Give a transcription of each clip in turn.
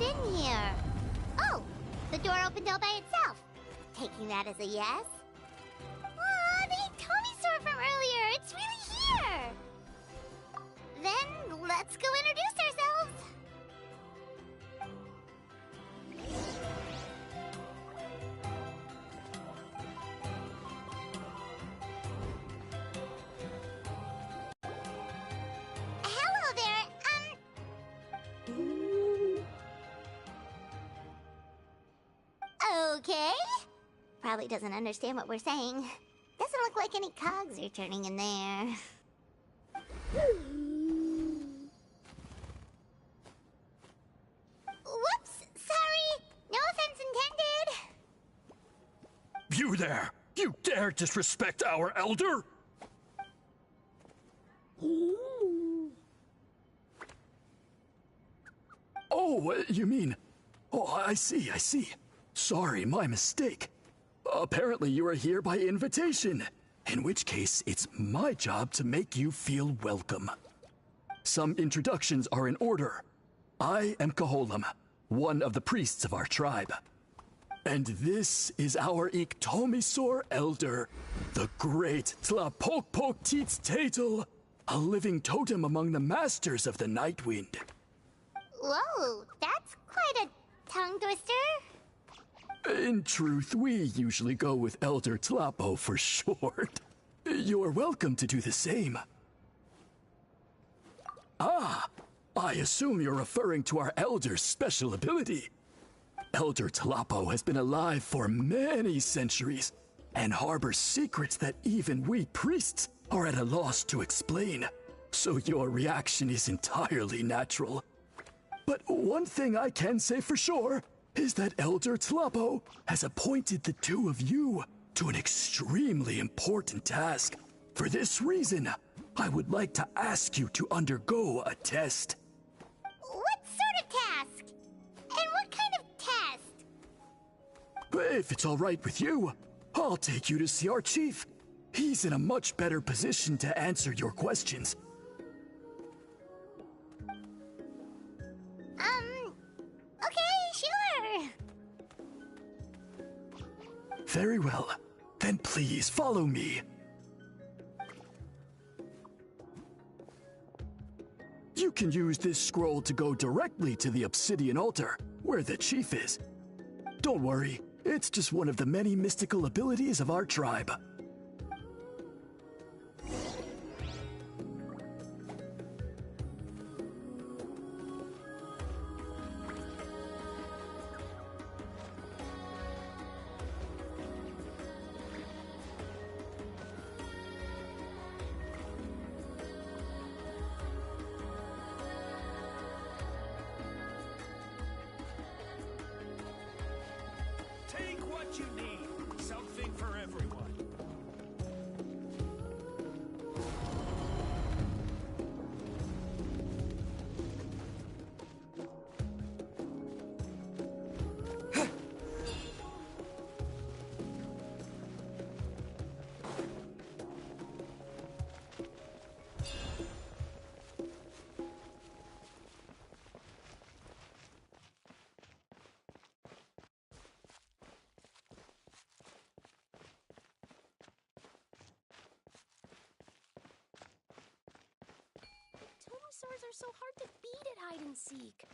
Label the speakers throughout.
Speaker 1: in here? Oh, the door opened all by itself. Taking that as a yes? Aw, the Tommy store from earlier! It's really here! Then, let's go introduce ourselves! Hello there, Okay. Probably doesn't understand what we're saying. Doesn't look like any cogs are turning in there. Whoops! Sorry! No offense intended!
Speaker 2: You there! You dare disrespect our elder? Oh, you mean... Oh, I see. Sorry, my mistake. Apparently you are here by invitation, in which case it's my job to make you feel welcome. Some introductions are in order. I am Koholam, one of the priests of our tribe. And this is our Iktomisor elder, the great Tlapokpok Teets Tatel, a living totem among the masters of the Nightwind.
Speaker 1: Whoa, that's quite a tongue twister.
Speaker 2: In truth, we usually go with Elder Tlapo for short. You're welcome to do the same. Ah, I assume you're referring to our Elder's special ability. Elder Tlapo has been alive for many centuries and harbors secrets that even we priests are at a loss to explain. So your reaction is entirely natural. But one thing I can say for sure is that Elder Tlapo has appointed the two of you to an extremely important task. For this reason, I would like to ask you to undergo a test.
Speaker 1: What sort of task? And what kind of test?
Speaker 2: If it's all right with you, I'll take you to see our chief. He's in a much better position to answer your questions.
Speaker 1: Okay, sure.
Speaker 2: Very well. Then please follow me. You can use this scroll to go directly to the obsidian altar, where the chief is. Don't worry, it's just one of the many mystical abilities of our tribe.
Speaker 3: Take what you need. Something for everyone.
Speaker 4: Tomosaurs are so hard to beat at hide and seek.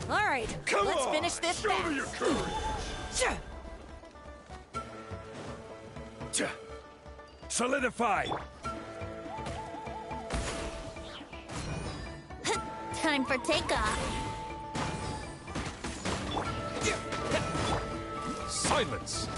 Speaker 5: All right, let's finish this
Speaker 3: Show
Speaker 5: fast.
Speaker 3: me your courage. Solidify.
Speaker 1: Time for takeoff.
Speaker 3: Silence!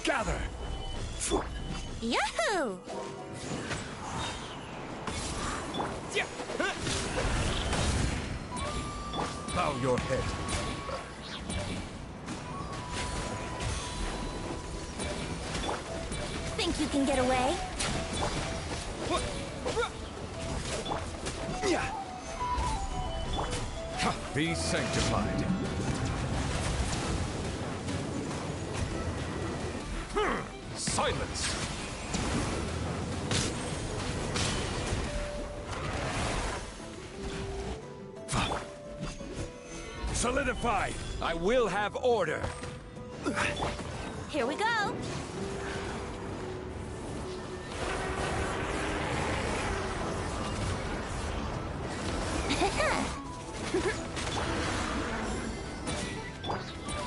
Speaker 3: Gather!
Speaker 1: Yahoo!
Speaker 3: Bow your head.
Speaker 1: Think you can get away?
Speaker 3: Be sanctified. Silence! Solidify! I will have order!
Speaker 1: Here we go!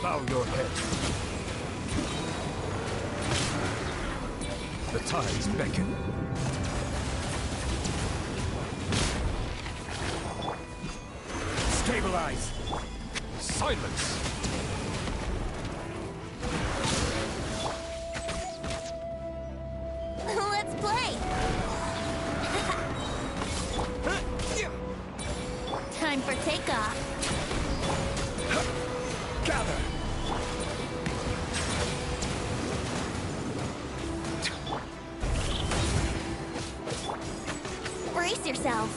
Speaker 3: Bow your head. The tides beckon. Stabilize! Silence!
Speaker 1: Let's play! Time for takeoff.
Speaker 3: Gather!
Speaker 1: Brace yourselves.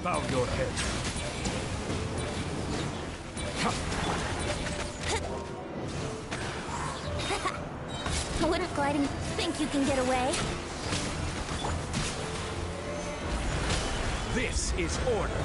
Speaker 3: Bow your head.
Speaker 1: Water gliding. Think you can get away?
Speaker 3: This is order.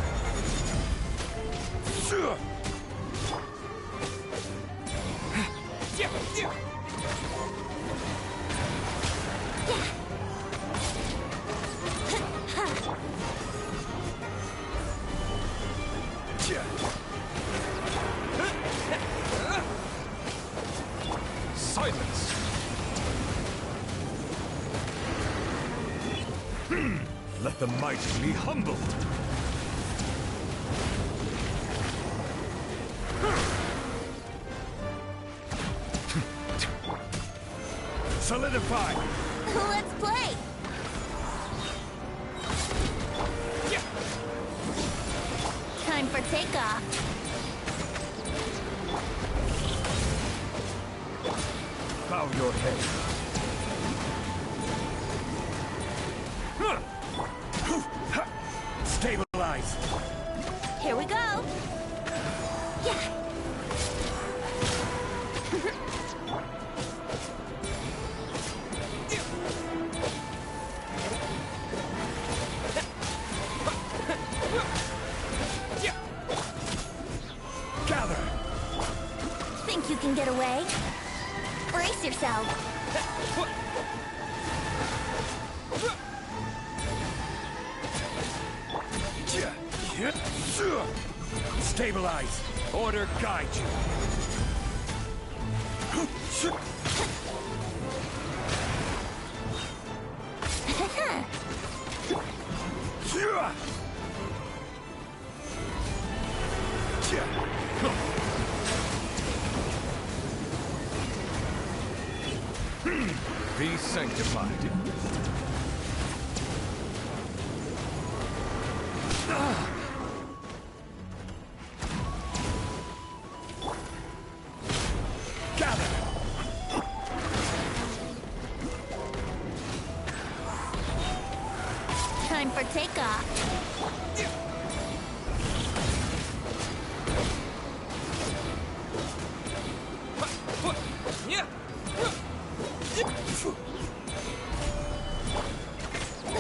Speaker 3: Silence! Let the mighty be humbled! Solidify!
Speaker 1: Let's play! Time for takeoff.
Speaker 3: Bow your head. Stabilize!
Speaker 1: Here we go! Yeah!
Speaker 3: Gather!
Speaker 1: Think you can get away? Brace yourself!
Speaker 3: Stabilize! Order guide you! Be sanctified. Gather!
Speaker 1: Time for takeoff.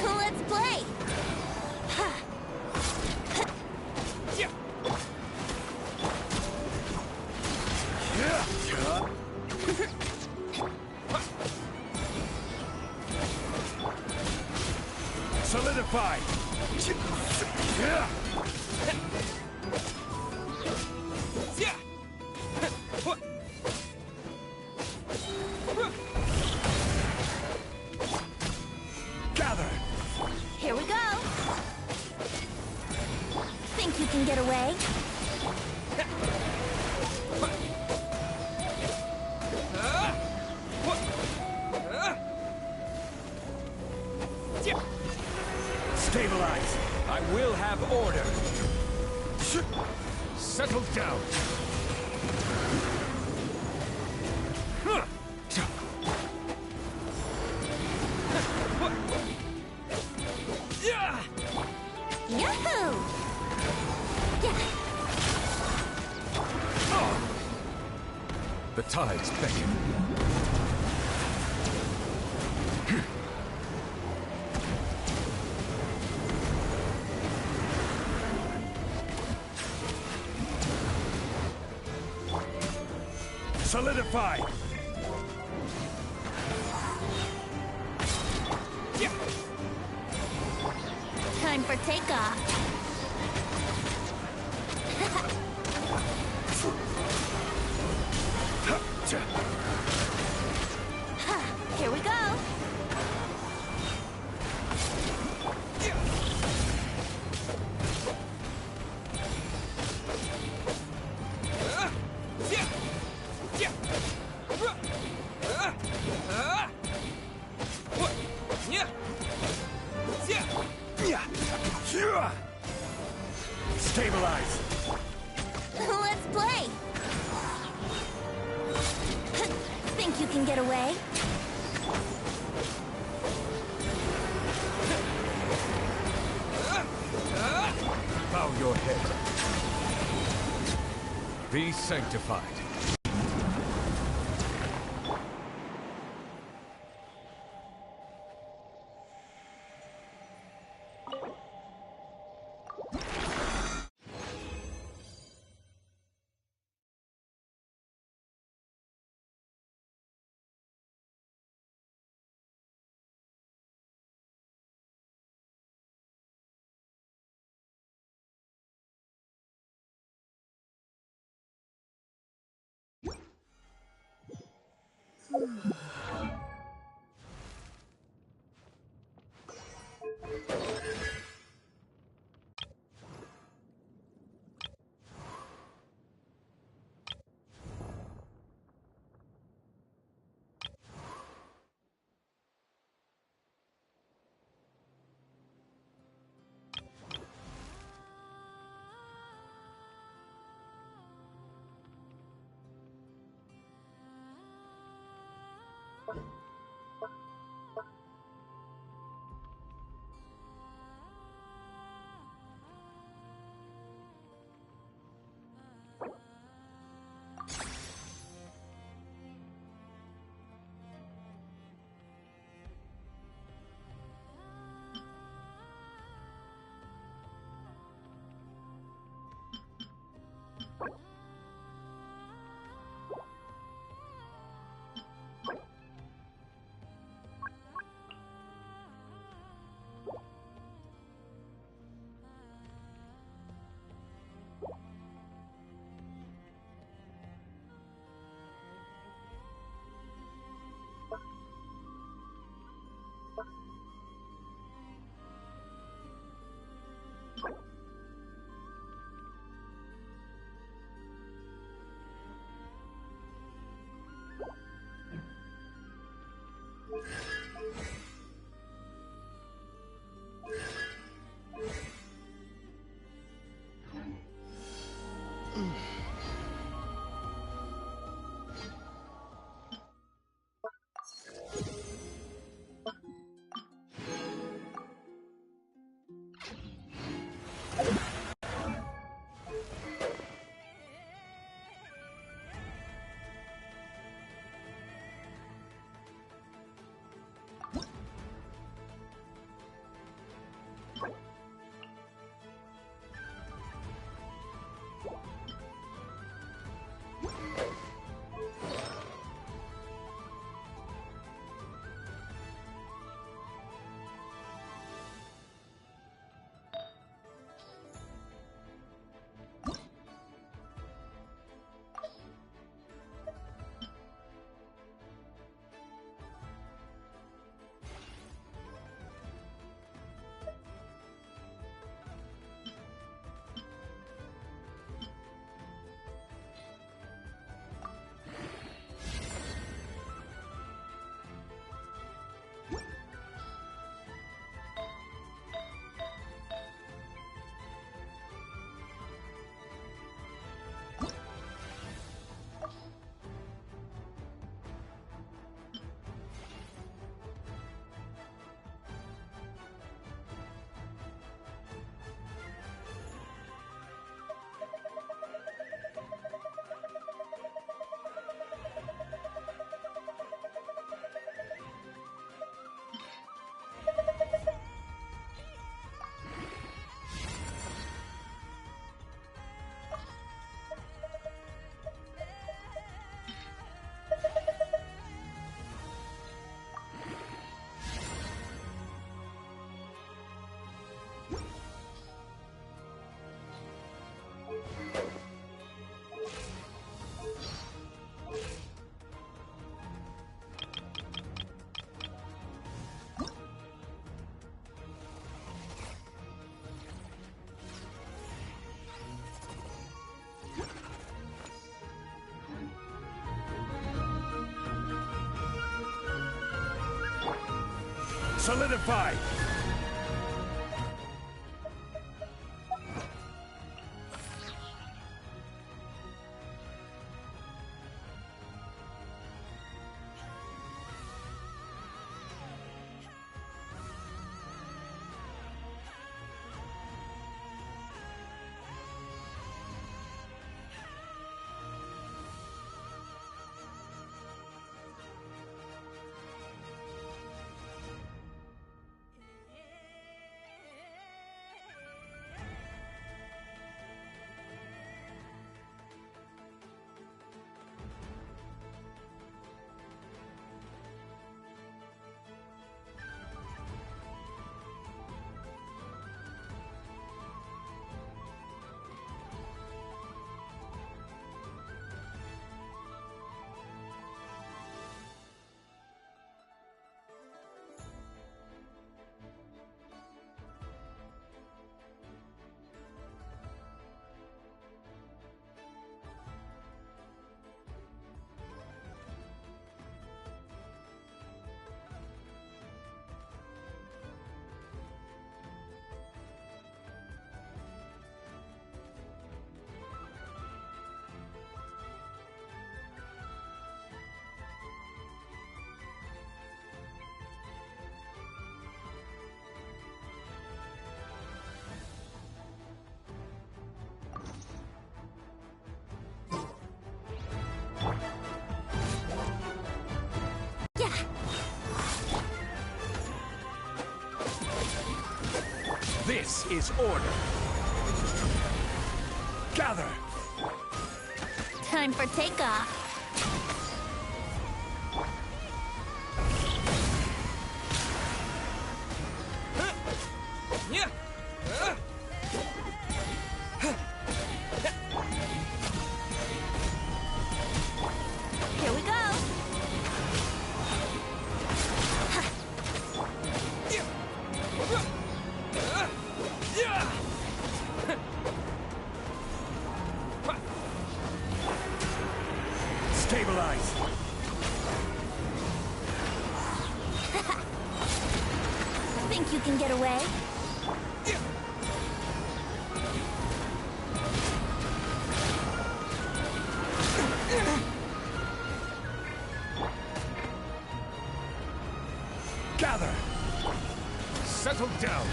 Speaker 1: Let's play!
Speaker 3: Solidify! Gather!
Speaker 1: Here we go! Think you can get away?
Speaker 3: Stabilize! I will have order! Settle down!
Speaker 1: Yahoo! Yeah.
Speaker 3: The tides beckon. Solidify!
Speaker 1: Time for takeoff. Here we go.
Speaker 3: Stabilize!
Speaker 1: Let's play. Think you can get away?
Speaker 3: Bow your head. Be sanctified. Solidify! This is order. Gather.
Speaker 1: Time for takeoff.
Speaker 3: Yeah.
Speaker 1: Here we go.
Speaker 3: Stabilize.
Speaker 1: Think you can get away?
Speaker 3: Gather. Settle down.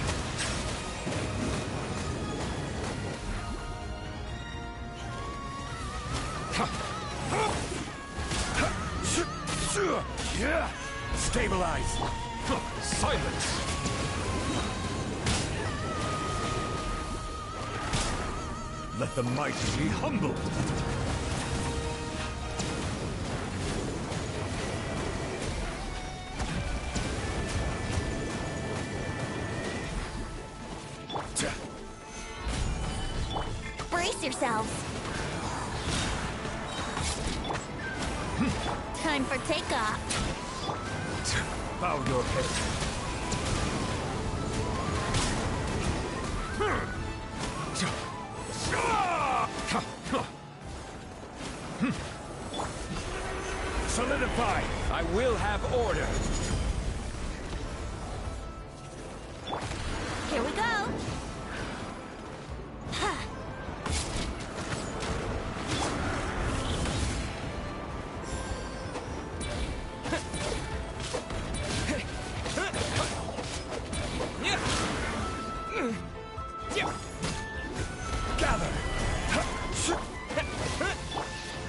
Speaker 3: Yeah. Stabilize. Silence. Let the mighty be humbled.
Speaker 1: Brace yourselves. Time for takeoff.
Speaker 3: Bow your head. Solidify. I will have order.
Speaker 1: Here we go.
Speaker 3: Gather.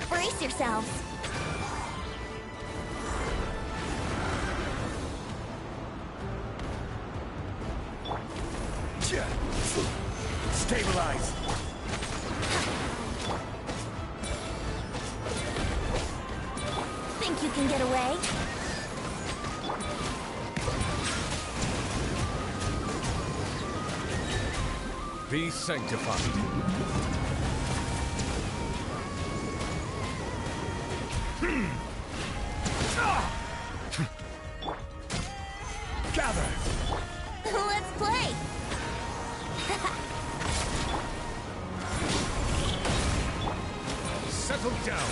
Speaker 1: Brace yourselves.
Speaker 3: Stabilize.
Speaker 1: Think you can get away?
Speaker 3: Be sanctified. Gather.
Speaker 1: Let's play.
Speaker 3: Settle down.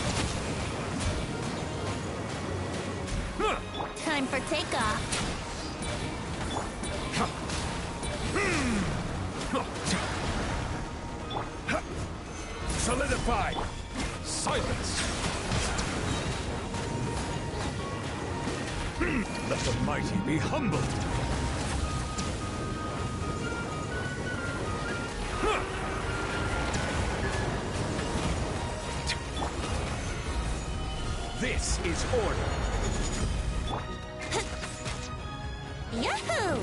Speaker 1: Time for takeoff.
Speaker 3: Solidify. Silence. Let the mighty be humbled. This is order.
Speaker 1: Yahoo!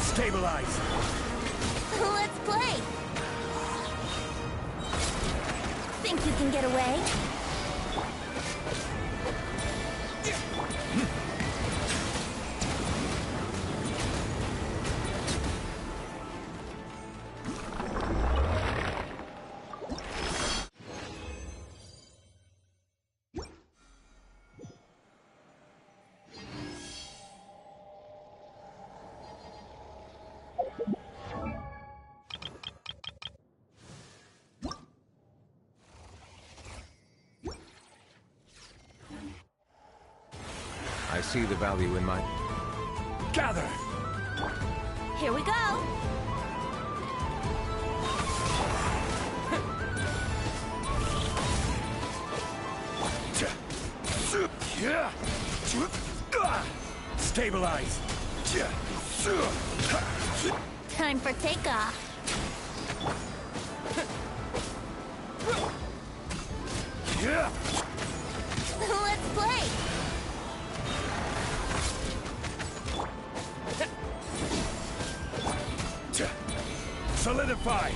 Speaker 3: Stabilize.
Speaker 1: Let's play. Think you can get away?
Speaker 3: I see the value in my... Gather!
Speaker 1: Here we go.
Speaker 3: Stabilize!
Speaker 1: Time for takeoff. Let's play!
Speaker 3: Solidify!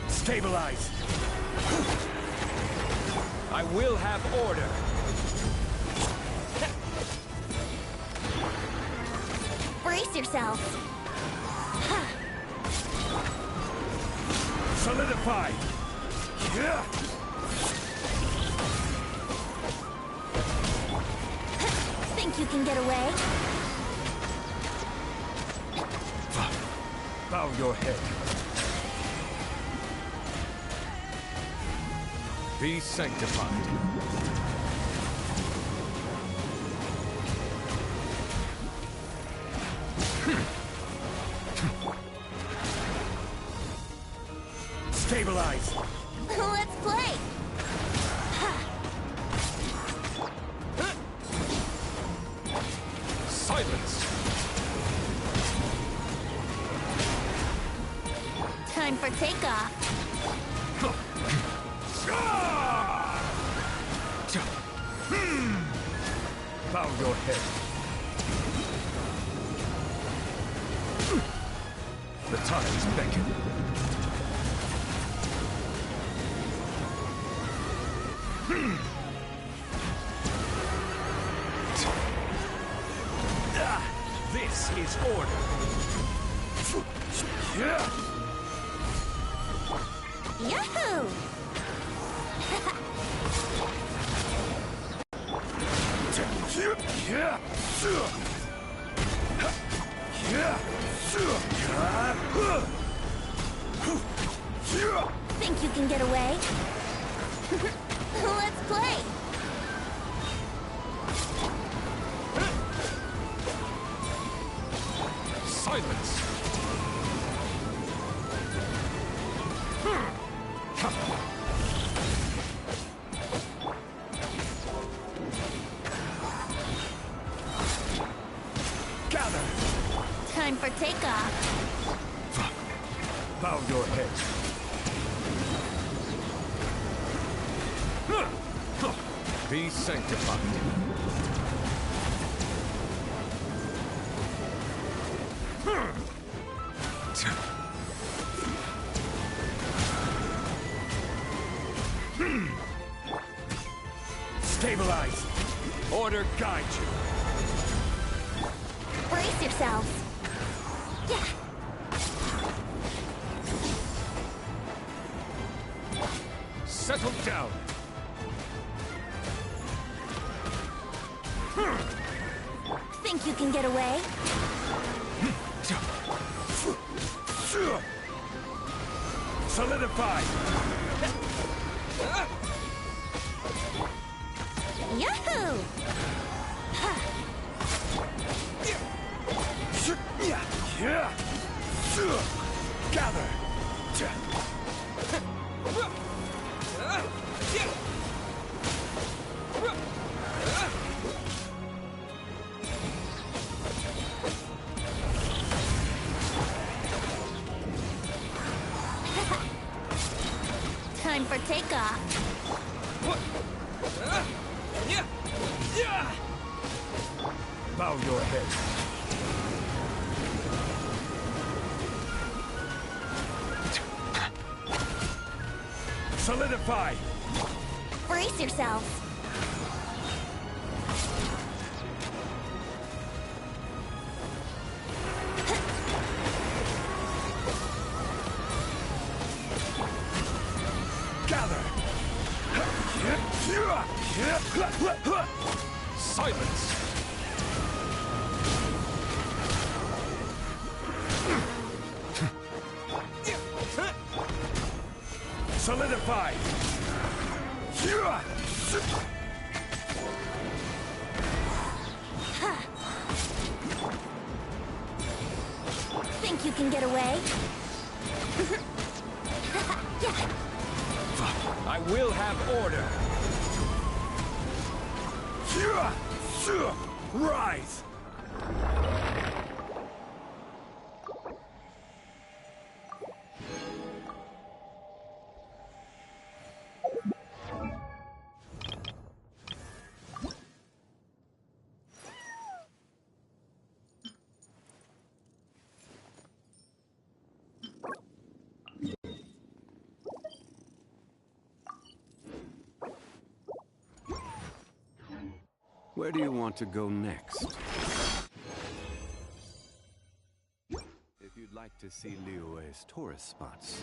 Speaker 3: Stabilize! I will have order!
Speaker 1: Brace yourself!
Speaker 3: Solidify!
Speaker 1: Think you can get away?
Speaker 3: Bow your head. Be sanctified. Stabilize!
Speaker 1: Let's play!
Speaker 3: Silence!
Speaker 1: Time for takeoff!
Speaker 3: Bow your head. The times beckon. This is order.
Speaker 1: Yahoo! Think you can get away? Let's play!
Speaker 3: Silence! Gather!
Speaker 1: Time for takeoff!
Speaker 3: Bow your head. Be sanctified. Stabilize. Order guide you.
Speaker 1: Brace yourselves! Yeah!
Speaker 3: Settle down.
Speaker 1: Think you can get away?
Speaker 3: Solidify.
Speaker 1: Yahoo!
Speaker 3: Gather.
Speaker 1: Time for takeoff!
Speaker 3: Bow your head. Solidify.
Speaker 1: Brace yourselves!
Speaker 3: Gather. Silence. Solidify.
Speaker 1: Think you can get away? Yeah.
Speaker 3: I will have order. Rise!
Speaker 6: Where do you want to go next? If you'd like to see Liyue's tourist spots,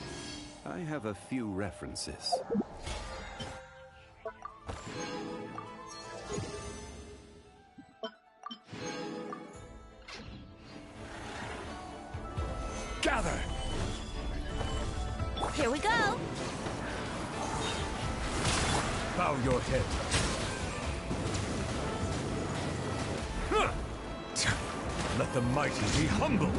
Speaker 6: I have a few references.
Speaker 3: Gather!
Speaker 5: Here we go.
Speaker 3: Bow your head. Let the mighty be humbled.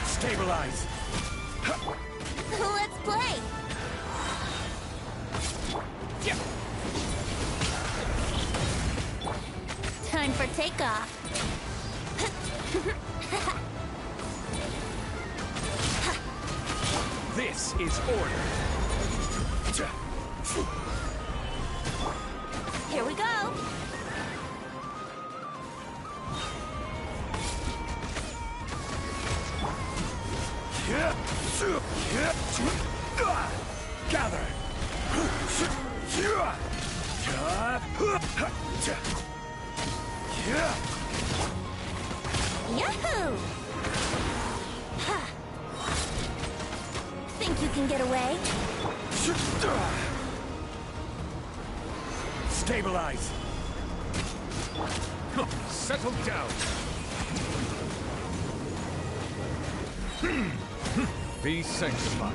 Speaker 3: Stabilize.
Speaker 5: Let's play. Time for takeoff.
Speaker 3: This is order.
Speaker 5: Here we go.
Speaker 3: Gather.
Speaker 5: Yahoo! Ha. Think you can get away?
Speaker 3: Stabilize. Settle down. Be sanctified.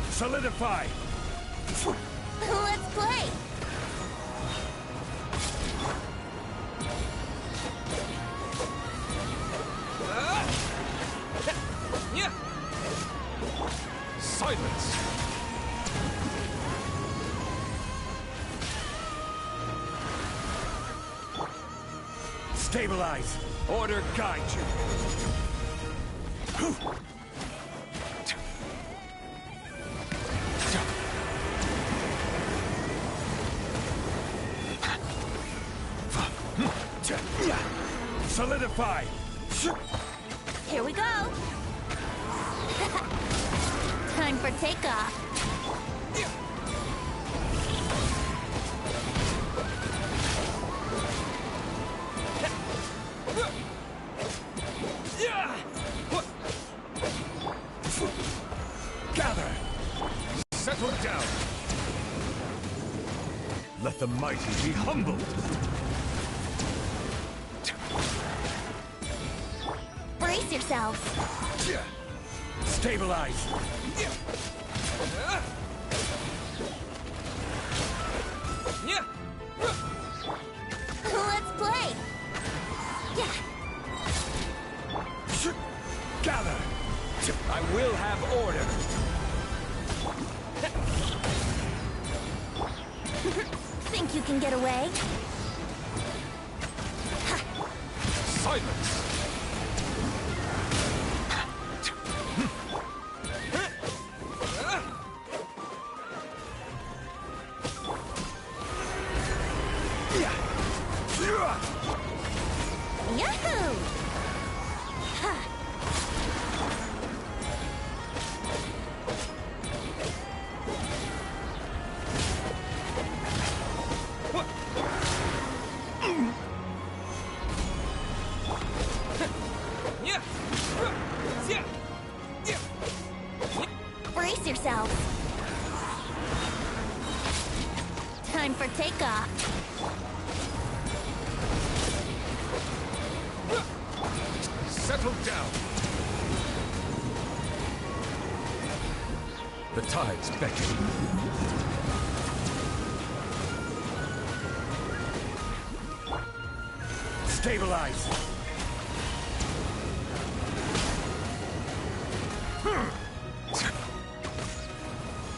Speaker 3: Solidify.
Speaker 5: Let's play.
Speaker 3: Silence. Stabilize. Order guide you. Solidify.
Speaker 5: Here we go. Time for takeoff.
Speaker 3: Gather. Settle down. Let the mighty be humbled.
Speaker 5: Brace yourselves.
Speaker 3: Stabilize.
Speaker 5: Let's play.
Speaker 3: Gather. I will have order.
Speaker 5: Think you can get away?
Speaker 3: Silence.
Speaker 5: Yahoo! Ha. Brace yourselves. Time for takeoff.
Speaker 3: Settle down.
Speaker 7: The tides beckon.
Speaker 3: Stabilize.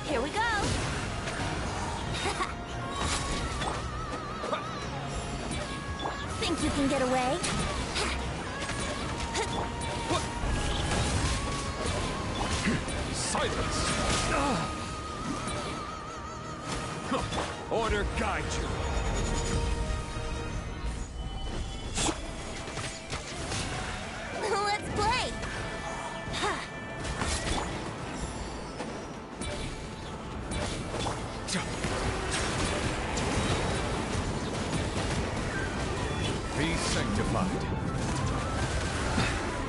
Speaker 5: Here we go. Think you can get away?
Speaker 3: Silence. Order guide you.
Speaker 5: Let's play.
Speaker 7: Be sanctified.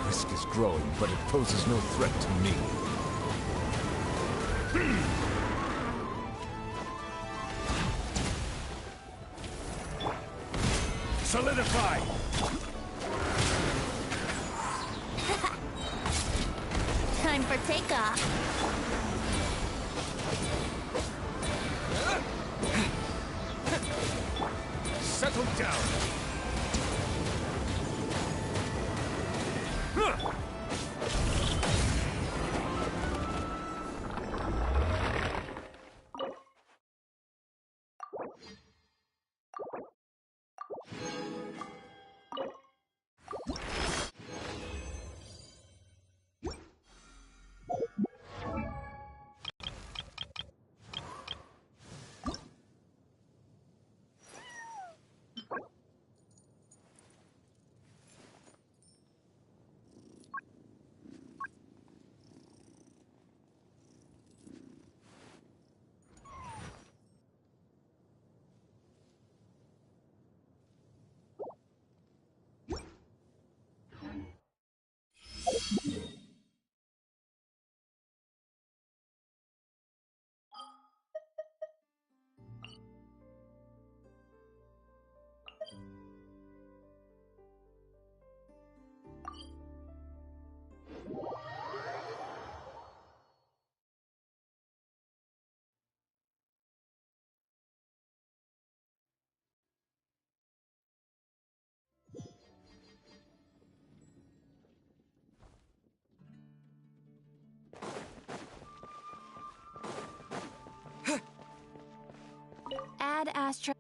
Speaker 7: Risk is growing, but it poses no threat to me.
Speaker 3: Solidify.
Speaker 5: Time for takeoff.
Speaker 3: Settle down.
Speaker 4: Add Astra.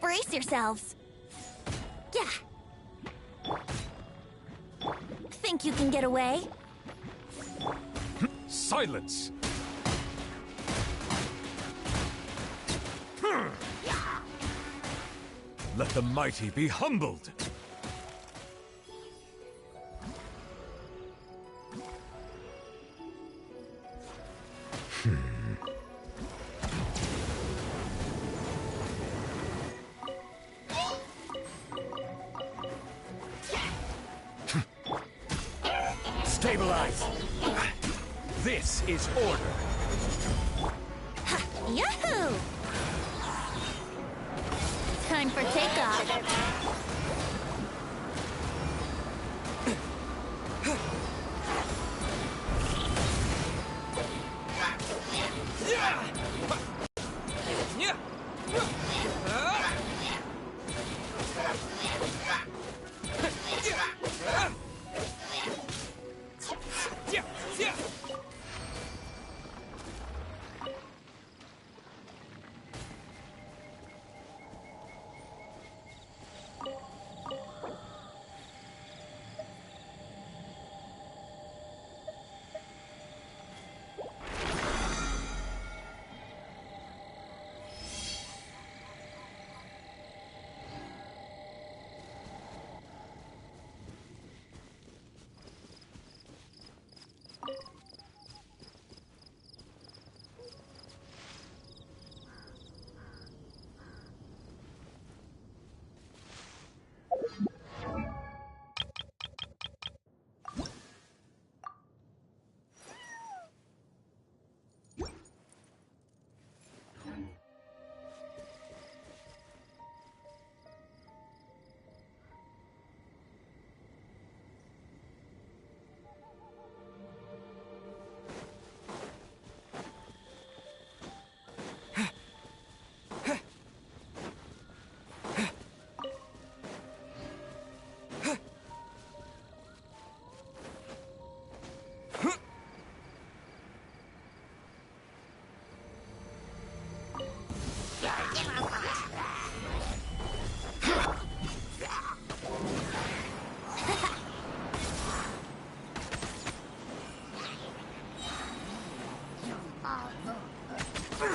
Speaker 5: Brace yourselves. Yeah. Think you can get away?
Speaker 7: Silence! Let the mighty be humbled!
Speaker 3: Stabilize! This is order.
Speaker 5: Yahoo! Time for takeoff.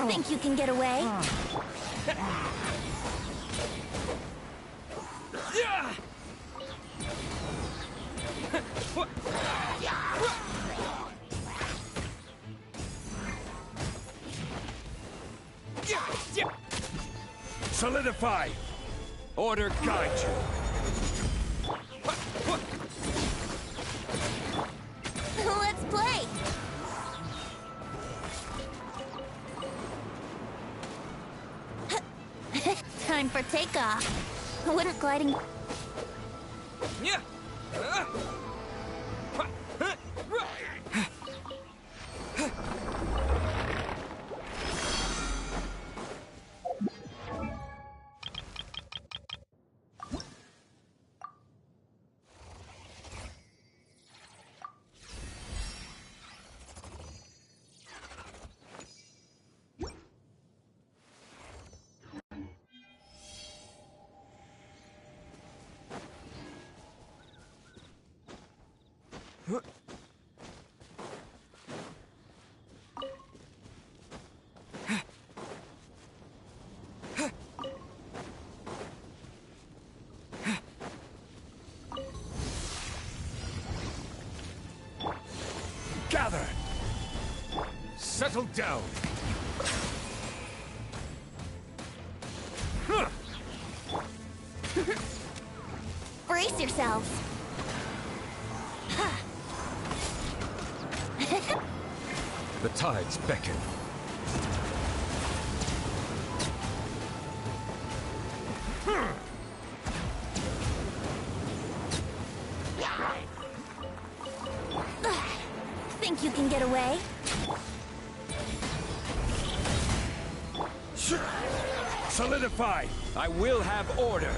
Speaker 5: Think you can get away?
Speaker 3: Solidify! Order guide you.
Speaker 5: Let's play! Time for takeoff. Wouldn't gliding...
Speaker 7: Gather! Settle down!
Speaker 5: Brace yourselves.
Speaker 7: The tides beckon.
Speaker 5: Think you can get away?
Speaker 7: Solidify! I will have order!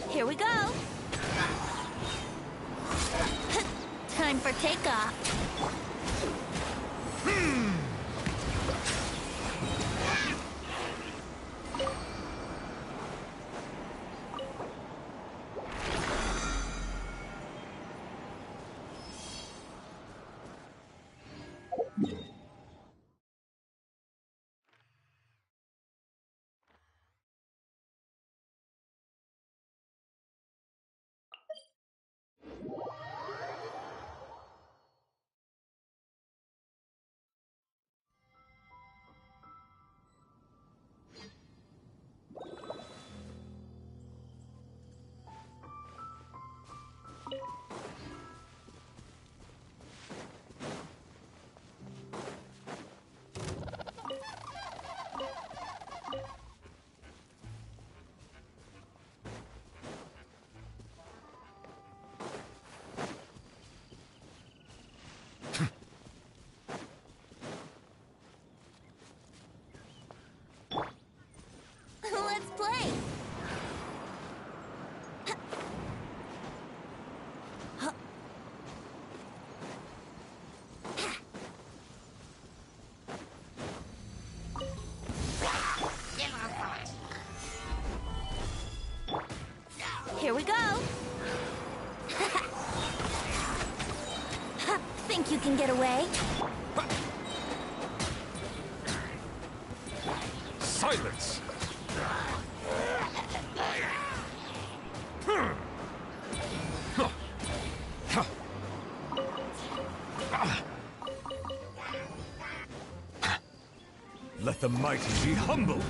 Speaker 5: Here we go. Time for takeoff. Let's play. Here we go. Think you can get away?
Speaker 7: Silence! Let the mighty be humbled!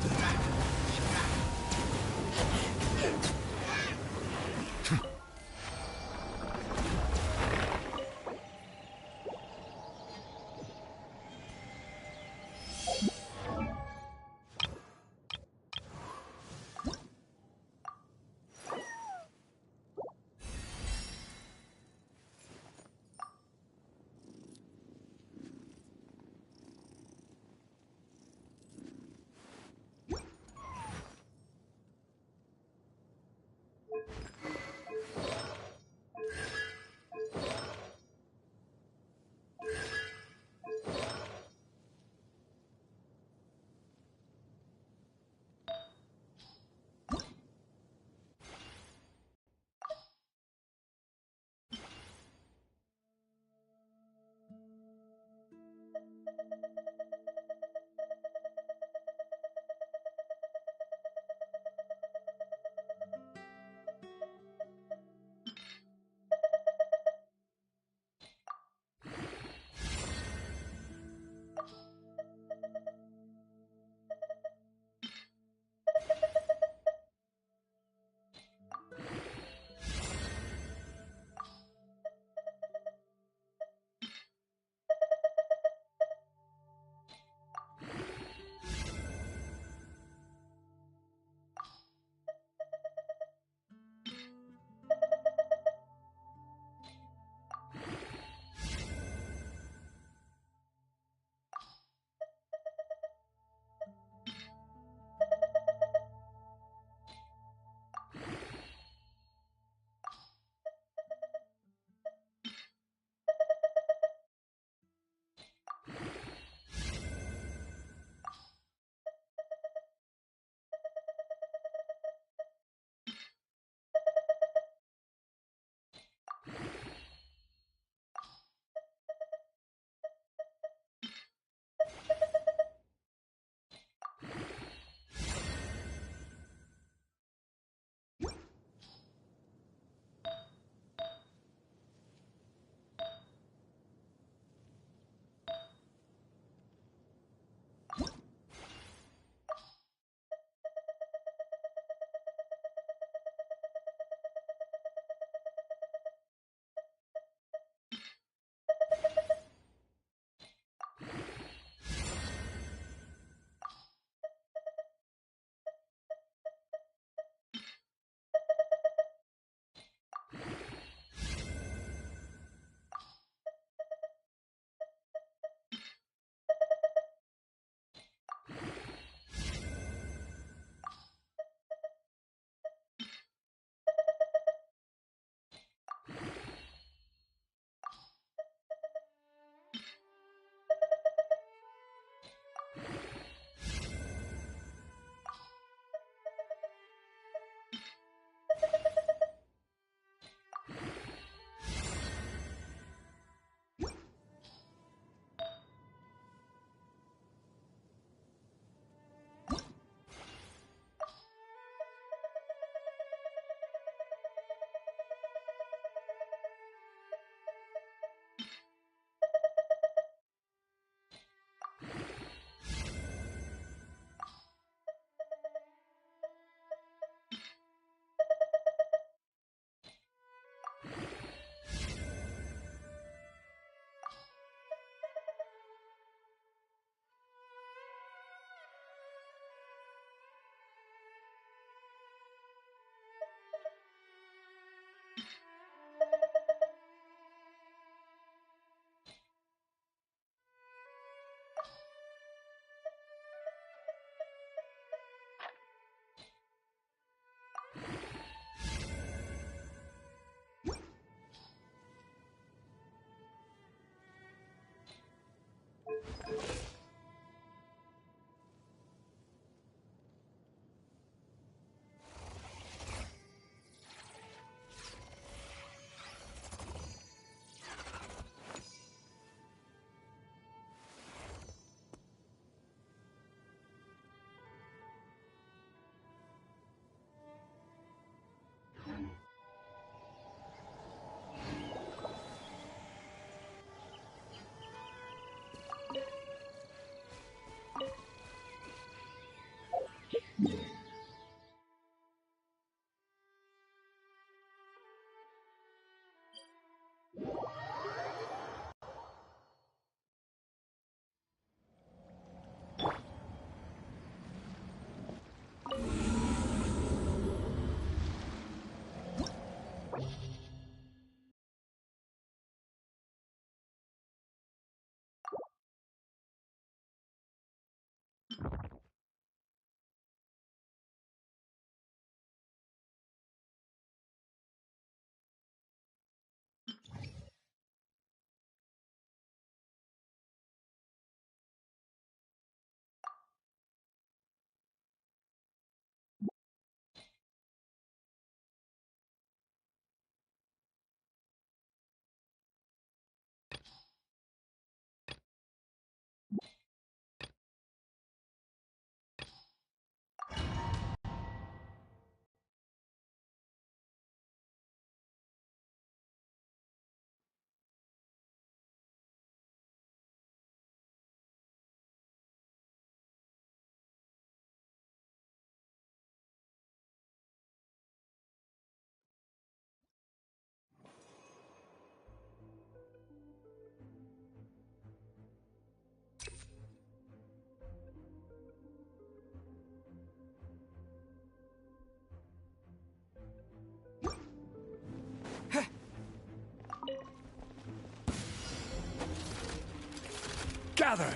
Speaker 7: Gather!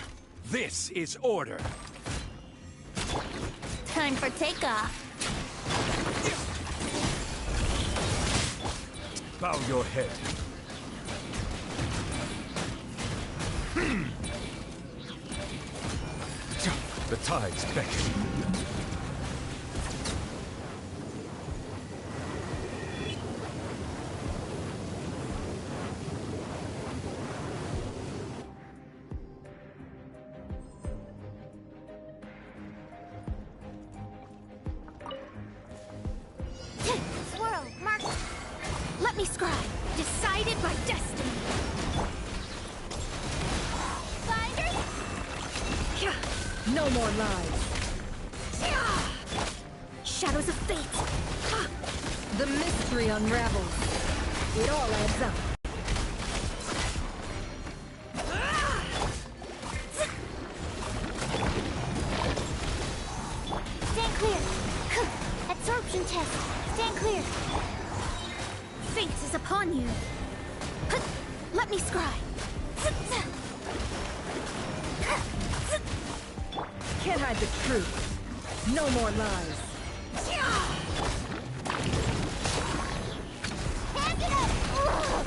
Speaker 7: This is order.
Speaker 5: Time for takeoff.
Speaker 7: Bow your head. The tides beckon.
Speaker 1: Swirl, mark.
Speaker 4: Let me scribe. Decided by destiny.
Speaker 1: Finders?
Speaker 4: No more lies. Shadows of fate. The mystery unravels. It all adds up.
Speaker 1: Stand clear. Absorption test. Stand clear.
Speaker 4: Fate is upon you. Let me scribe. Can't hide the truth. No more lies.
Speaker 1: Pack it up! Ugh.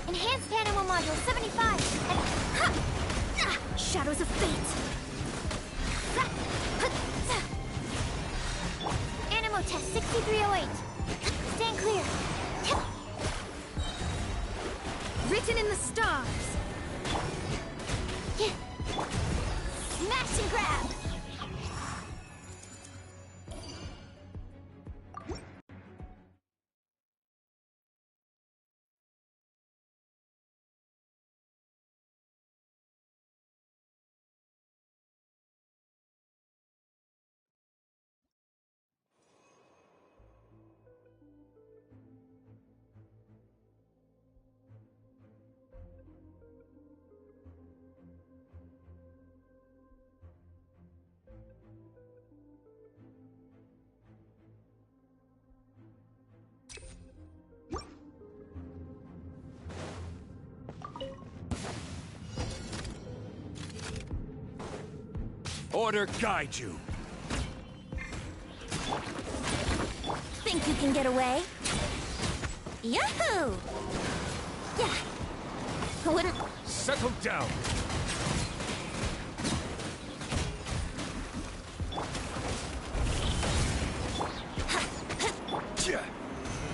Speaker 1: Enhanced animal module 75.
Speaker 4: Shadows of fate.
Speaker 1: Animal test 6308. Stand clear.
Speaker 4: Written in the stars.
Speaker 1: Smash and grab!
Speaker 7: Order guide you.
Speaker 5: Think you can get away? Yahoo! Yeah. Wouldn't...
Speaker 7: Settle down.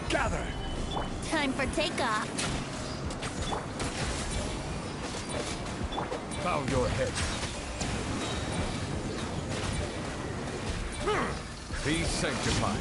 Speaker 7: Gather.
Speaker 5: Time for takeoff.
Speaker 7: Bow your head. Be sanctified.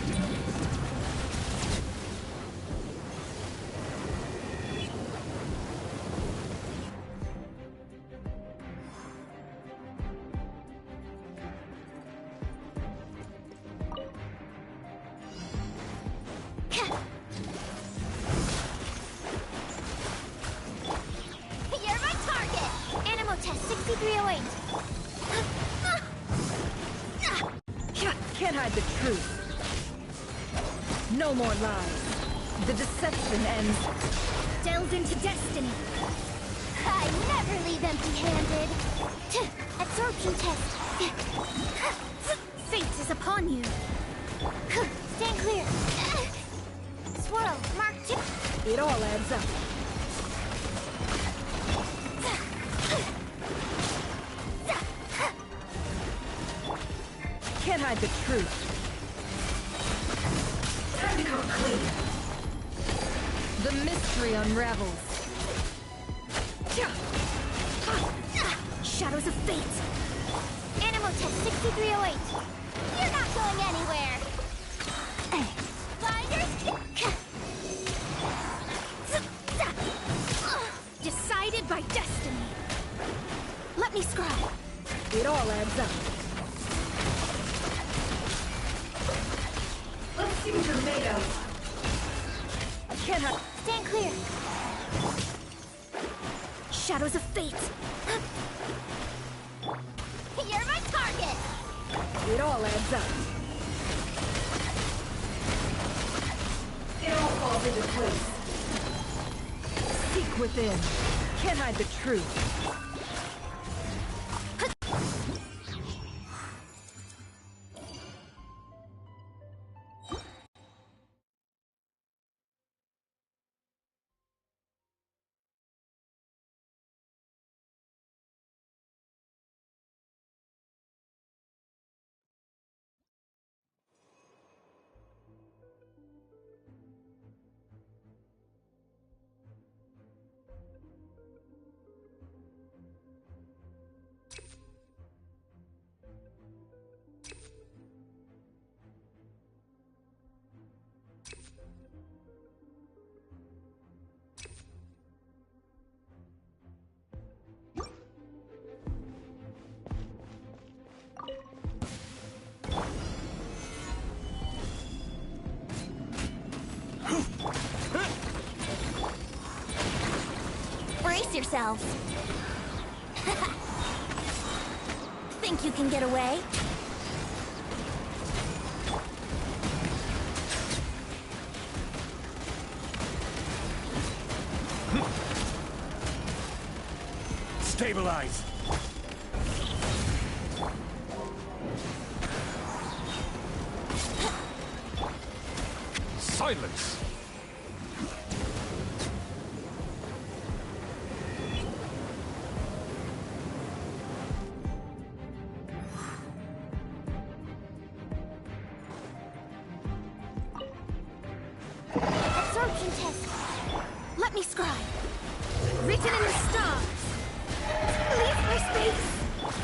Speaker 1: You're my target! Animal test 6308.
Speaker 4: Can't hide the truth. No more lies. The deception ends.
Speaker 1: Delve into destiny. I never leave empty-handed. Absorption test. Fate is upon you. Stand clear. Swirl, mark 2.
Speaker 4: It all adds up. Can't hide the truth. Time to come clean. The mystery unravels.
Speaker 1: Shadows of fate. Animal test 6308. You're not going anywhere. Finders. Decided by destiny. Let me scry.
Speaker 4: It all adds up. Let's see what you're made of. Can't hide.
Speaker 1: Stand clear. Shadows of fate. You're my target.
Speaker 4: It all adds up. It all falls into place. Seek within. Can't hide the truth.
Speaker 5: Brace yourselves. Think you can get away?
Speaker 7: Stabilize. Silence.
Speaker 1: Absorption test. Let me scry. Written in the stars. Leave my space.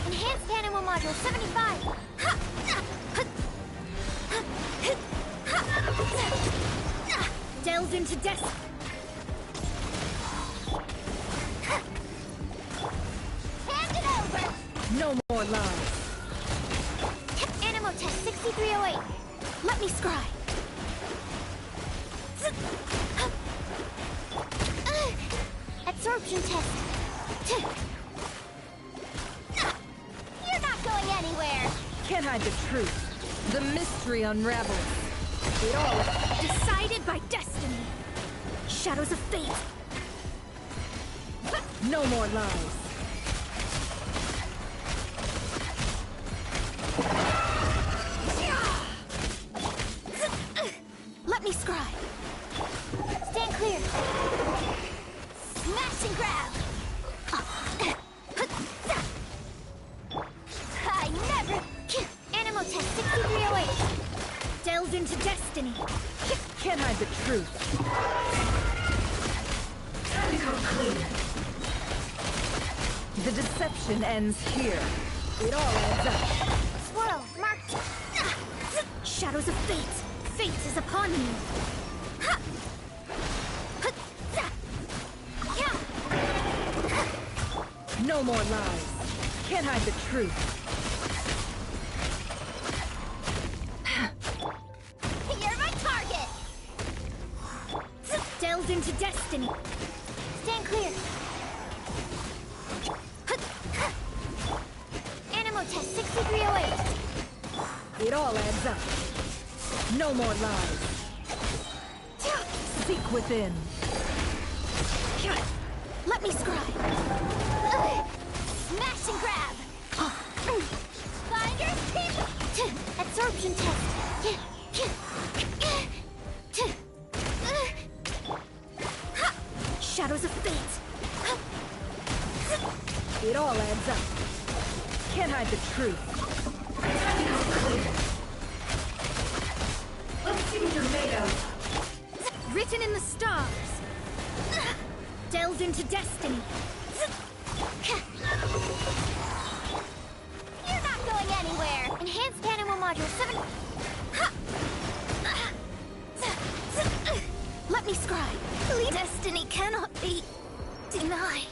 Speaker 1: Enhanced animal module 75. Delve into destiny. Hand it over.
Speaker 4: No more lies.
Speaker 1: Animal test 6308. Let me scry. Absorption test. You're not going anywhere.
Speaker 4: Can't hide the truth. The mystery unravels. It all
Speaker 1: Decided by destiny. Shadows of fate.
Speaker 4: no more lies.
Speaker 1: scribe. Stand clear. Smash and grab. I never... Animal test 6308. Delves into destiny.
Speaker 4: Can't hide the truth. Time to come clean. The deception ends here. It all adds up.
Speaker 1: Swirl, marked. Shadows of fate. Fate is upon you.
Speaker 4: No more lies. Can't hide the truth.
Speaker 1: You're my target! Delved into destiny. Stand clear. Animal test 6308.
Speaker 4: It all adds up. No more lies. Seek within.
Speaker 1: Let me scribe. Smash and grab. Finder's tip. Absorption test. Shadows of fate.
Speaker 4: It all adds up. Can't hide the truth. Let's see what you're made of.
Speaker 1: Written in the stars. Delved into destiny. You're not going anywhere. Enhanced Animal Module 7. Let me scribe. Destiny cannot be denied.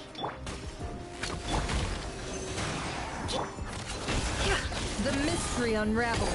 Speaker 4: The mystery unravels.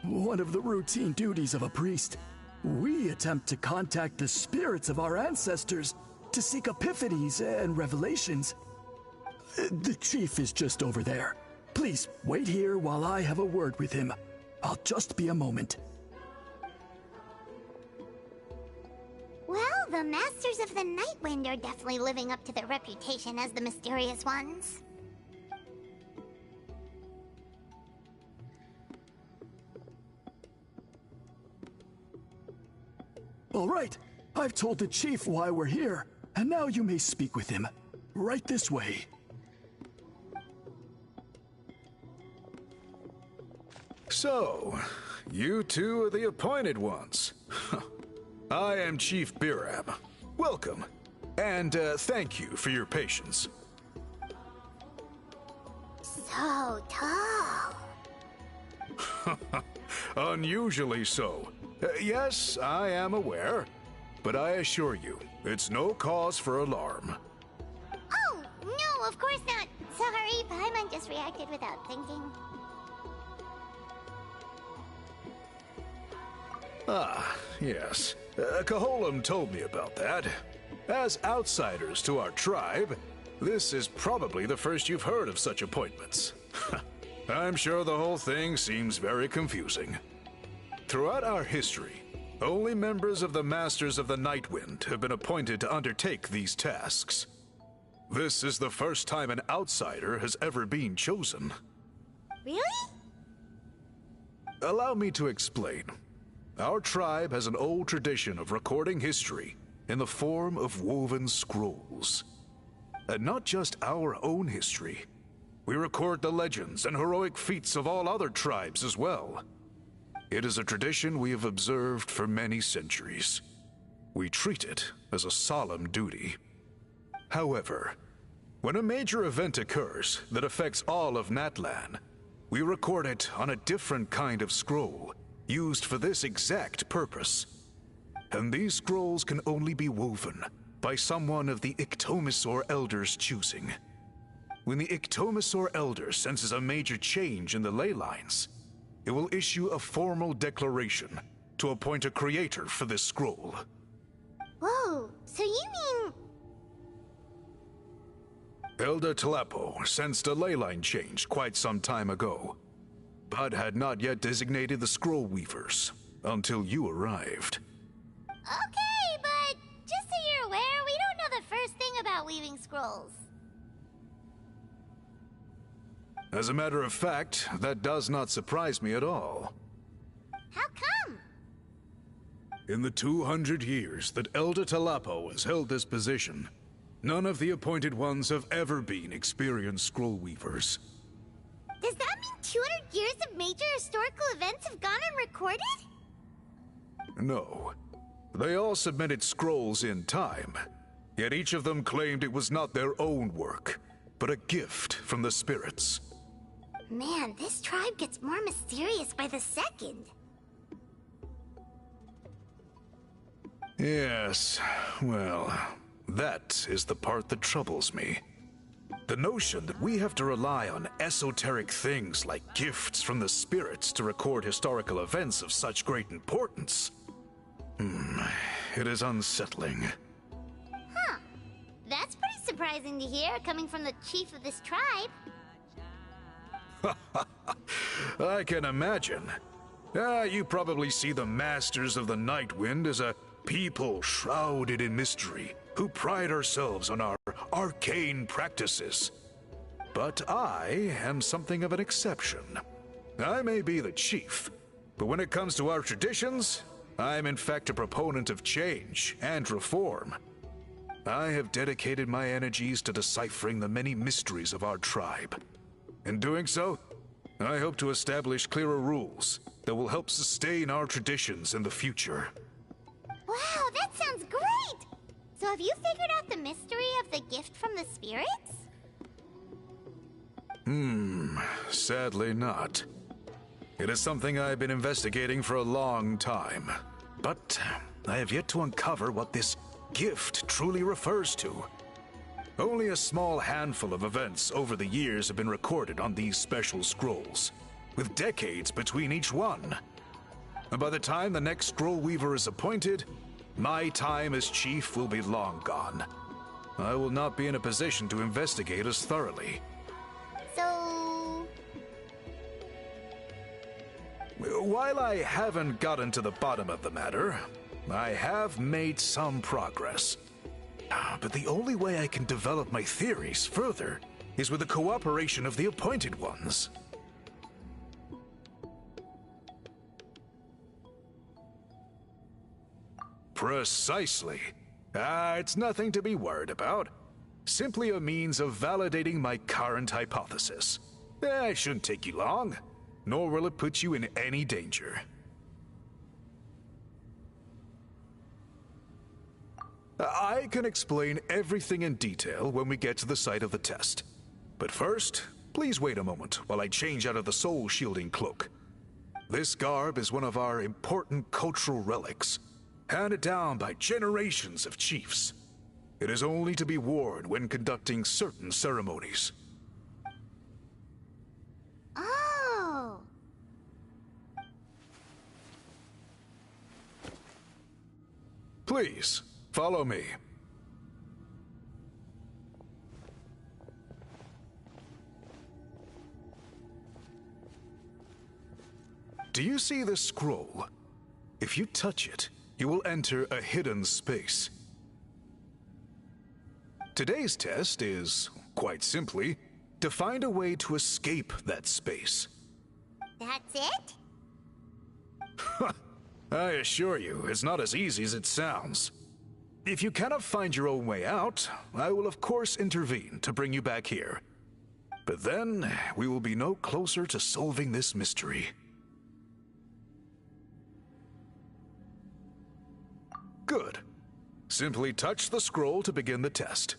Speaker 2: One of the routine duties of a priest. We attempt to contact the spirits of our ancestors to seek epiphanies and revelations. The chief is just over there. Please wait here while I have a word with him. I'll just be a moment.
Speaker 5: Well, the Masters of the Night Wind are definitely living up to their reputation as the mysterious ones.
Speaker 2: All right, I've told the chief why we're here, and now you may speak with him. Right this way.
Speaker 8: So, you two are the appointed ones. I am Chief Birab. Welcome, and thank you for your patience.
Speaker 5: So tall.
Speaker 8: Unusually so. Yes, I am aware, but I assure you, it's no cause for alarm.
Speaker 5: Oh, no, of course not. Sorry, Paimon just reacted without thinking.
Speaker 8: Ah, yes. Kaholam told me about that. As outsiders to our tribe, this is probably the first you've heard of such appointments. I'm sure the whole thing seems very confusing. Throughout our history, only members of the Masters of the Nightwind have been appointed to undertake these tasks. This is the first time an outsider has ever been chosen.
Speaker 5: Really?
Speaker 8: Allow me to explain. Our tribe has an old tradition of recording history in the form of woven scrolls. And not just our own history. We record the legends and heroic feats of all other tribes as well. It is a tradition we have observed for many centuries. We treat it as a solemn duty. However, when a major event occurs that affects all of Natlan, we record it on a different kind of scroll, used for this exact purpose. And these scrolls can only be woven by someone of the Iktomisor Elders' choosing. When the Iktomisor Elder senses a major change in the ley lines, it will issue a formal declaration to appoint a creator for this scroll.
Speaker 5: Whoa, so you mean...
Speaker 8: Elder Talapo sensed a ley line change quite some time ago, but had not yet designated the scroll weavers until you arrived.
Speaker 5: Okay, but just so you're aware, we don't know the first thing about weaving scrolls.
Speaker 8: As a matter of fact, that does not surprise me at all.
Speaker 5: How come?
Speaker 8: In the 200 years that Elder Talapo has held this position, none of the appointed ones have ever been experienced scroll weavers.
Speaker 5: Does that mean 200 years of major historical events have gone unrecorded?
Speaker 8: No. They all submitted scrolls in time, yet each of them claimed it was not their own work, but a gift from the spirits.
Speaker 5: Man, this tribe gets more mysterious by the second.
Speaker 8: Yes, well, that is the part that troubles me. The notion that we have to rely on esoteric things like gifts from the spirits to record historical events of such great importance. It is unsettling.
Speaker 5: Huh. That's pretty surprising to hear, coming from the chief of this tribe.
Speaker 8: I can imagine. You probably see the Masters of the Nightwind as a people shrouded in mystery, who pride ourselves on our arcane practices. But I am something of an exception. I may be the chief, but when it comes to our traditions, I am in fact a proponent of change and reform. I have dedicated my energies to deciphering the many mysteries of our tribe. In doing so, I hope to establish clearer rules that will help sustain our traditions in the future.
Speaker 5: Wow, that sounds great! So have you figured out the mystery of the gift from the spirits?
Speaker 8: Sadly not. It is something I've been investigating for a long time, but I have yet to uncover what this gift truly refers to. Only a small handful of events over the years have been recorded on these special scrolls, with decades between each one. And by the time the next scroll weaver is appointed, my time as chief will be long gone. I will not be in a position to investigate as thoroughly.
Speaker 5: So...
Speaker 8: While I haven't gotten to the bottom of the matter, I have made some progress. But the only way I can develop my theories further is with the cooperation of the appointed ones. Precisely. It's nothing to be worried about. Simply a means of validating my current hypothesis. It shouldn't take you long. nor will it put you in any danger. I can explain everything in detail when we get to the site of the test. But first, please wait a moment while I change out of the soul-shielding cloak. This garb is one of our important cultural relics, handed down by generations of chiefs. It is only to be worn when conducting certain ceremonies.
Speaker 5: Oh!
Speaker 8: Please, follow me. Do you see this scroll? If you touch it, you will enter a hidden space. Today's test is, quite simply, to find a way to escape that space.
Speaker 5: That's it?
Speaker 8: I assure you, it's not as easy as it sounds. If you cannot find your own way out, I will of course intervene to bring you back here. But then, we will be no closer to solving this mystery. Good. Simply touch the scroll to begin the test.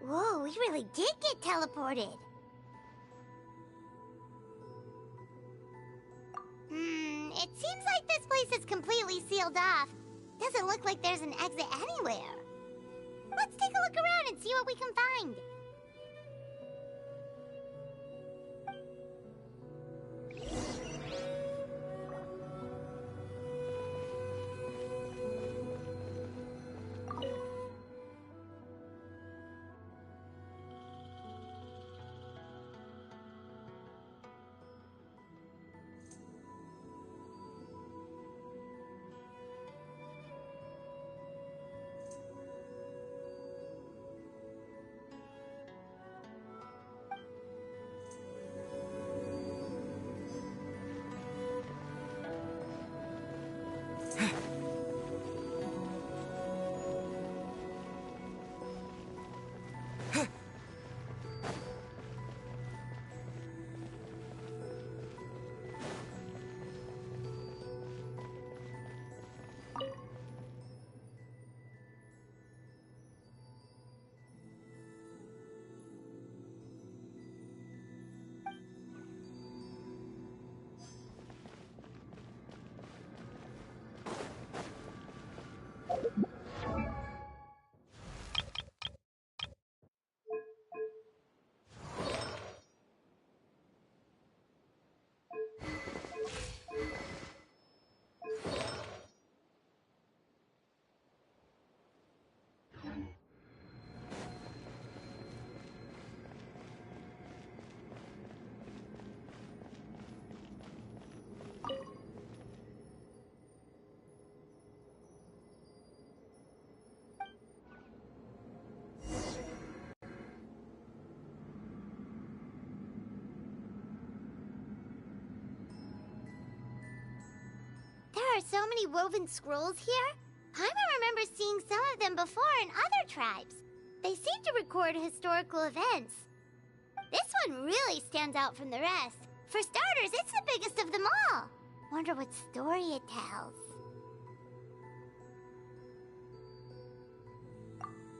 Speaker 5: Whoa, we really did get teleported. It seems like this place is completely sealed off. Doesn't look like there's an exit anywhere. Let's take a look around and see what we can find. There are so many woven scrolls here. Paimon remembers seeing some of them before in other tribes. They seem to record historical events. This one really stands out from the rest. For starters, it's the biggest of them all. Wonder what story it tells.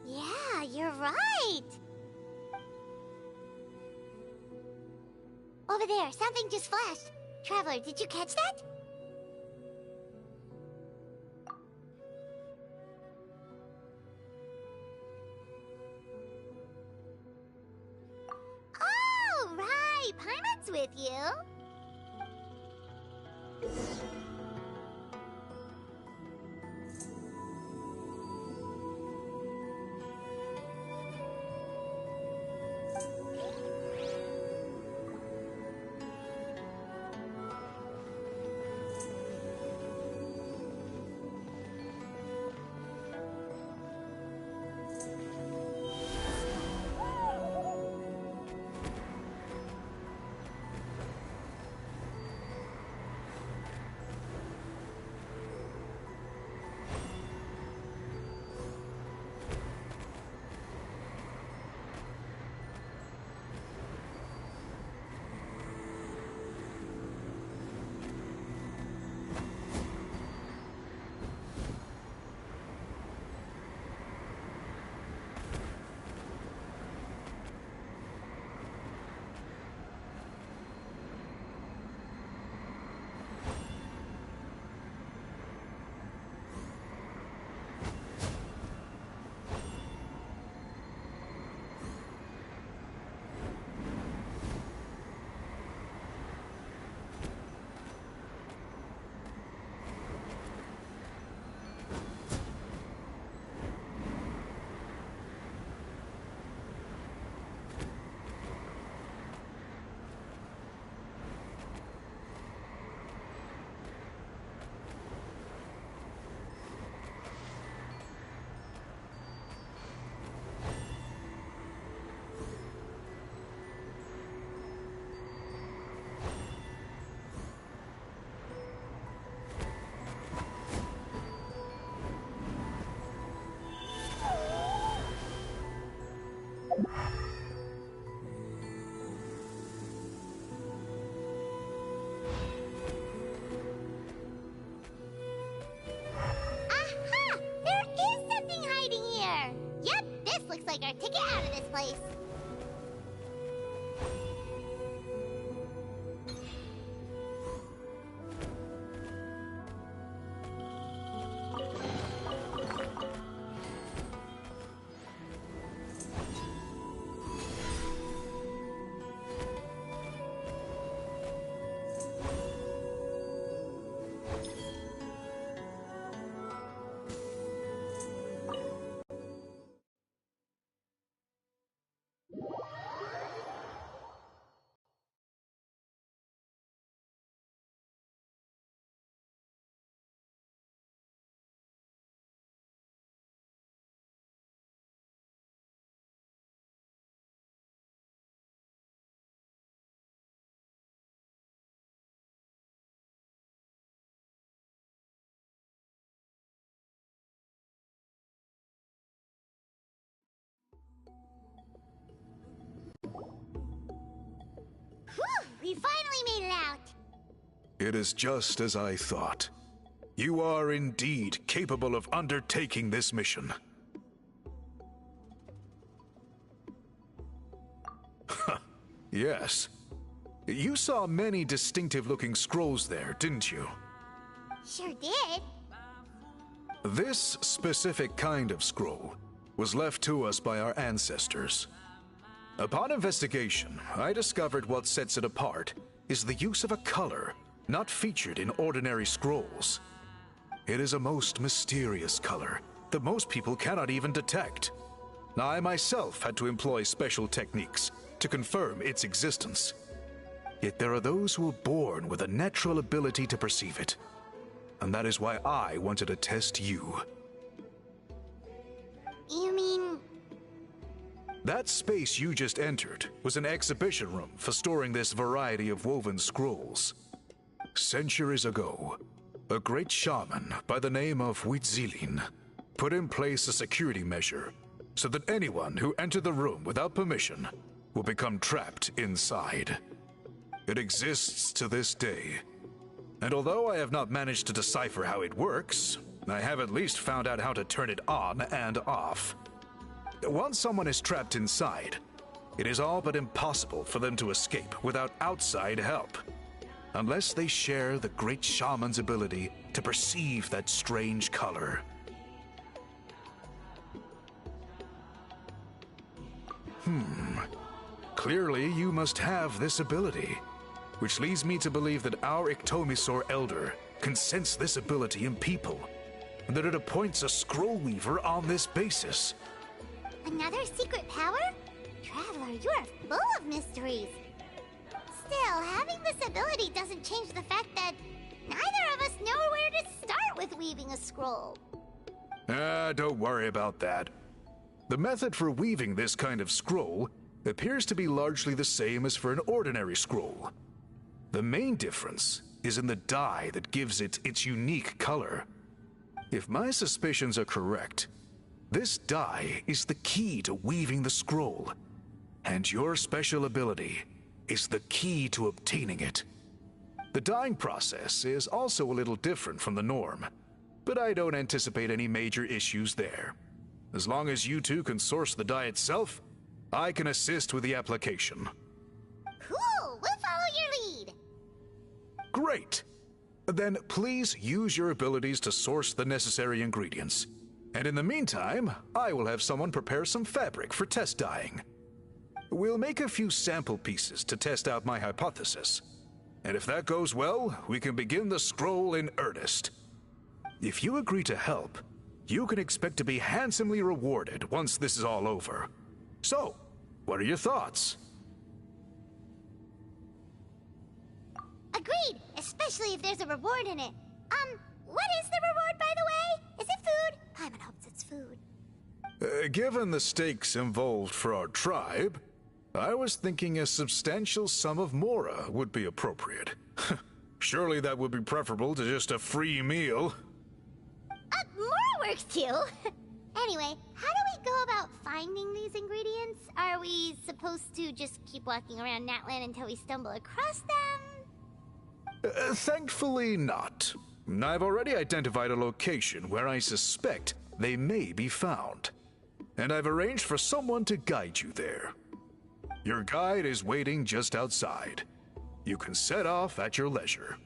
Speaker 5: Yeah, you're right. Over there, something just flashed. Traveler, did you catch that? Oh, right. Paimon's with you. get out of this place. Whew, we finally made it out.
Speaker 8: It is just as I thought. You are indeed capable of undertaking this mission. Yes. You saw many distinctive-looking scrolls there, didn't you?
Speaker 5: Sure did.
Speaker 8: This specific kind of scroll was left to us by our ancestors. Upon investigation, I discovered what sets it apart is the use of a color not featured in ordinary scrolls. It is a most mysterious color that most people cannot even detect. I myself had to employ special techniques to confirm its existence. Yet there are those who are born with a natural ability to perceive it. And that is why I wanted to test you.
Speaker 5: You mean...
Speaker 8: That space you just entered was an exhibition room for storing this variety of woven scrolls. Centuries ago, a great shaman by the name of Huitzilin put in place a security measure so that anyone who entered the room without permission will become trapped inside. It exists to this day, and although I have not managed to decipher how it works, I have at least found out how to turn it on and off. Once someone is trapped inside, it is all but impossible for them to escape without outside help, unless they share the great shaman's ability to perceive that strange color. Clearly you must have this ability, which leads me to believe that our Ictomisor Elder can sense this ability in people, and that it appoints a scroll weaver on this basis.
Speaker 5: Another secret power? Traveler, you are full of mysteries. Still, having this ability doesn't change the fact that neither of us know where to start with weaving a scroll.
Speaker 8: Don't worry about that. The method for weaving this kind of scroll appears to be largely the same as for an ordinary scroll. The main difference is in the dye that gives it its unique color. If my suspicions are correct, this dye is the key to weaving the scroll, and your special ability is the key to obtaining it. The dyeing process is also a little different from the norm, but I don't anticipate any major issues there. As long as you two can source the dye itself, I can assist with the application.
Speaker 5: Cool, we'll follow your lead.
Speaker 8: Great! Then please use your abilities to source the necessary ingredients. And in the meantime, I will have someone prepare some fabric for test dyeing. We'll make a few sample pieces to test out my hypothesis. And if that goes well, we can begin the scroll in earnest. If you agree to help, you can expect to be handsomely rewarded once this is all over. So, what are your thoughts?
Speaker 5: Agreed, especially if there's a reward in it. What is the reward, by the way? Is it food? Paimon hopes it's food.
Speaker 8: Given the stakes involved for our tribe, I was thinking a substantial sum of mora would be appropriate. Surely that would be preferable to just a free meal.
Speaker 5: Mora works too. Anyway, how do we go about finding these ingredients? Are we supposed to just keep walking around Natlan until we stumble across them?
Speaker 8: Thankfully not. I've already identified a location where I suspect they may be found. and I've arranged for someone to guide you there. Your guide is waiting just outside. You can set off at your leisure.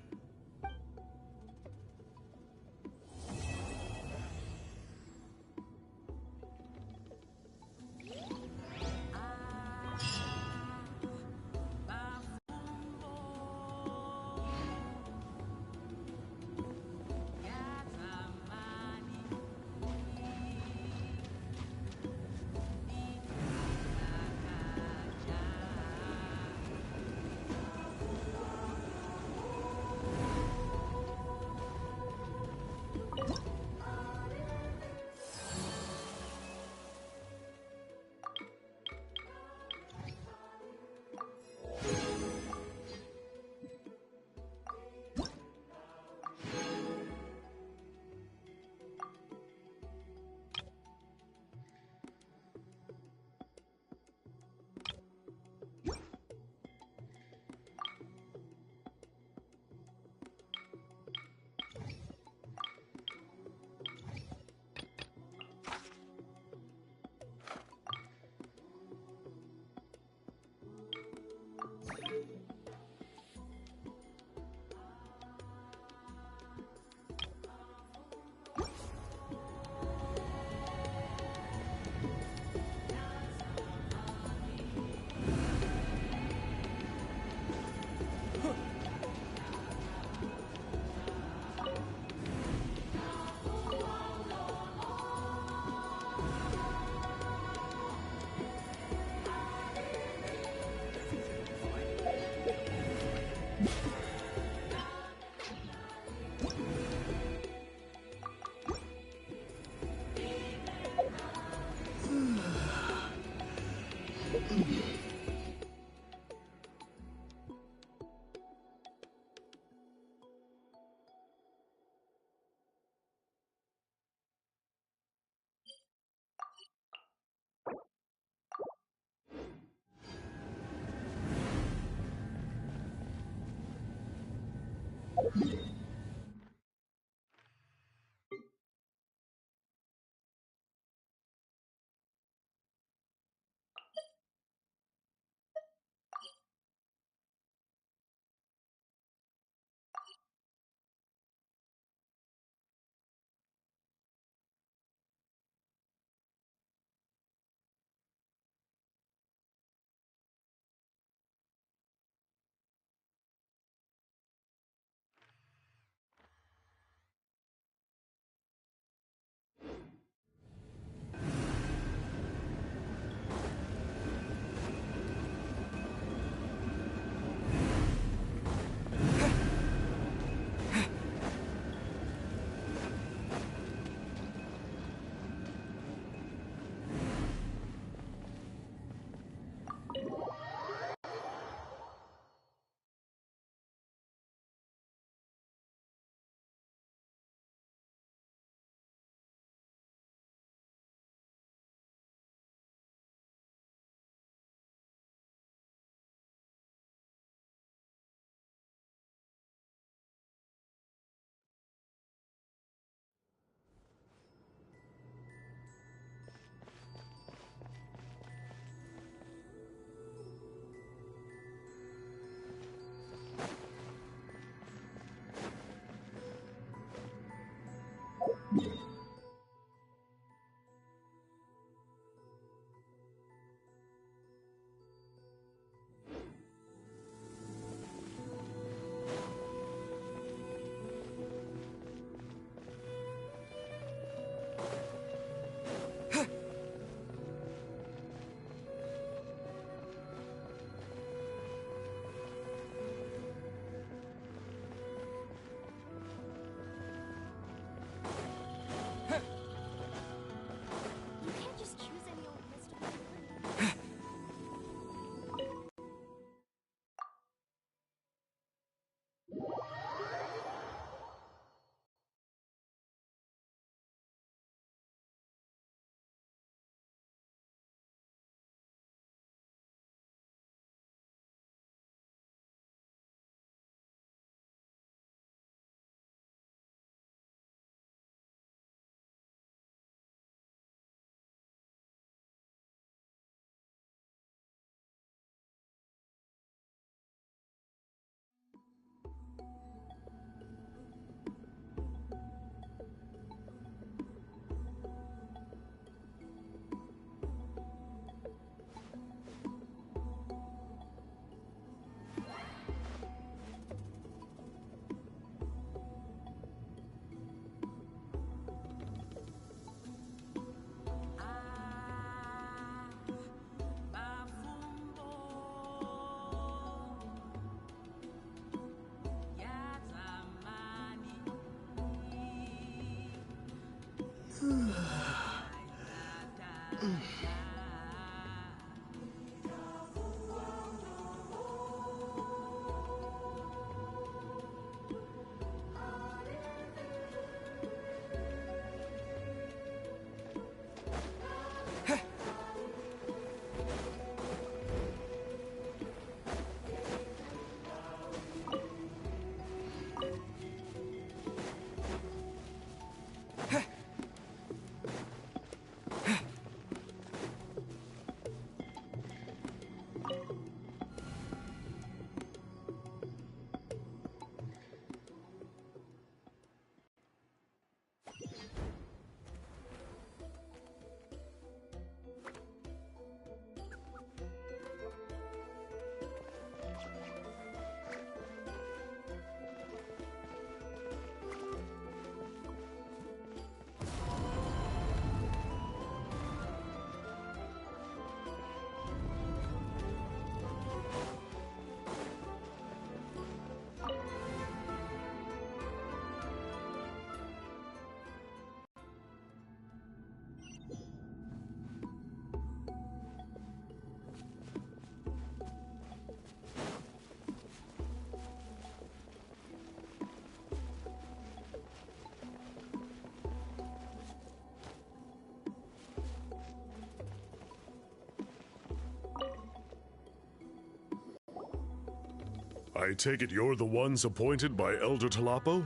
Speaker 9: I take it you're the ones appointed by Elder Talapo?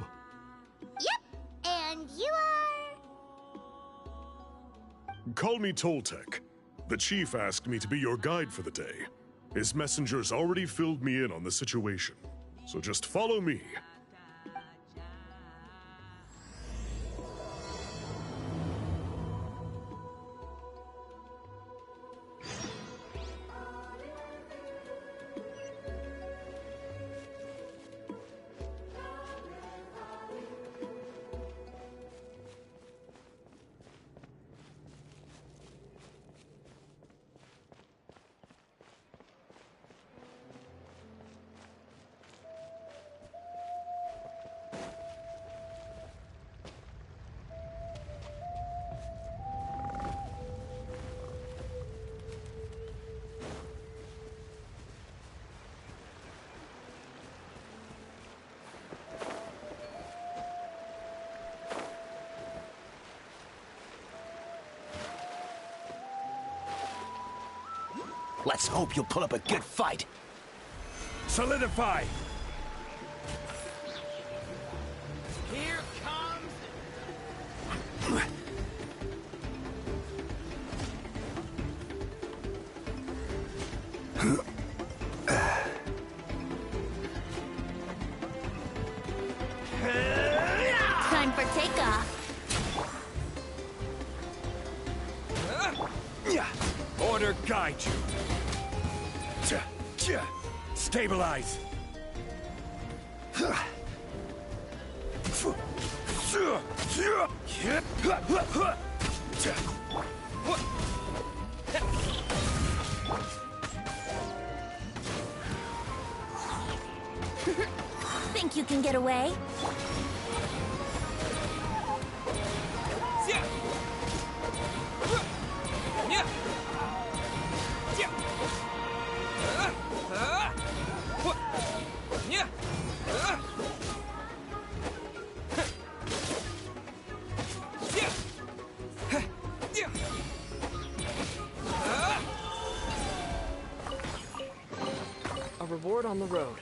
Speaker 5: Yep, and you are...
Speaker 9: Call me Toltec. The chief asked me to be your guide for the day. His messengers already filled me in on the situation. So just follow me.
Speaker 3: Let's hope you'll put up a good fight.
Speaker 7: Solidify!
Speaker 3: Here comes...
Speaker 1: Time for takeoff.
Speaker 7: Order guide you. Stabilize.
Speaker 1: Think you can get away?
Speaker 10: A reward on the road.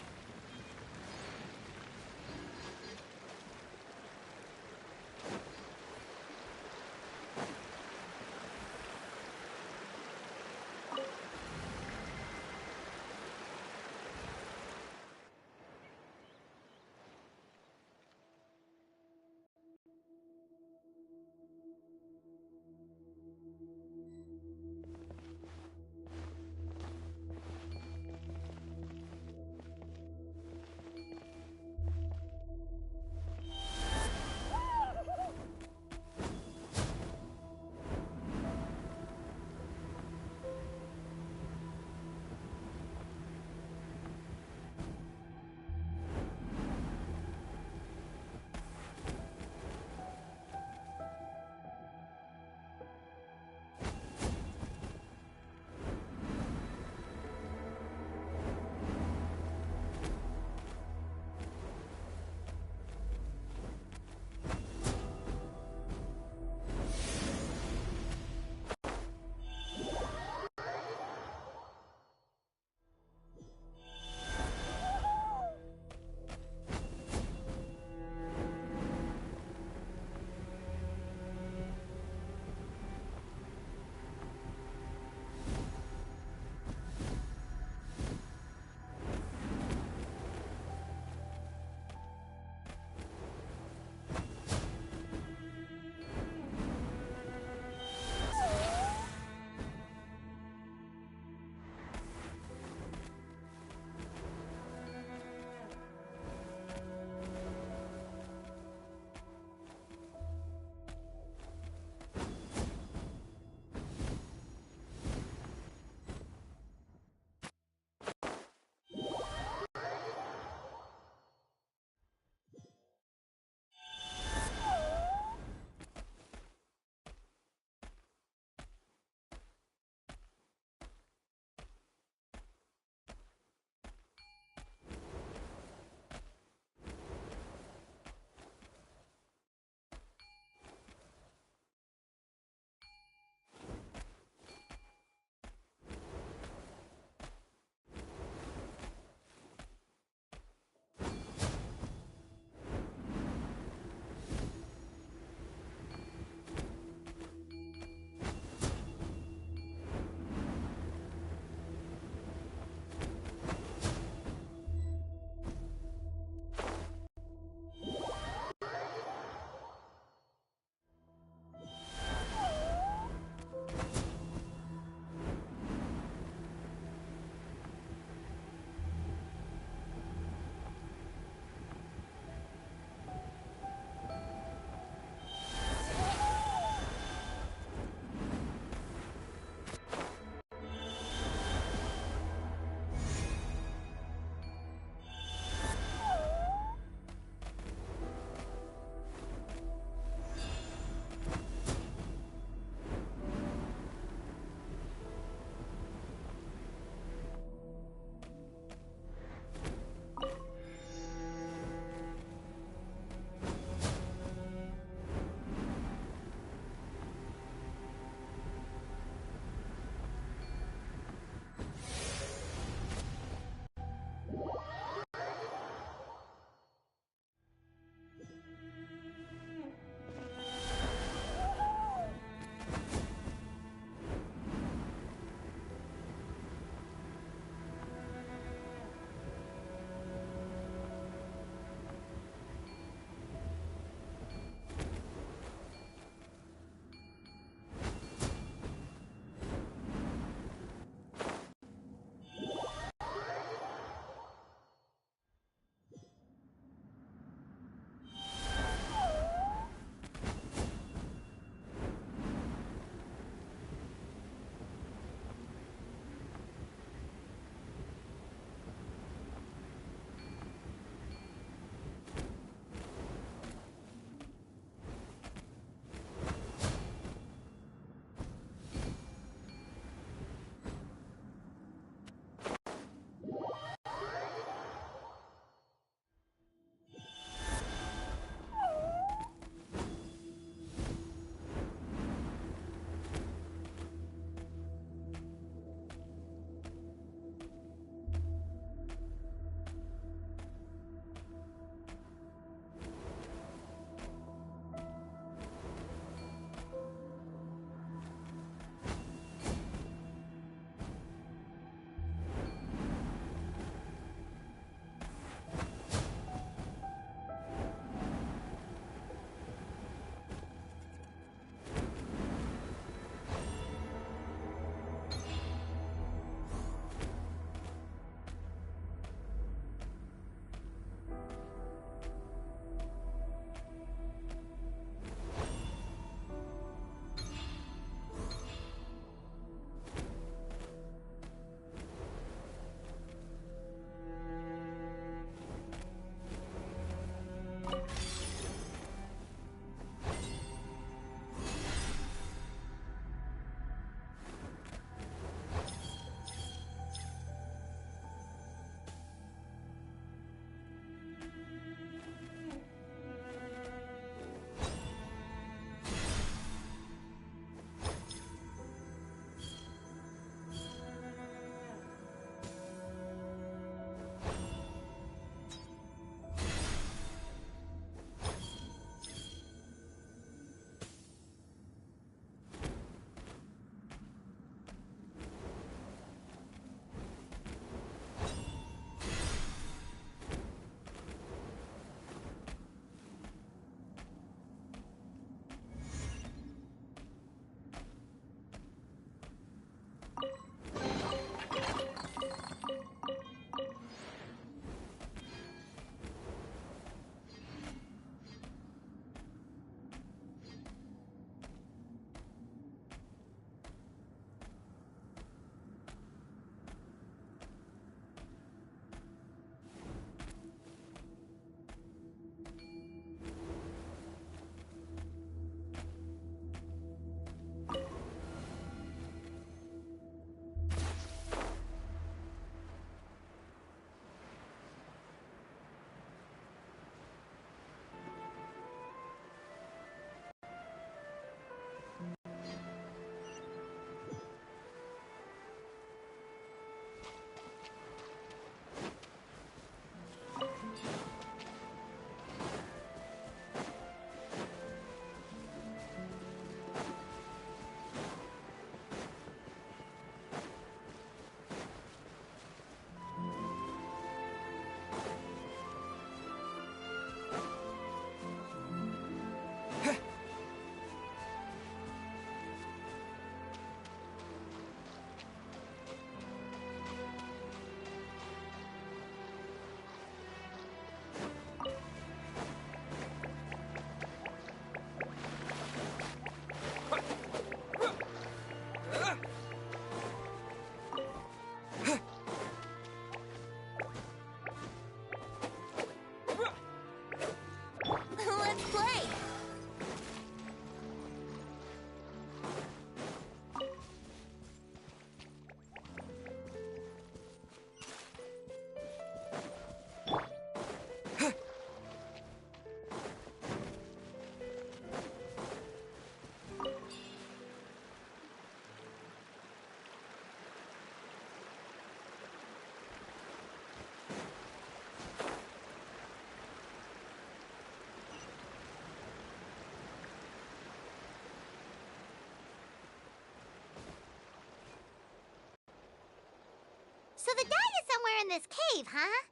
Speaker 5: So the die is somewhere in this cave, huh?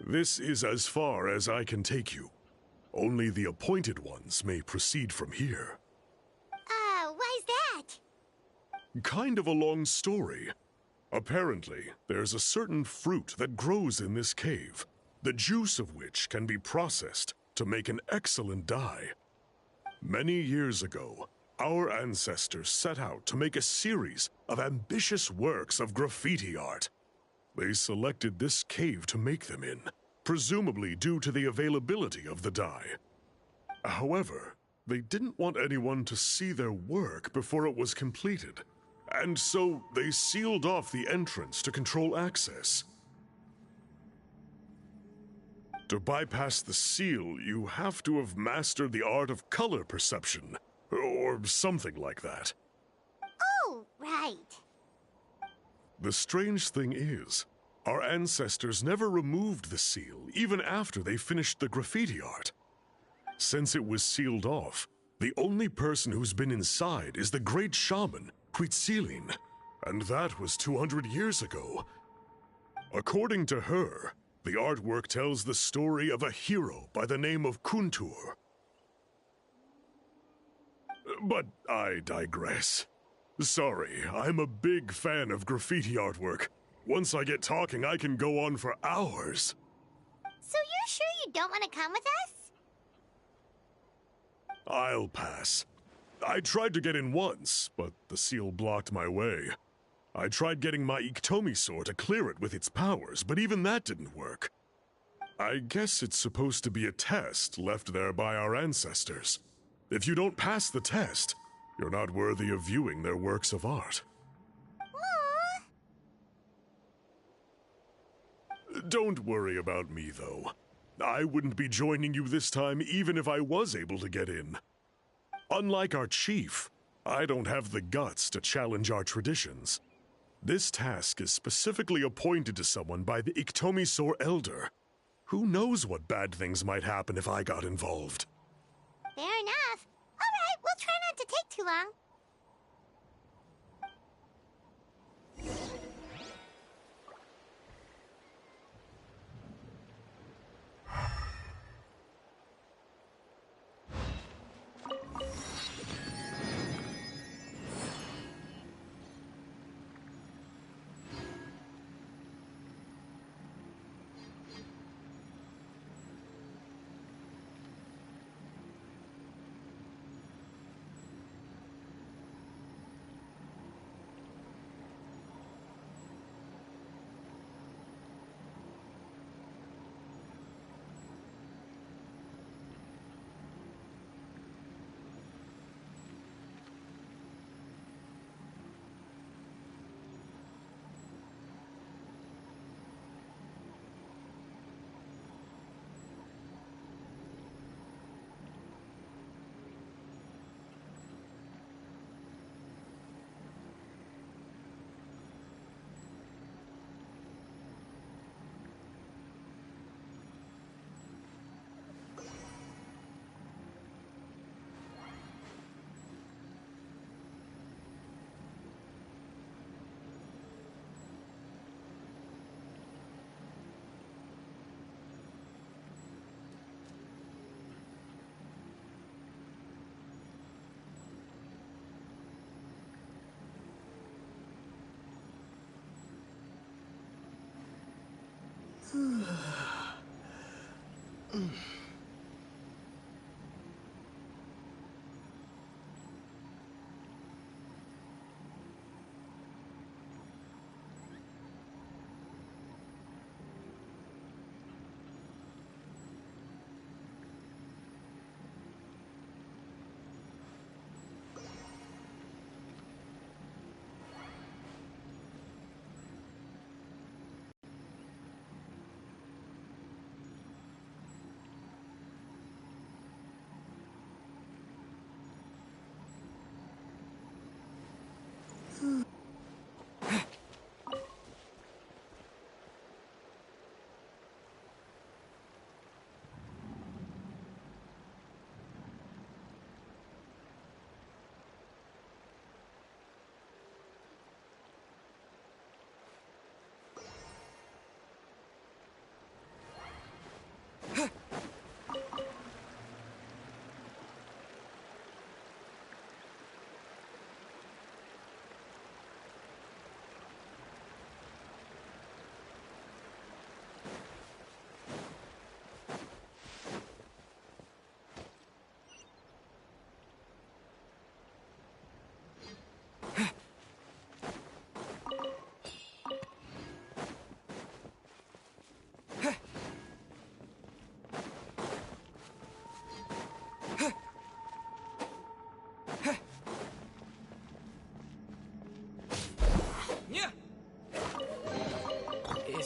Speaker 9: This is as far as I can take you. Only the appointed ones may proceed from here.
Speaker 5: Why's that?
Speaker 9: Kind of a long story. Apparently, there's a certain fruit that grows in this cave, the juice of which can be processed to make an excellent dye. Many years ago, our ancestors set out to make a series of ambitious works of graffiti art. They selected this cave to make them in, presumably due to the availability of the dye. However, they didn't want anyone to see their work before it was completed, and so they sealed off the entrance to control access. To bypass the seal, you have to have mastered the art of color perception, or something like that.
Speaker 5: Oh, right.
Speaker 9: The strange thing is, our ancestors never removed the seal, even after they finished the graffiti art. Since it was sealed off, the only person who's been inside is the great shaman, Huitzilin, and that was 200 years ago. According to her, the artwork tells the story of a hero by the name of Kuntur. But I digress. Sorry, I'm a big fan of graffiti artwork. Once I get talking, I can go on for hours.
Speaker 5: So you're sure you don't want to come with us?
Speaker 9: I'll pass. I tried to get in once, but the seal blocked my way. I tried getting my Iktomi sword to clear it with its powers, but even that didn't work. I guess it's supposed to be a test left there by our ancestors. If you don't pass the test, you're not worthy of viewing their works of art.
Speaker 5: Aww.
Speaker 9: Don't worry about me, though. I wouldn't be joining you this time even if I was able to get in. Unlike our chief, I don't have the guts to challenge our traditions. This task is specifically appointed to someone by the Iktomi Sor Elder. Who knows what bad things might happen if I got involved?
Speaker 5: Fair enough. All right, we'll try not to take too long.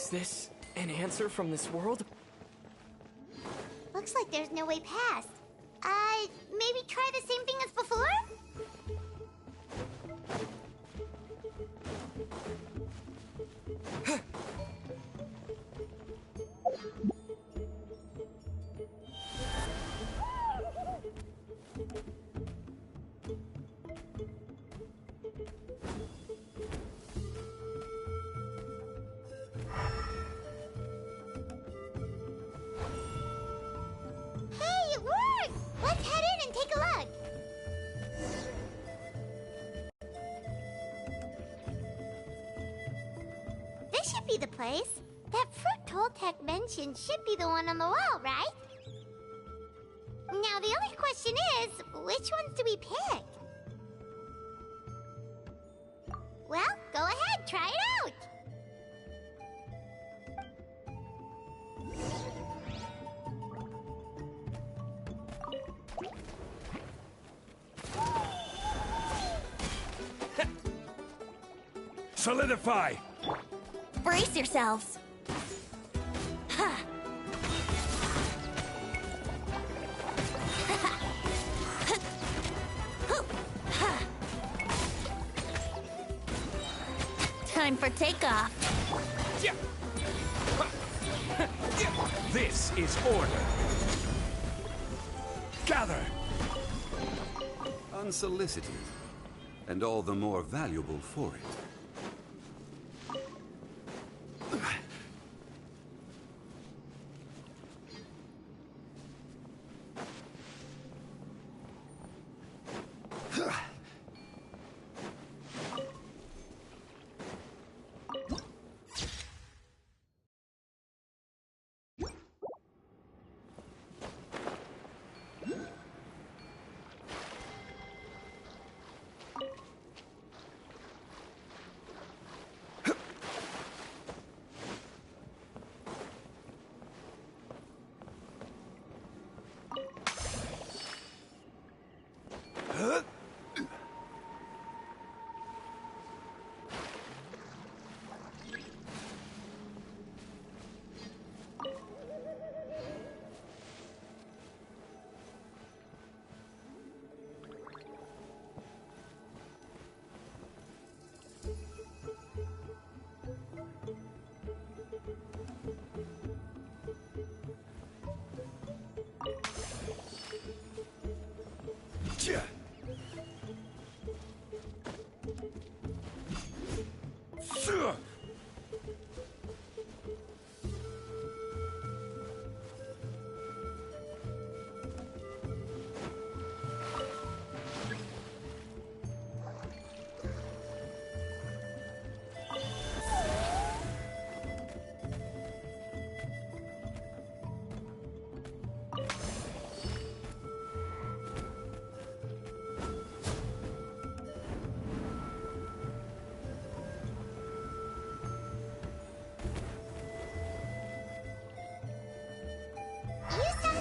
Speaker 10: Is this an answer from this world?
Speaker 5: Looks like there's no way past. Maybe try the same thing as before? Hey, it worked! Let's head in and take a look. This should be the place. That fruit Toltec mentioned should be the one on the wall, right? Now the only question is, which ones do we pick? Well, go ahead, try it out!
Speaker 7: Solidify!
Speaker 1: Brace yourselves. Ha! Time for takeoff.
Speaker 7: This is order. Gather!
Speaker 6: Unsolicited, and all the more valuable for it.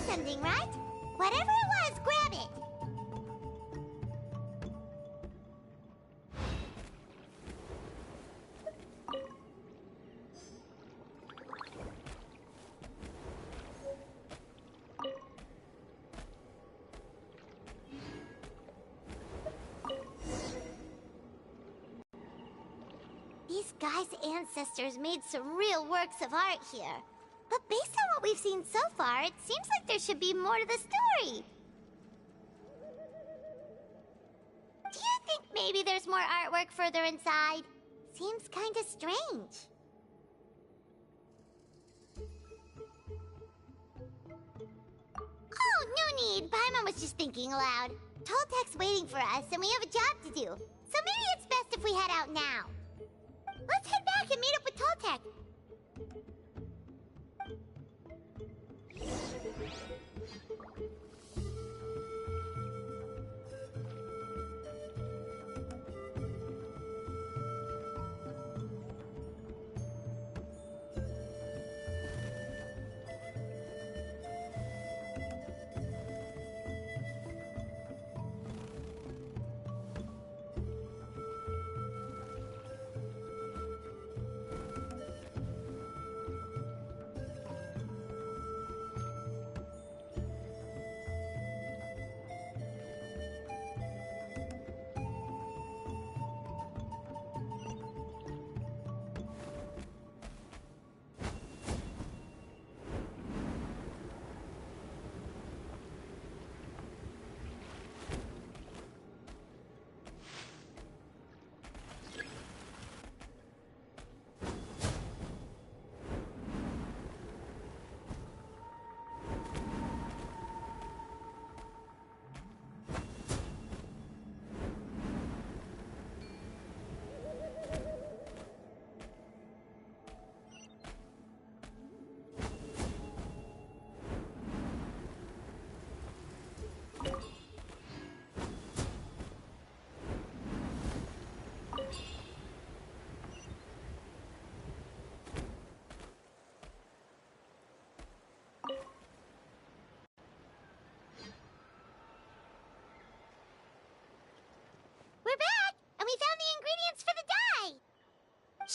Speaker 6: Something, right? Whatever it was, grab it! These guys' ancestors made some real works of art here. But based on what we've seen so far, it seems like there should be more to the story. Do you think maybe there's more artwork further inside? Seems kinda strange. Oh, no need. Paimon was just thinking aloud. Toltec's waiting for us, and we have a job to do. So maybe it's best if we head out now. Let's head back and meet up with Toltec.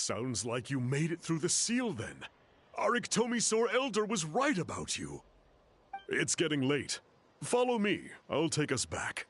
Speaker 9: Sounds like you made it through the seal then. Our Iktomi-Sor Elder was right about you. It's getting late. Follow me. I'll take us back.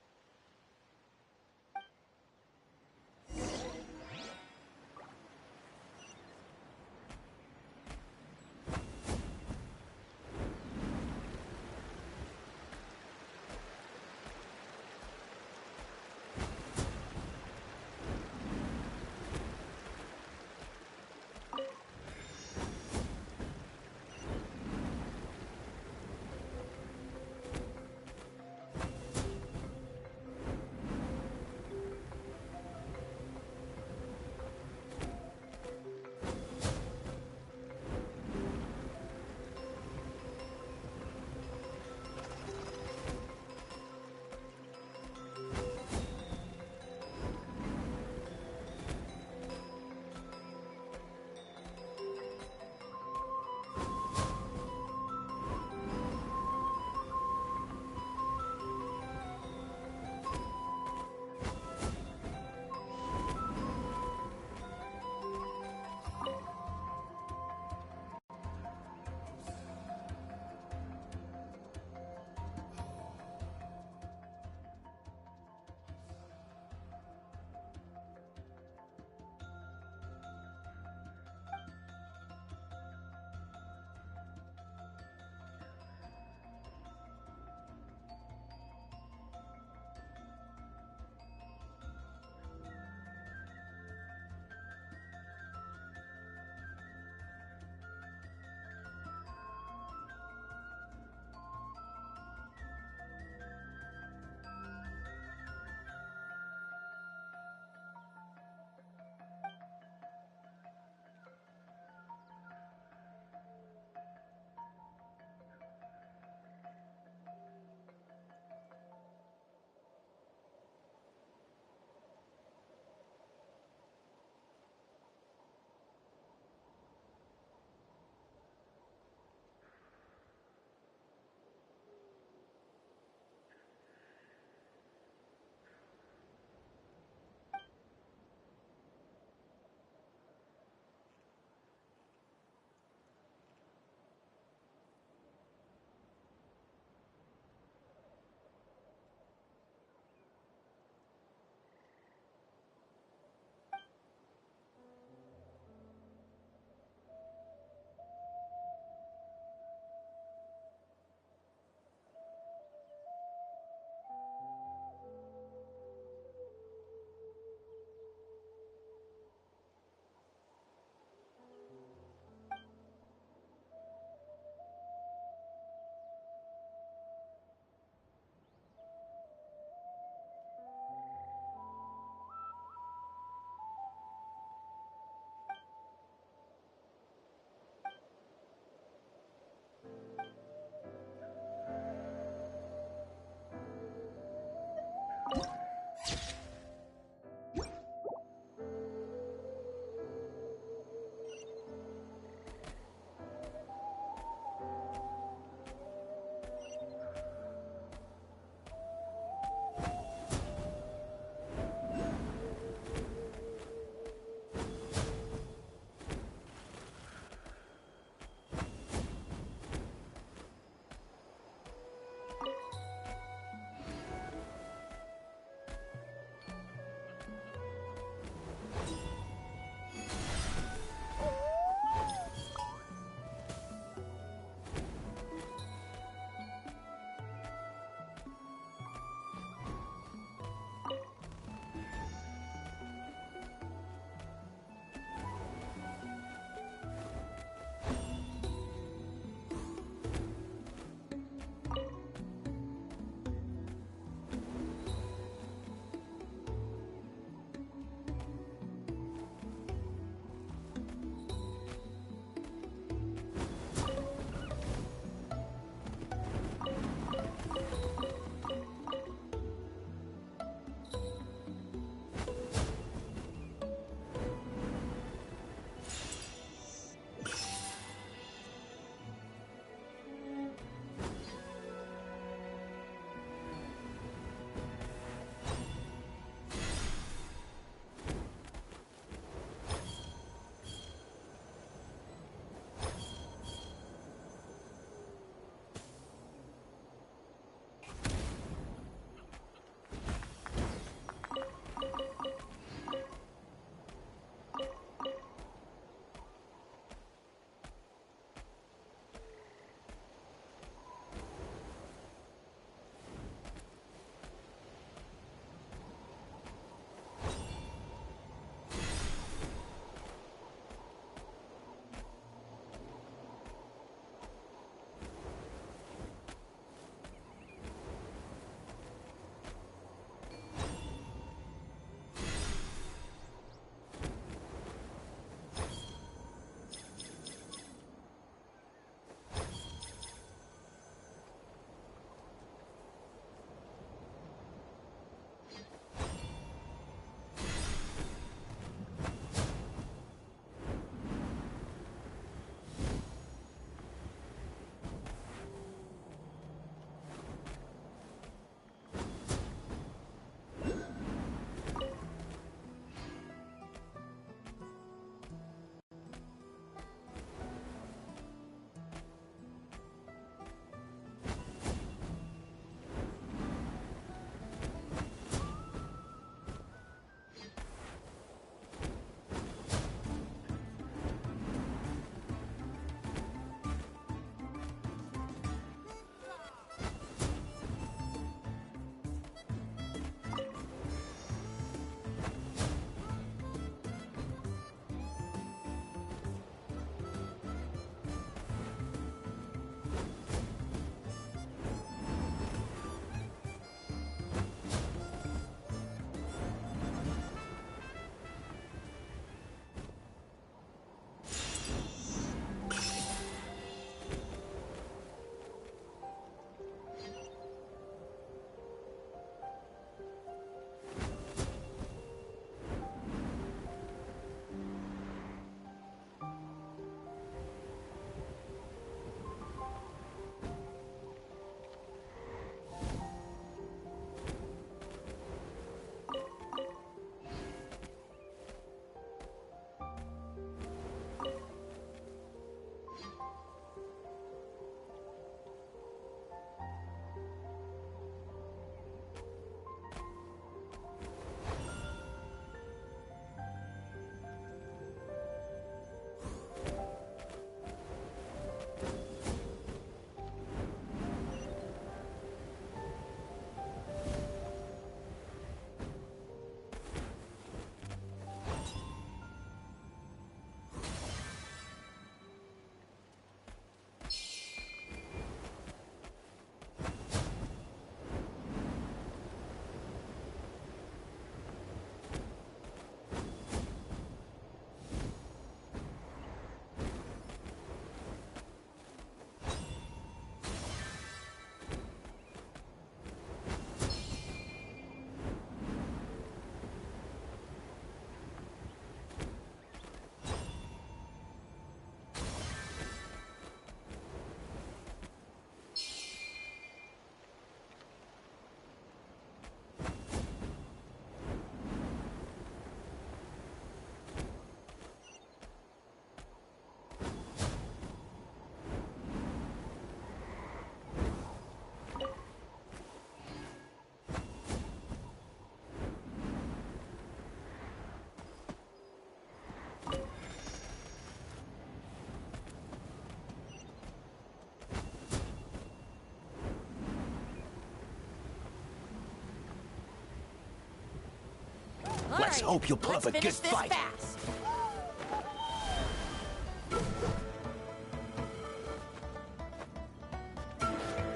Speaker 11: Let's hope you'll put up a good
Speaker 12: Let's finish this
Speaker 11: fight.
Speaker 12: fast.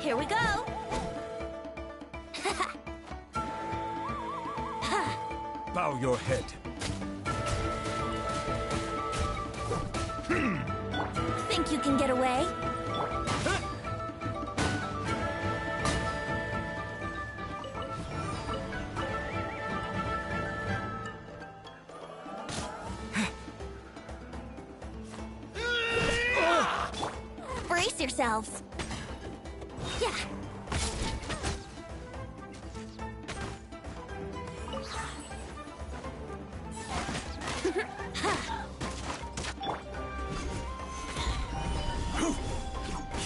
Speaker 1: Here we go.
Speaker 7: Bow your head.
Speaker 1: Think you can get away? Brace yourselves. Yeah.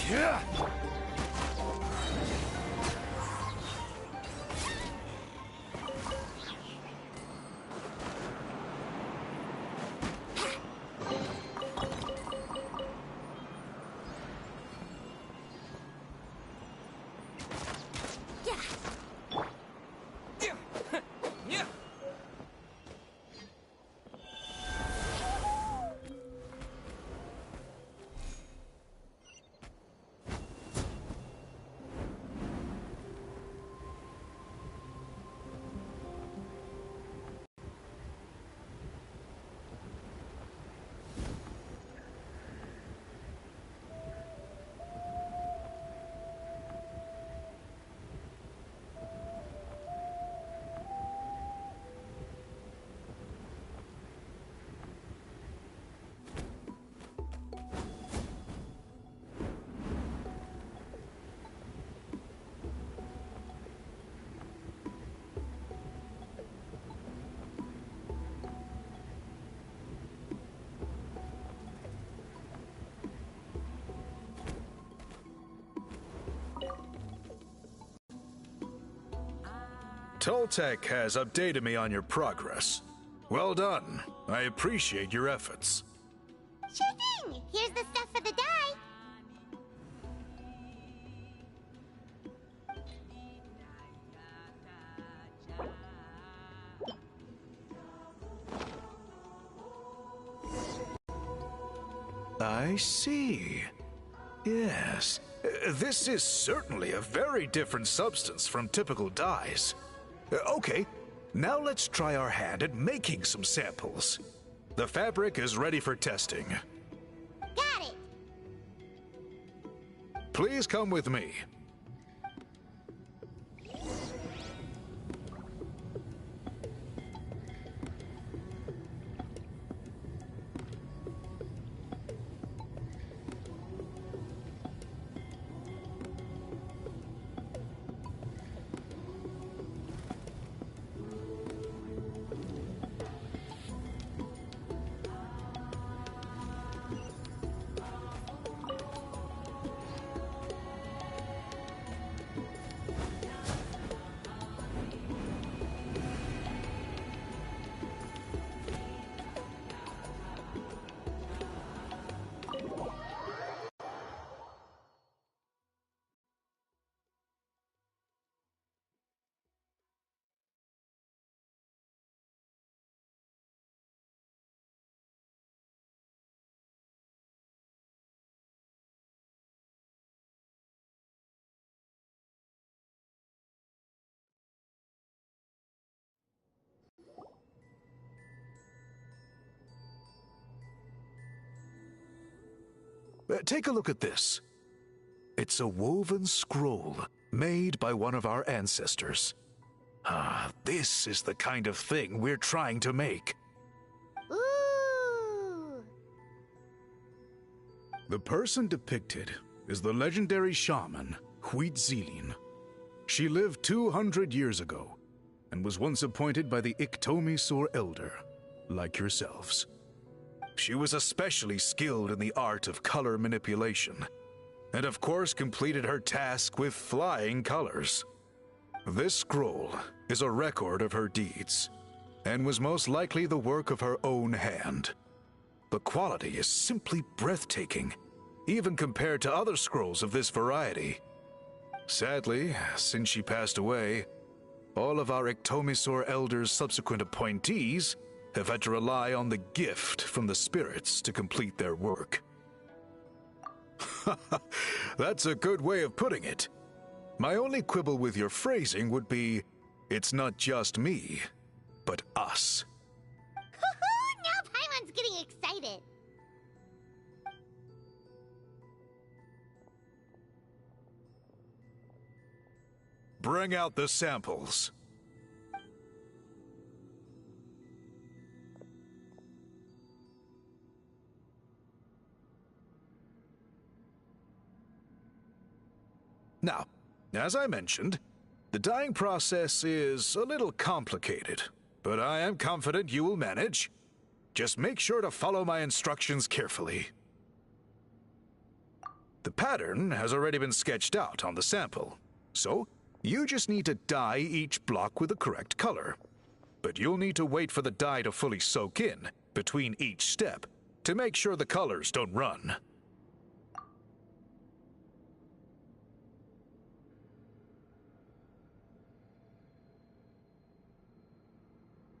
Speaker 7: Yeah.
Speaker 8: Toltec has updated me on your progress. Well done. I appreciate your efforts.
Speaker 6: Sure thing. Here's the stuff for the dye.
Speaker 8: I see. Yes. This is certainly a very different substance from typical dyes. Okay, now let's try our hand at making some samples. The fabric is ready for testing.
Speaker 6: Got it.
Speaker 8: Please come with me. Take a look at this. It's a woven scroll made by one of our ancestors. This is the kind of thing we're trying to make.
Speaker 6: Ooh.
Speaker 8: The person depicted is the legendary shaman, Huitzilin. She lived 200 years ago and was once appointed by the Iktomi Elder, like yourselves. She was especially skilled in the art of color manipulation, and of course completed her task with flying colors. This scroll is a record of her deeds, and was most likely the work of her own hand. The quality is simply breathtaking, even compared to other scrolls of this variety. Sadly, since she passed away, All of our Ectomisaur Elders' subsequent appointees have had to rely on the gift from the spirits to complete their work. That's a good way of putting it. My only quibble with your phrasing would be, it's not just me, but us.
Speaker 6: Now Paimon's getting excited.
Speaker 8: Bring out the samples. Now, as I mentioned, the dyeing process is a little complicated, but I am confident you will manage. Just make sure to follow my instructions carefully. The pattern has already been sketched out on the sample, so you just need to dye each block with the correct color. But you'll need to wait for the dye to fully soak in between each step to make sure the colors don't run.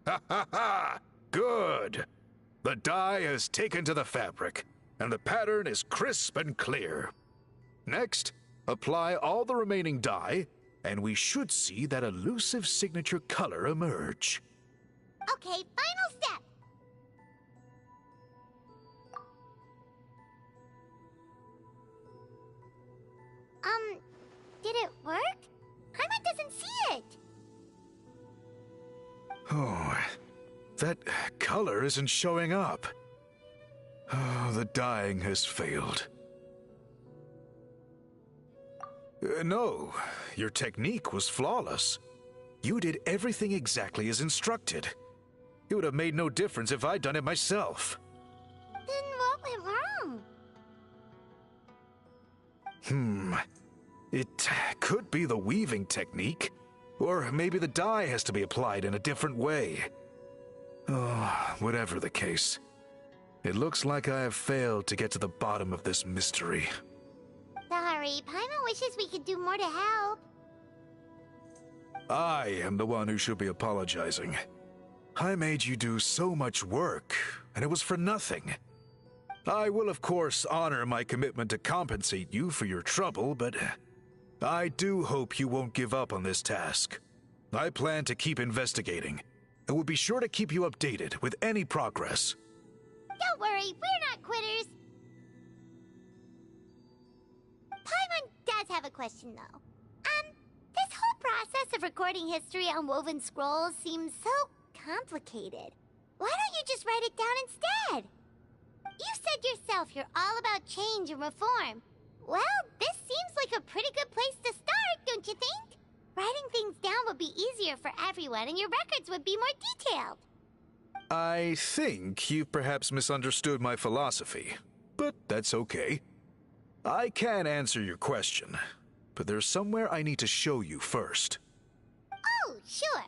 Speaker 8: Ha ha ha! Good! The dye has taken to the fabric, and the pattern is crisp and clear. Next, apply all the remaining dye, and we should see that elusive signature color emerge.
Speaker 6: Okay, final step. Did it work? Paimon doesn't see it.
Speaker 8: Oh, that color isn't showing up. Oh, the dyeing has failed. No, your technique was flawless. You did everything exactly as instructed. It would have made no difference if I'd done it myself.
Speaker 6: Then what went wrong?
Speaker 8: It could be the weaving technique, or maybe the dye has to be applied in a different way. Oh, whatever the case, it looks like I have failed to get to the bottom of this mystery.
Speaker 6: Sorry, Paimon wishes we could do more to help.
Speaker 8: I am the one who should be apologizing. I made you do so much work, and it was for nothing. I will, of course, honor my commitment to compensate you for your trouble, but I do hope you won't give up on this task. I plan to keep investigating, and will be sure to keep you updated with any progress.
Speaker 6: Don't worry, we're not quitters. Paimon does have a question, though. This whole process of recording history on woven scrolls seems so complicated. Why don't you just write it down instead? You said yourself you're all about change and reform. Well, this seems like a pretty good place to start, don't you think? Writing things down would be easier for everyone, and your records would be more detailed.
Speaker 8: I think you've perhaps misunderstood my philosophy, but that's okay. I can answer your question, but there's somewhere I need to show you first.
Speaker 6: Oh, sure.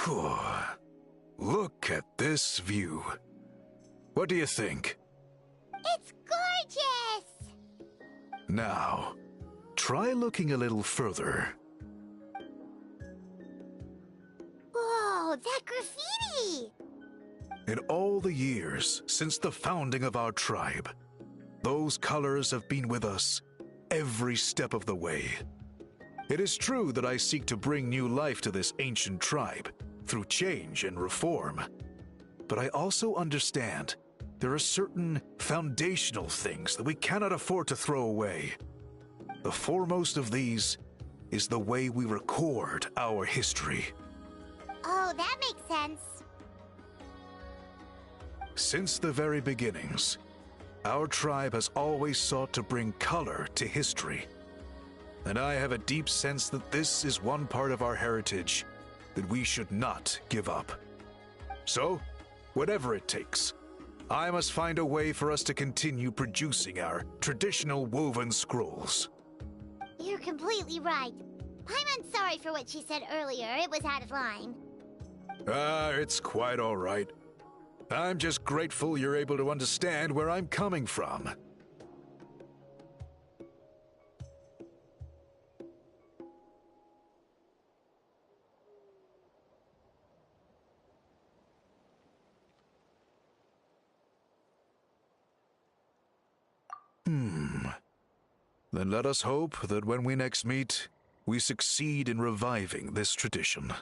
Speaker 8: Phew. Look at this view. What do you think?
Speaker 6: It's gorgeous!
Speaker 8: Now, try looking a little further.
Speaker 6: Whoa, that graffiti!
Speaker 8: In all the years since the founding of our tribe, those colors have been with us every step of the way. It is true that I seek to bring new life to this ancient tribe through change and reform. But I also understand there are certain foundational things that we cannot afford to throw away. The foremost of these is the way we record our history.
Speaker 6: Oh, that makes sense.
Speaker 8: Since the very beginnings, our tribe has always sought to bring color to history. And I have a deep sense that this is one part of our heritage that we should not give up. So, whatever it takes, I must find a way for us to continue producing our traditional woven scrolls.
Speaker 6: You're completely right. Paimon's sorry for what she said earlier. It was out of line.
Speaker 8: It's quite all right. I'm just grateful you're able to understand where I'm coming from. Then let us hope that when we next meet, we succeed in reviving this tradition.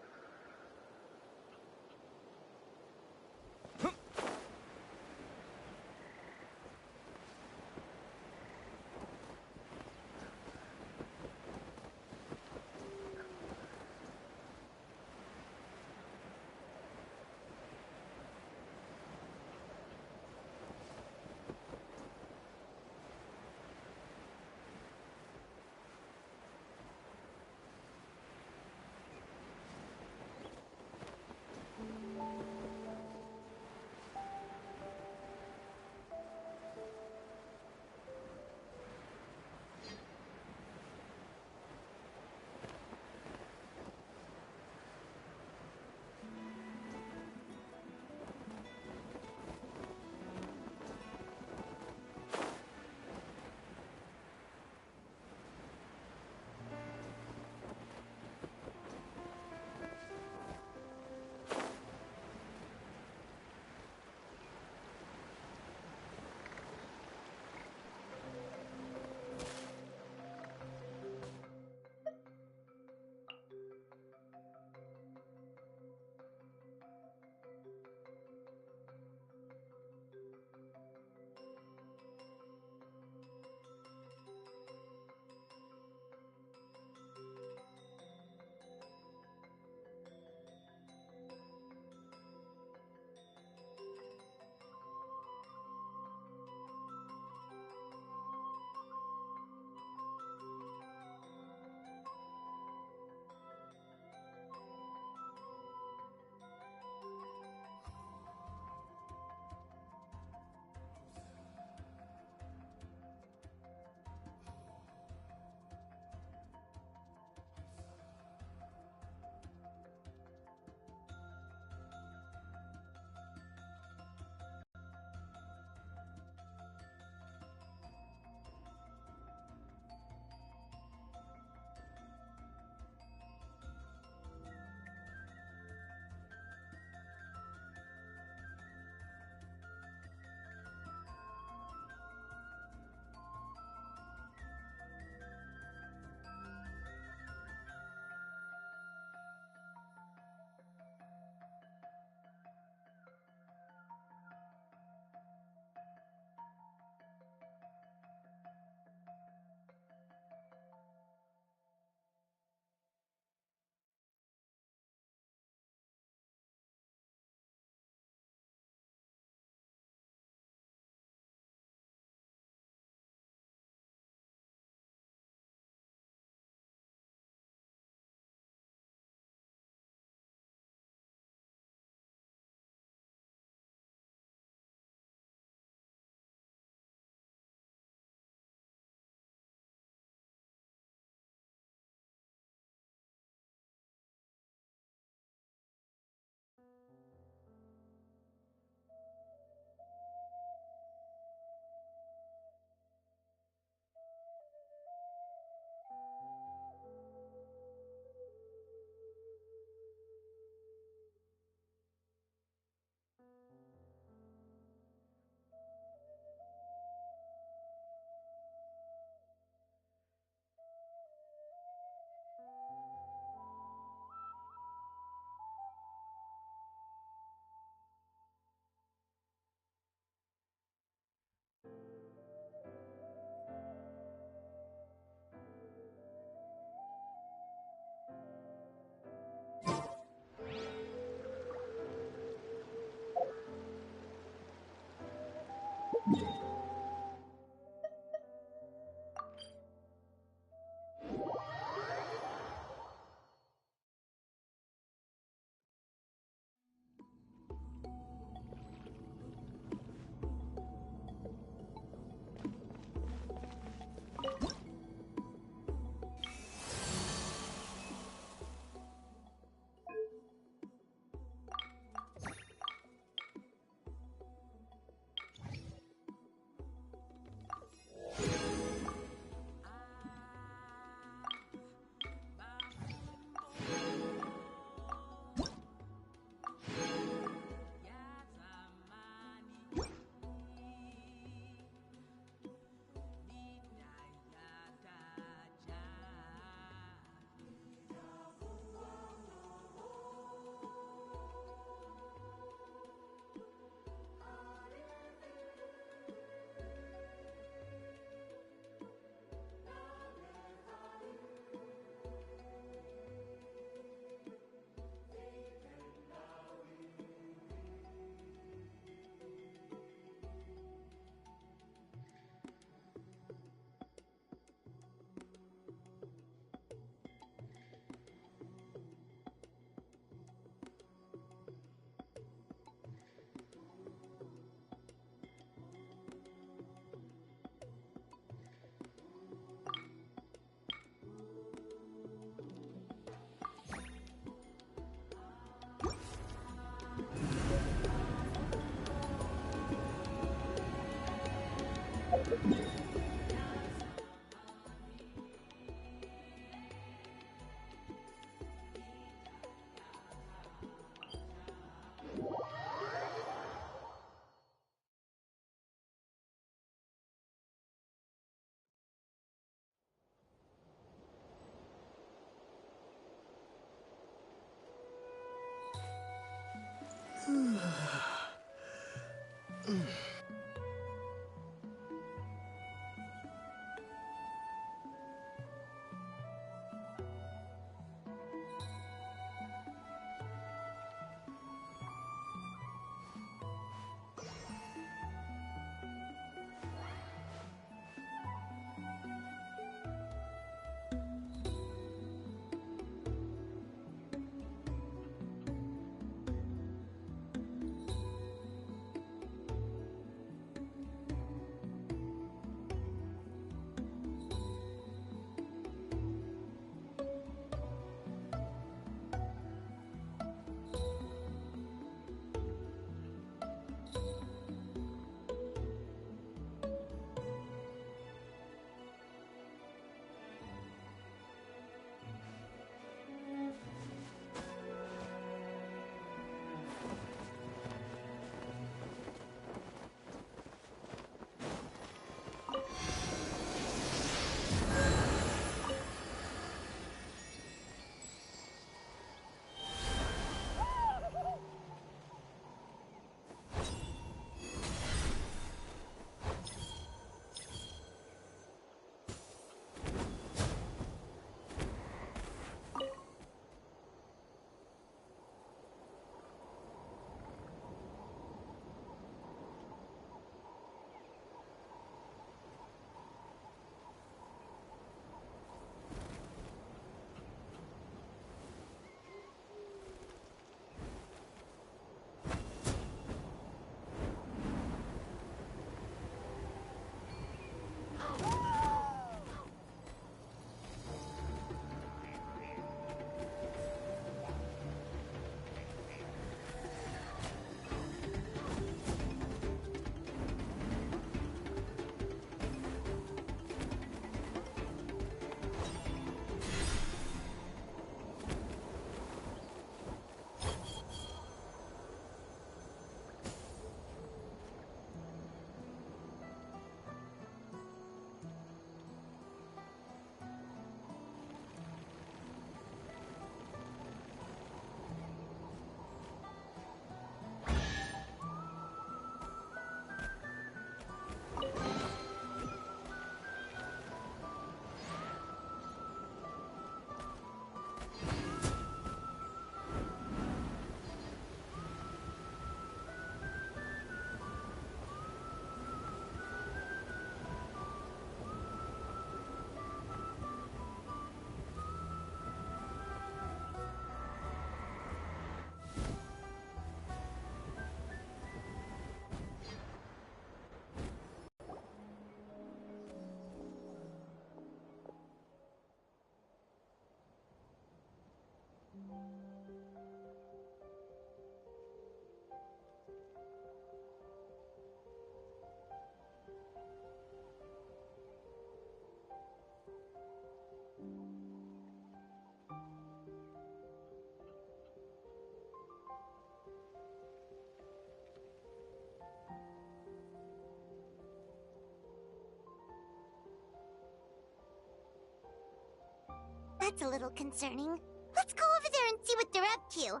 Speaker 6: That's a little concerning. Let's go over there and see what they're up to.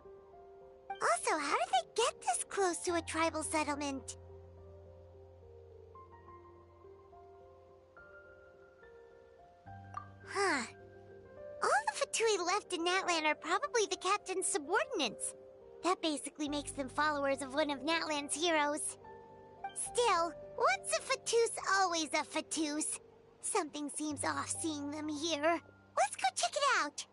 Speaker 6: Also, how did they get this close to a tribal settlement? Huh. All the Fatui left in Natlan are probably the captain's subordinates. That basically makes them followers of one of Natlan's heroes. Still, once a Fatus, always a Fatus. Something seems off seeing them here. Let's go check it out!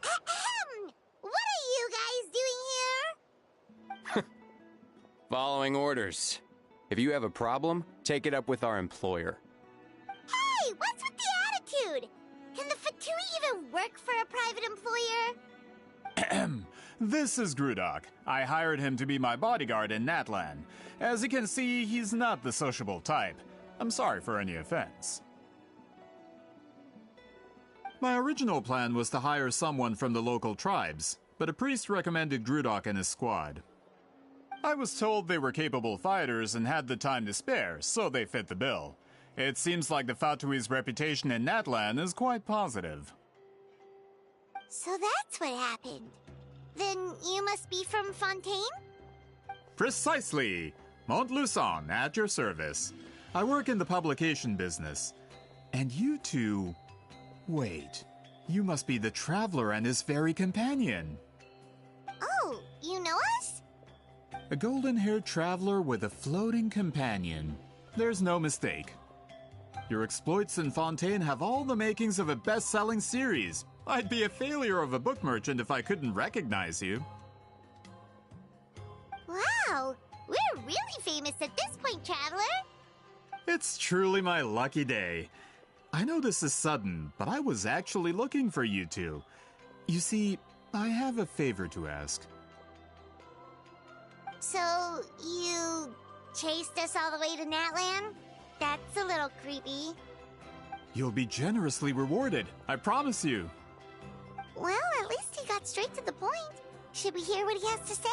Speaker 6: Ahem! What are you guys doing here?
Speaker 11: Following orders. If you have a problem, take it up with our employer.
Speaker 6: Hey, what's with the attitude? Can the Fatui even work for a private employer?
Speaker 12: This is Grudok. I hired him to be my bodyguard in Natlan. As you can see, he's not the sociable type. I'm sorry for any offense. My original plan was to hire someone from the local tribes, but a priest recommended Grudok and his squad. I was told they were capable fighters and had the time to spare, so they fit the bill. It seems like the Fatui's reputation in Natlan is quite positive.
Speaker 6: So that's what happened. Then you must be from Fontaine?
Speaker 12: Precisely! Montluçon, at your service. I work in the publication business. And you two... Wait, you must be the Traveler and his fairy companion.
Speaker 6: Oh, you know us?
Speaker 12: A golden-haired traveler with a floating companion. There's no mistake. Your exploits in Fontaine have all the makings of a best-selling series. I'd be a failure of a book merchant if I couldn't recognize you.
Speaker 6: Wow, we're really famous at this point, Traveler.
Speaker 12: It's truly my lucky day. I know this is sudden, but I was actually looking for you two. You see, I have a favor to ask.
Speaker 6: So, you chased us all the way to Natlan? That's a little creepy.
Speaker 12: You'll be generously rewarded, I promise you.
Speaker 6: Well, at least he got straight to the point. Should we hear what he has to say?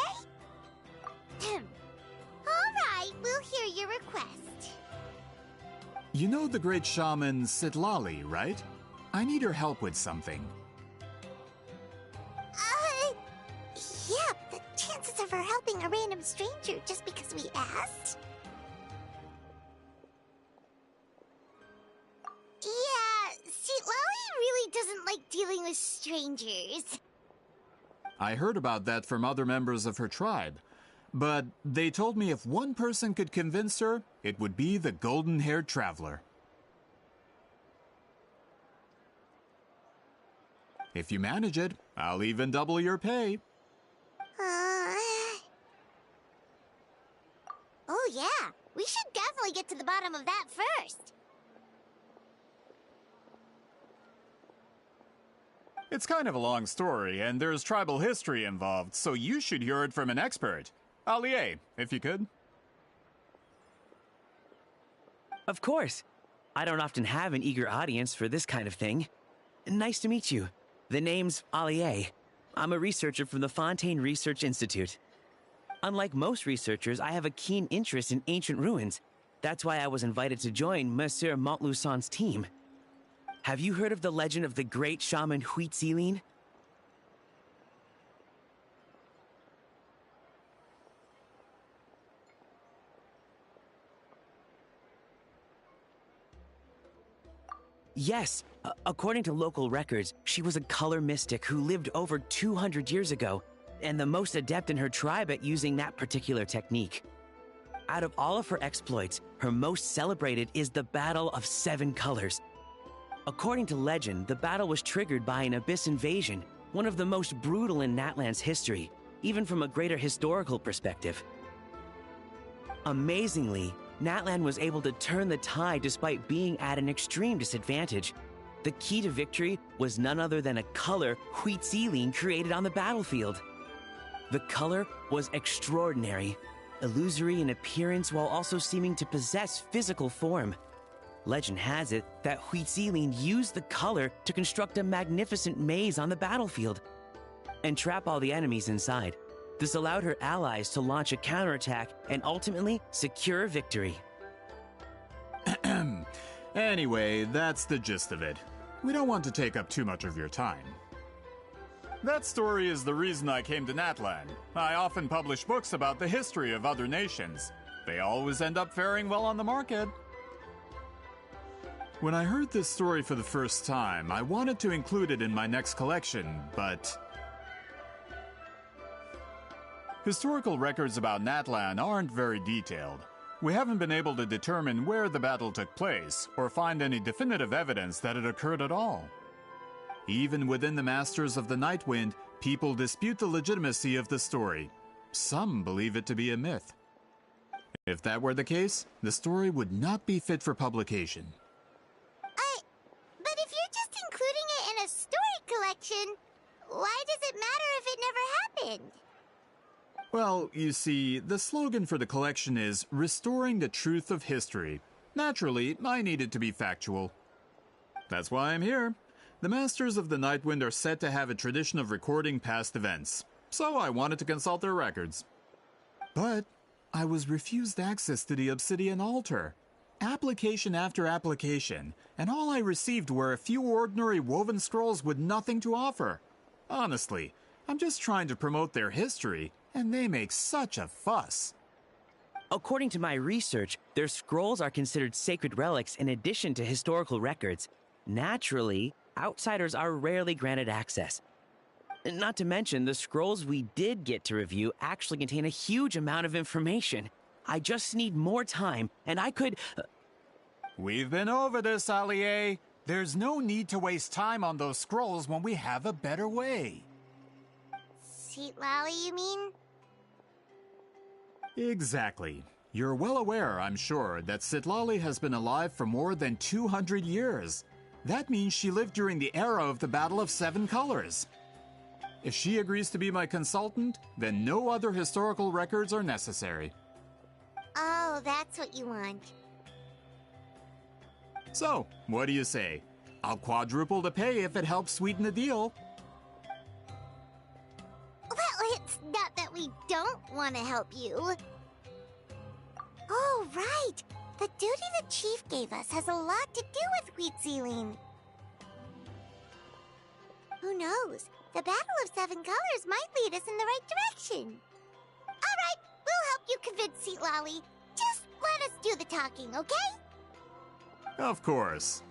Speaker 6: All right, we'll hear your request.
Speaker 12: You know the great shaman Sitlali, right? I need her help with something.
Speaker 6: Yeah, the chances of her helping a random stranger just because we asked? Yeah, Sitlali really doesn't like dealing with strangers.
Speaker 12: I heard about that from other members of her tribe. But they told me if one person could convince her, it would be the golden-haired traveler. If you manage it, I'll even double your pay.
Speaker 6: Oh yeah, we should definitely get to the bottom of that first.
Speaker 12: It's kind of a long story, and there's tribal history involved, so you should hear it from an expert. Allier, if you could.
Speaker 13: Of course. I don't often have an eager audience for this kind of thing. Nice to meet you. The name's Allier. I'm a researcher from the Fontaine Research Institute. Unlike most researchers, I have a keen interest in ancient ruins. That's why I was invited to join Monsieur Montluçon's team. Have you heard of the legend of the great shaman Huitzilin? Yes, according to local records, she was a color mystic who lived over 200 years ago, and the most adept in her tribe at using that particular technique. Out of all of her exploits, her most celebrated is the Battle of Seven Colors. According to legend, the battle was triggered by an abyss invasion, one of the most brutal in Natlan's history, even from a greater historical perspective. Amazingly, Natlan was able to turn the tide despite being at an extreme disadvantage. The key to victory was none other than a color Huitzilin created on the battlefield. The color was extraordinary, illusory in appearance while also seeming to possess physical form. Legend has it that Huitzilin used the color to construct a magnificent maze on the battlefield and trap all the enemies inside. This allowed her allies to launch a counterattack and ultimately secure victory.
Speaker 12: Anyway, that's the gist of it. We don't want to take up too much of your time. That story is the reason I came to Natlan. I often publish books about the history of other nations. They always end up faring well on the market. When I heard this story for the first time, I wanted to include it in my next collection, but... Historical records about Natlan aren't very detailed. We haven't been able to determine where the battle took place, or find any definitive evidence that it occurred at all. Even within the Masters of the Nightwind, people dispute the legitimacy of the story. Some believe it to be a myth. If that were the case, the story would not be fit for publication.
Speaker 6: But if you're just including it in a story collection, why does it matter if it never happened?
Speaker 12: Well, you see, the slogan for the collection is Restoring the Truth of History. Naturally, I need it to be factual. That's why I'm here. The Masters of the Nightwind are said to have a tradition of recording past events, so I wanted to consult their records. But I was refused access to the Obsidian Altar. Application after application, and all I received were a few ordinary woven scrolls with nothing to offer. Honestly, I'm just trying to promote their history, and they make such a fuss.
Speaker 13: According to my research, their scrolls are considered sacred relics in addition to historical records. Naturally, outsiders are rarely granted access. Not to mention, the scrolls we did get to review actually contain a huge amount of information. I just need more time, and I could...
Speaker 12: We've been over this, Allier. There's no need to waste time on those scrolls when we have a better way.
Speaker 6: Seat Lally, you mean?
Speaker 12: Exactly. You're well aware, I'm sure, that Citlali has been alive for more than 200 years. That means she lived during the era of the Battle of Seven Colors. If she agrees to be my consultant, then no other historical records are necessary.
Speaker 6: Oh, that's what you want.
Speaker 12: So, what do you say? I'll quadruple the pay if it helps sweeten the deal.
Speaker 6: Well, it's not that we don't want to help you. Oh, right. The duty the chief gave us has a lot to do with Wheat Zealing. Who knows? The Battle of Seven Colors might lead us in the right direction. All right, we'll help you convince Seat Lally. Just let us do the talking, okay?
Speaker 12: Of course.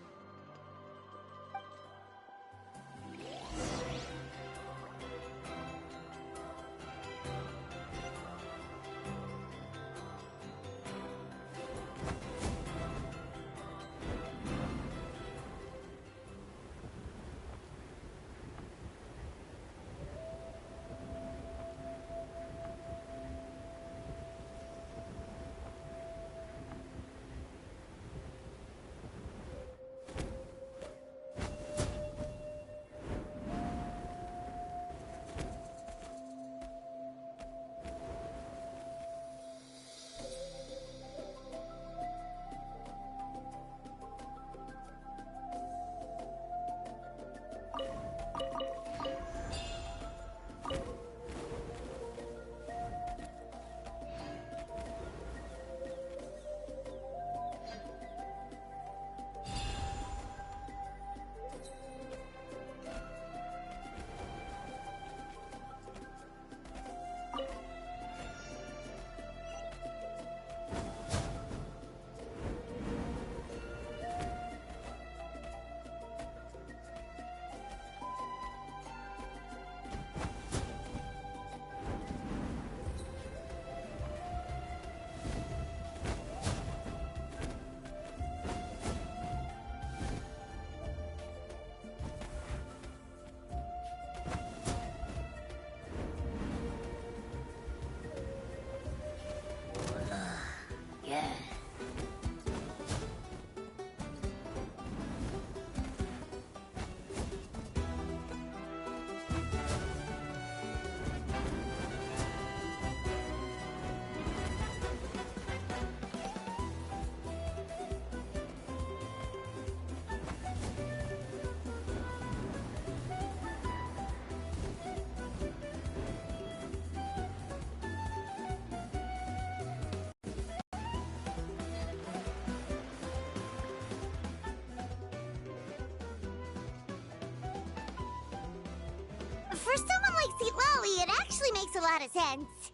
Speaker 6: For someone like Seat Lally, it actually makes a lot of sense.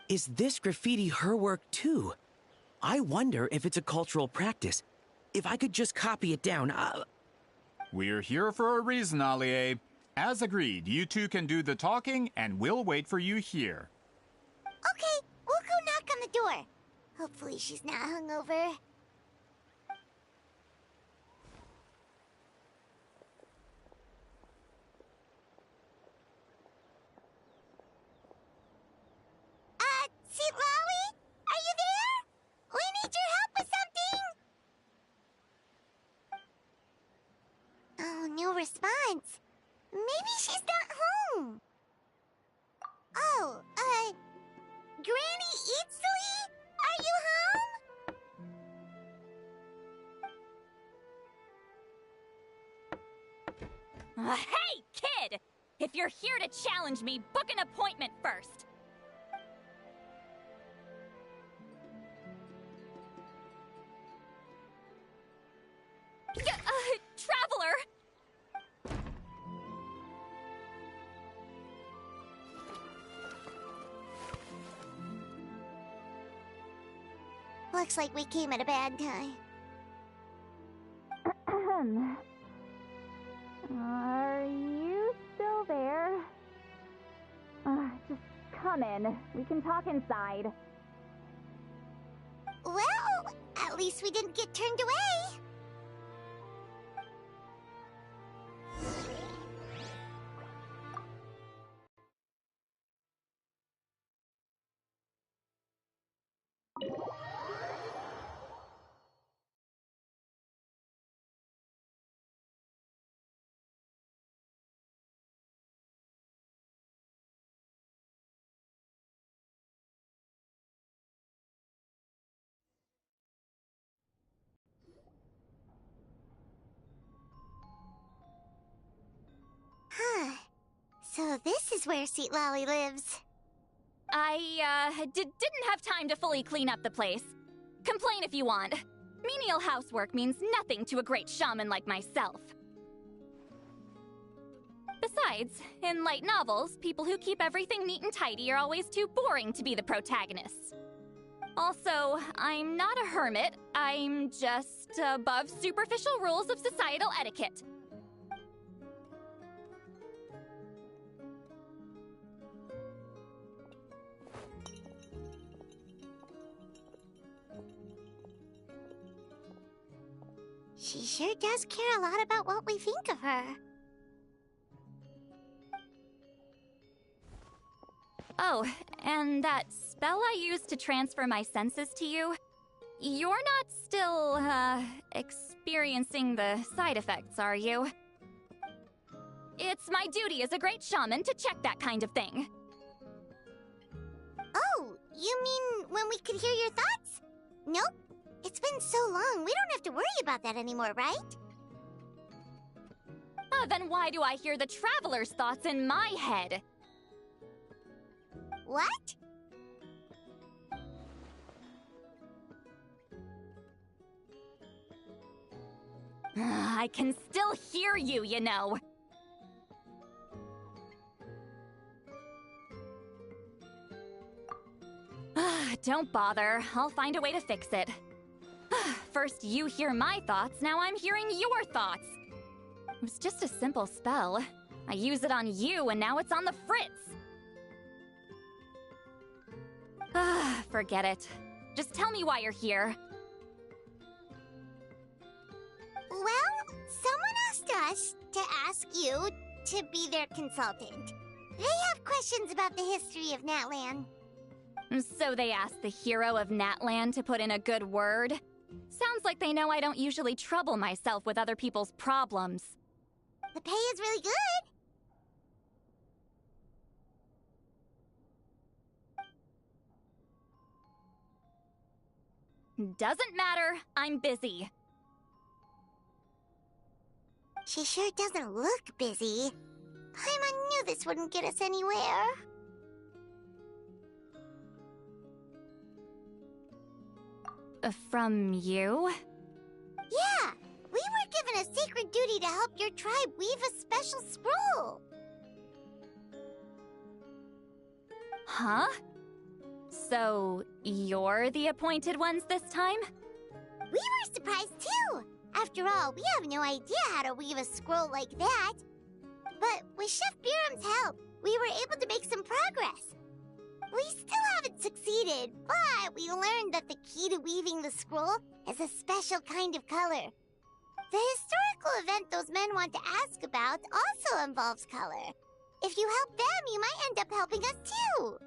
Speaker 13: Is this graffiti her work too? I wonder if it's a cultural practice. If I could just copy it down,
Speaker 12: We're here for a reason, Allier. As agreed, you two can do the talking, and we'll wait for you here.
Speaker 6: Okay, we'll go knock on the door. Hopefully she's not hungover. Maybe she's not home. Oh, Granny Eatsley? Are you home?
Speaker 14: Hey, kid! If you're here to challenge me, book an appointment first. Traveler!
Speaker 6: Looks like we came at a bad time.
Speaker 14: Are you still there? Just come in. We can talk inside.
Speaker 6: Well, at least we didn't get turned away. Huh. So this is where Sweet Lolly lives.
Speaker 14: I, didn't have time to fully clean up the place. Complain if you want. Menial housework means nothing to a great shaman like myself. Besides, in light novels, people who keep everything neat and tidy are always too boring to be the protagonists. Also, I'm not a hermit. I'm just above superficial rules of societal etiquette.
Speaker 6: She sure does care a lot about what we think of her.
Speaker 14: Oh, and that spell I used to transfer my senses to you, you're not still, experiencing the side effects, are you? It's my duty as a great shaman to check that kind of thing.
Speaker 6: Oh, you mean when we could hear your thoughts? Nope. It's been so long, we don't have to worry about that anymore, right?
Speaker 14: Then why do I hear the Traveler's thoughts in my head?
Speaker 6: What?
Speaker 14: I can still hear you, you know. Don't bother. I'll find a way to fix it. First you hear my thoughts, now I'm hearing your thoughts. It was just a simple spell. I use it on you, and now it's on the Fritz. Forget it. Just tell me why you're here.
Speaker 6: Well, someone asked us to ask you to be their consultant. They have questions about the history of Natlan.
Speaker 14: So they asked the hero of Natlan to put in a good word? Sounds like they know I don't usually trouble myself with other people's problems.
Speaker 6: The pay is really good.
Speaker 14: Doesn't matter. I'm busy.
Speaker 6: She sure doesn't look busy. Paimon knew this wouldn't get us anywhere.
Speaker 14: From you?
Speaker 6: Yeah! We were given a sacred duty to help your tribe weave a special scroll!
Speaker 14: Huh? So, you're the appointed ones this time?
Speaker 6: We were surprised too! After all, we have no idea how to weave a scroll like that. But with Chef Biram's help, we were able to make some progress. We still haven't succeeded, but we learned that the key to weaving the scroll is a special kind of color. The historical event those men want to ask about also involves color. If you help them, you might end up helping us too.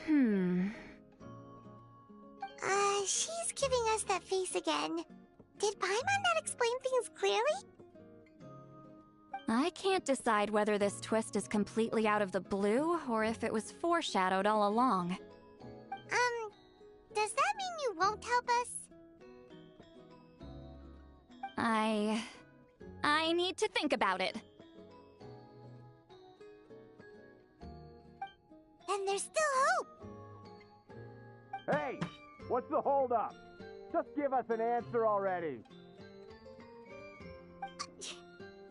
Speaker 14: Hmm.
Speaker 6: She's giving us that face again. Did Paimon not explain things clearly?
Speaker 14: I can't decide whether this twist is completely out of the blue or if it was foreshadowed all along.
Speaker 6: Does that mean you won't help us?
Speaker 14: I need to think about it.
Speaker 6: Then there's still hope!
Speaker 7: Hey! What's the holdup? Just give us an answer already.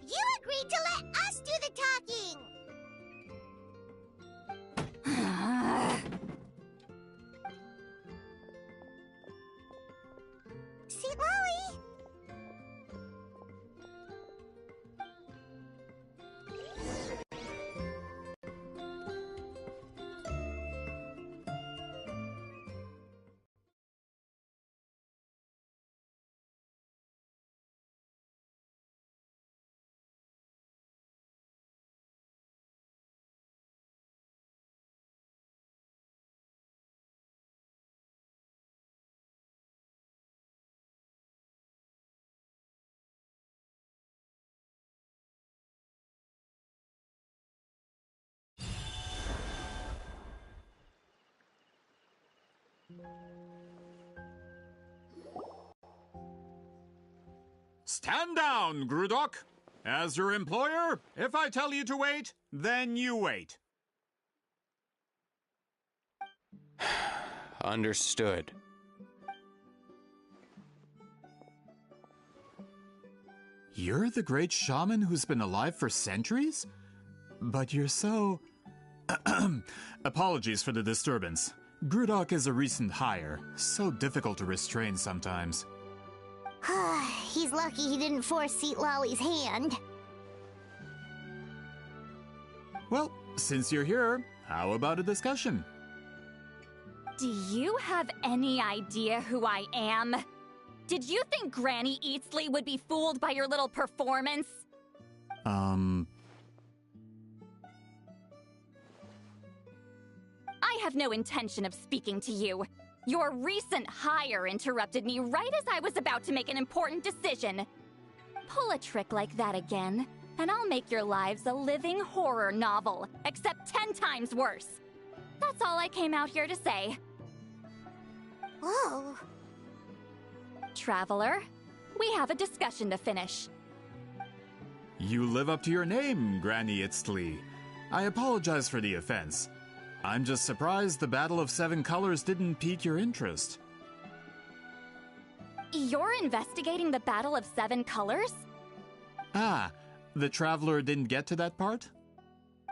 Speaker 6: You agreed to let us do the talking! Seat Lolly!
Speaker 12: Stand down, Grudok. As your employer, if I tell you to wait, then you wait.
Speaker 11: Understood.
Speaker 12: You're the great shaman who's been alive for centuries? But you're so... Apologies for the disturbance. Grudok is a recent hire, so difficult to restrain sometimes.
Speaker 6: He's lucky he didn't force Seat Lolly's hand.
Speaker 12: Well, since you're here, how about a discussion?
Speaker 14: Do you have any idea who I am? Did you think Granny Eatsley would be fooled by your little performance? I have no intention of speaking to you. Your recent hire interrupted me right as I was about to make an important decision. Pull a trick like that again, and I'll make your lives a living horror novel, except 10 times worse. That's all I came out here to say.
Speaker 6: Whoa.
Speaker 14: Traveler, we have a discussion to finish.
Speaker 12: You live up to your name, Granny Itztli. I apologize for the offense. I'm just surprised the Battle of Seven Colors didn't pique your interest.
Speaker 14: You're investigating the Battle of Seven Colors?
Speaker 12: Ah, the Traveler didn't get to that part?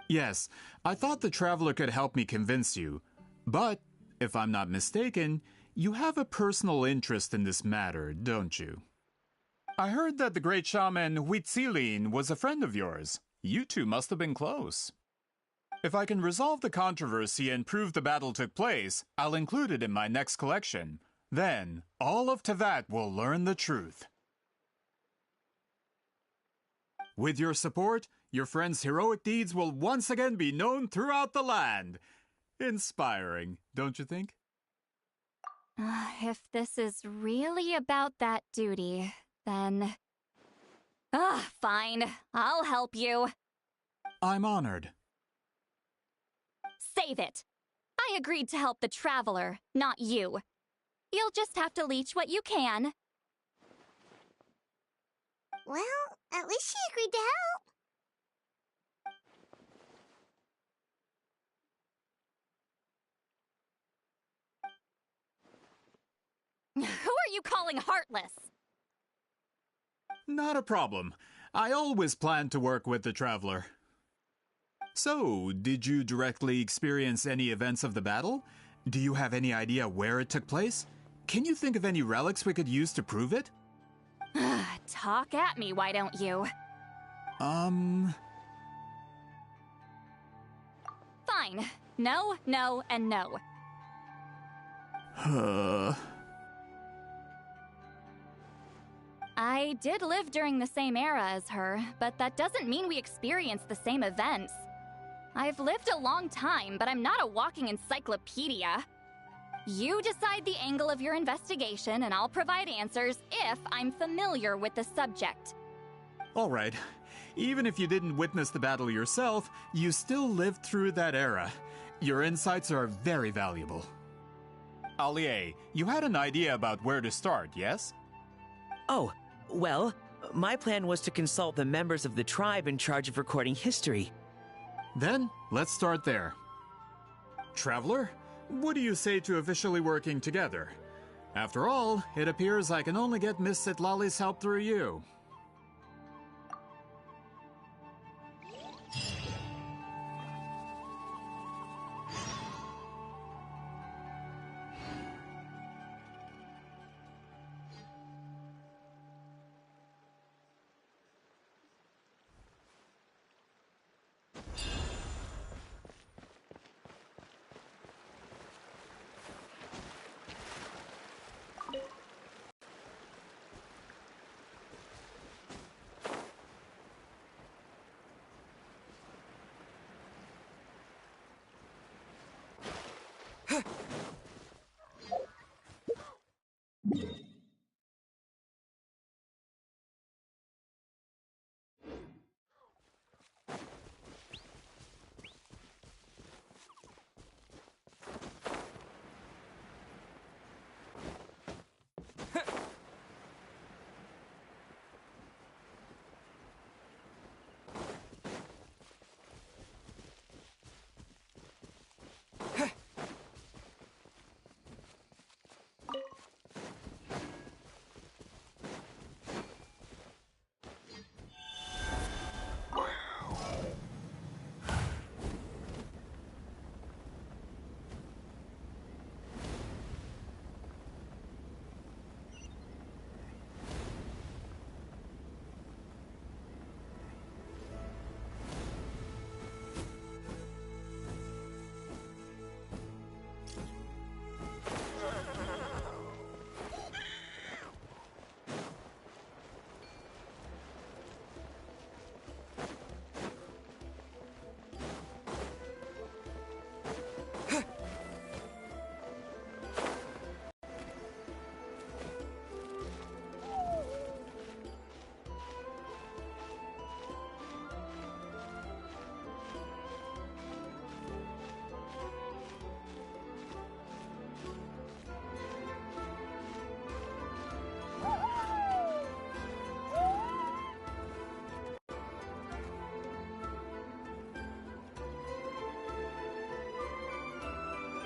Speaker 12: Yes, I thought the Traveler could help me convince you. But, if I'm not mistaken, you have a personal interest in this matter, don't you? I heard that the great shaman Huitzilin was a friend of yours. You two must have been close. If I can resolve the controversy and prove the battle took place, I'll include it in my next collection. Then, all of Tevat will learn the truth. With your support, your friend's heroic deeds will once again be known throughout the land. Inspiring, don't you think?
Speaker 14: If this is really about that duty, then... fine. I'll help you.
Speaker 12: I'm honored.
Speaker 14: Save it. I agreed to help the Traveler, not you. You'll just have to leech what you can.
Speaker 6: Well, at least she agreed to help.
Speaker 14: Who are you calling heartless?
Speaker 12: Not a problem. I always planned to work with the Traveler. So, did you directly experience any events of the battle? Do you have any idea where it took place? Can you think of any relics we could use to prove it?
Speaker 14: Talk at me, why don't you?
Speaker 12: Fine.
Speaker 14: No, no, and no. I did live during the same era as her, but that doesn't mean we experienced the same events. I've lived a long time, but I'm not a walking encyclopedia. You decide the angle of your investigation, and I'll provide answers if I'm familiar with the subject.
Speaker 12: All right. Even if you didn't witness the battle yourself, you still lived through that era. Your insights are very valuable. Allie, you had an idea about where to start, yes?
Speaker 13: Oh, well, my plan was to consult the members of the tribe in charge of recording history.
Speaker 12: Then, let's start there. Traveler, what do you say to officially working together? After all, it appears I can only get Miss Citlali's help through you.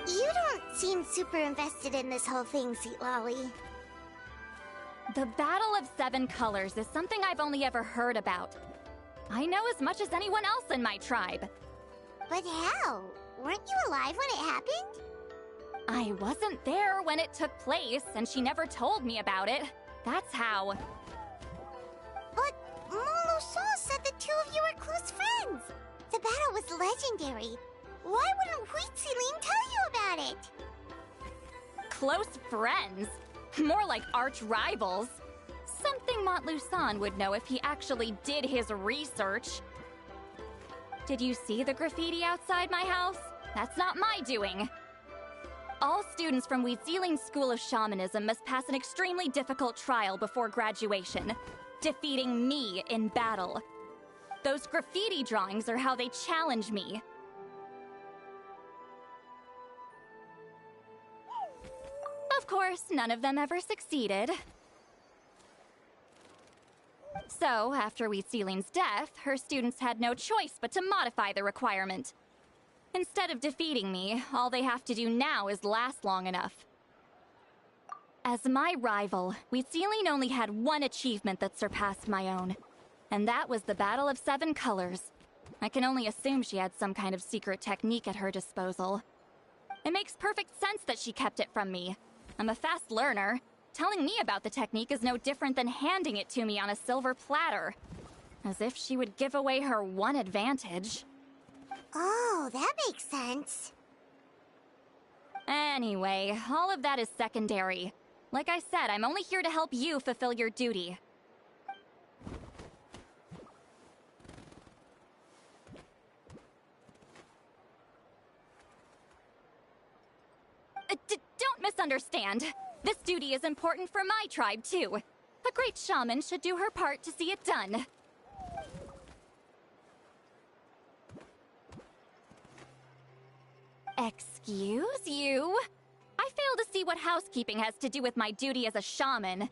Speaker 6: You don't seem super invested in this whole thing, Citlali.
Speaker 14: The Battle of Seven Colors is something I've only ever heard about. I know as much as anyone else in my tribe.
Speaker 6: But how? Weren't you alive when it happened?
Speaker 14: I wasn't there when it took place, and she never told me about it. That's how.
Speaker 6: But Montluçon said the two of you were close friends. The battle was legendary. Why wouldn't Huitziling tell you about it?
Speaker 14: Close friends? More like arch rivals. Something Montluçon would know if he actually did his research. Did you see the graffiti outside my house? That's not my doing. All students from Huitziling's School of Shamanism must pass an extremely difficult trial before graduation, defeating me in battle. Those graffiti drawings are how they challenge me. Of course, none of them ever succeeded. So, after Huitziling's death, her students had no choice but to modify the requirement. Instead of defeating me, all they have to do now is last long enough. As my rival, Huitziling only had one achievement that surpassed my own, and that was the Battle of Seven Colors. I can only assume she had some kind of secret technique at her disposal. It makes perfect sense that she kept it from me. I'm a fast learner. Telling me about the technique is no different than handing it to me on a silver platter. As if she would give away her one advantage.
Speaker 6: Oh, that makes sense.
Speaker 14: Anyway, all of that is secondary. Like I said, I'm only here to help you fulfill your duty. Don't Don't misunderstand. This duty is important for my tribe, too. A great shaman should do her part to see it done. Excuse you? I fail to see what housekeeping has to do with my duty as a shaman.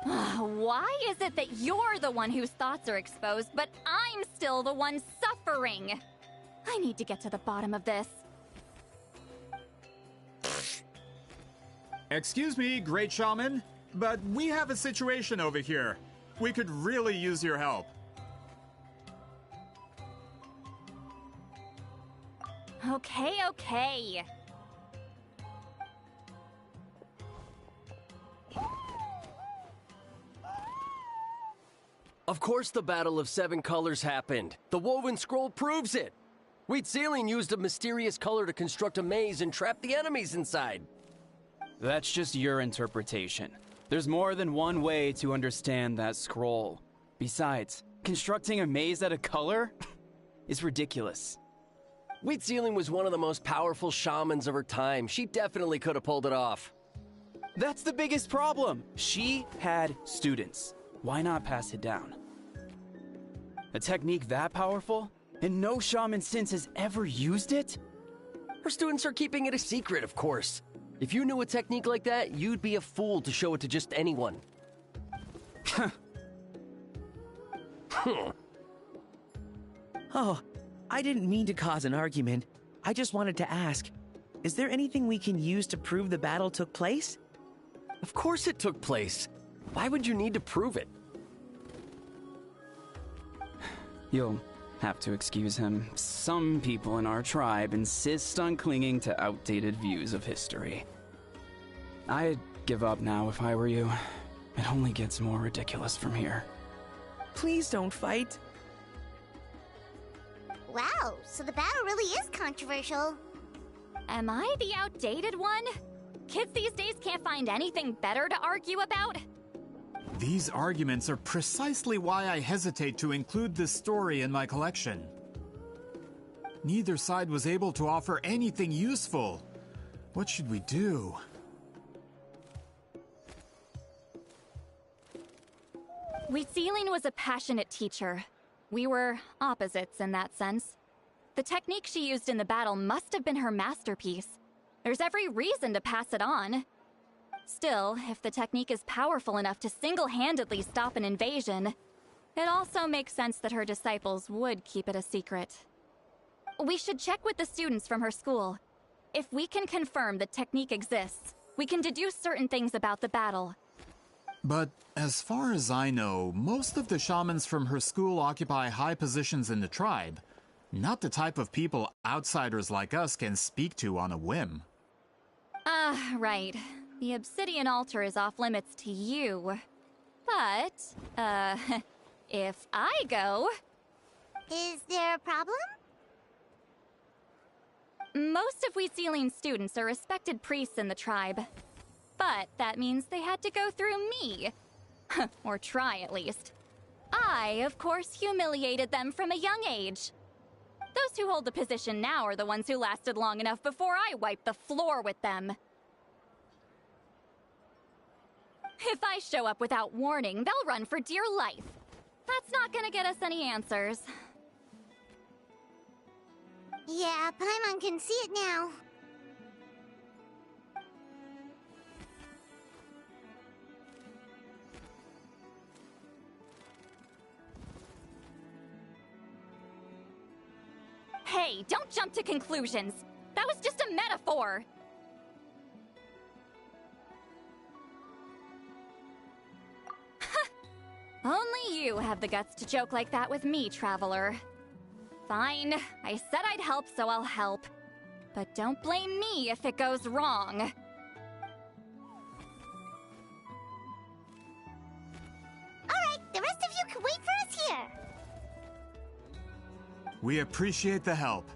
Speaker 14: Why is it that you're the one whose thoughts are exposed, but I'm still the one suffering? I need to get to the bottom of this.
Speaker 12: Excuse me, great shaman, but we have a situation over here. We could really use your help.
Speaker 14: Okay.
Speaker 15: Of course the Battle of Seven Colors happened. The woven scroll proves it. Wheat Ceiling used a mysterious color to construct a maze and trap the enemies inside.
Speaker 11: That's just your interpretation. There's more than one way to understand that scroll. Besides, constructing a maze out of color is ridiculous.
Speaker 15: Wheat Ceiling was one of the most powerful shamans of her time. She definitely could have pulled it off.
Speaker 11: That's the biggest problem. She had students. Why not pass it down? A technique that powerful? And no shaman since has ever used it?
Speaker 15: Her students are keeping it a secret, of course. If you knew a technique like that, you'd be a fool to show it to just anyone.
Speaker 13: Oh, I didn't mean to cause an argument. I just wanted to ask, is there anything we can use to prove the battle took place?
Speaker 15: Of course it took place. Why would you need to prove it?
Speaker 11: You'll have to excuse him. Some people in our tribe insist on clinging to outdated views of history. I'd give up now if I were you. It only gets more ridiculous from here.
Speaker 13: Please don't fight.
Speaker 6: Wow, so the battle really is controversial.
Speaker 14: Am I the outdated one? Kids these days can't find anything better to argue about?
Speaker 12: These arguments are precisely why I hesitate to include this story in my collection. Neither side was able to offer anything useful. What should we do?
Speaker 14: Wheat Ceiling was a passionate teacher. We were opposites in that sense. The technique she used in the battle must have been her masterpiece. There's every reason to pass it on. Still, if the technique is powerful enough to single-handedly stop an invasion, it also makes sense that her disciples would keep it a secret. We should check with the students from her school. If we can confirm the technique exists, we can deduce certain things about the battle.
Speaker 12: But as far as I know, most of the shamans from her school occupy high positions in the tribe. Not the type of people outsiders like us can speak to on a whim.
Speaker 14: Right. The obsidian altar is off limits to you. But, if I go...
Speaker 6: Is there a problem?
Speaker 14: Most of Wheat Ceiling students are respected priests in the tribe. But that means they had to go through me. Or try, at least. I, of course, humiliated them from a young age. Those who hold the position now are the ones who lasted long enough before I wiped the floor with them. If I show up without warning, they'll run for dear life. That's not gonna get us any answers.
Speaker 6: Yeah, Paimon can see it now.
Speaker 14: Hey, don't jump to conclusions. That was just a metaphor. Only you have the guts to joke like that with me, Traveler. Fine, I said I'd help, so I'll help. But don't blame me if it goes wrong.
Speaker 6: Alright, the rest of you can wait for us here.
Speaker 12: We appreciate the help.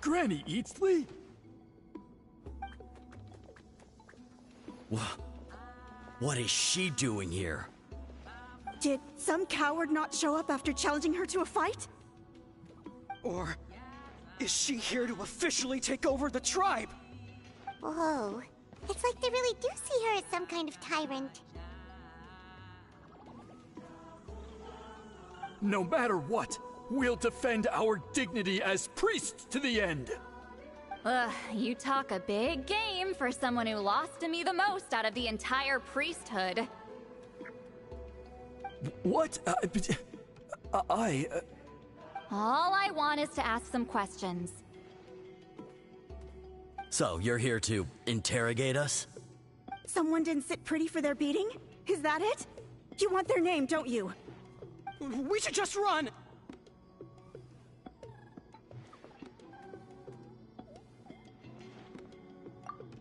Speaker 2: Granny Eatsley?
Speaker 16: What is she doing here?
Speaker 17: Did some coward not show up after challenging her to a fight?
Speaker 18: Or is she here to officially take over the tribe?
Speaker 6: Whoa. It's like they really do see her as some kind of tyrant.
Speaker 2: No matter what, we'll defend our dignity as priests to the end.
Speaker 14: Ugh, you talk a big game for someone who lost to me the most out of the entire priesthood.
Speaker 2: What?
Speaker 14: All I want is to ask some questions.
Speaker 16: So, you're here to interrogate us?
Speaker 17: Someone didn't sit pretty for their beating? Is that it? You want their name, don't you?
Speaker 18: We should just run!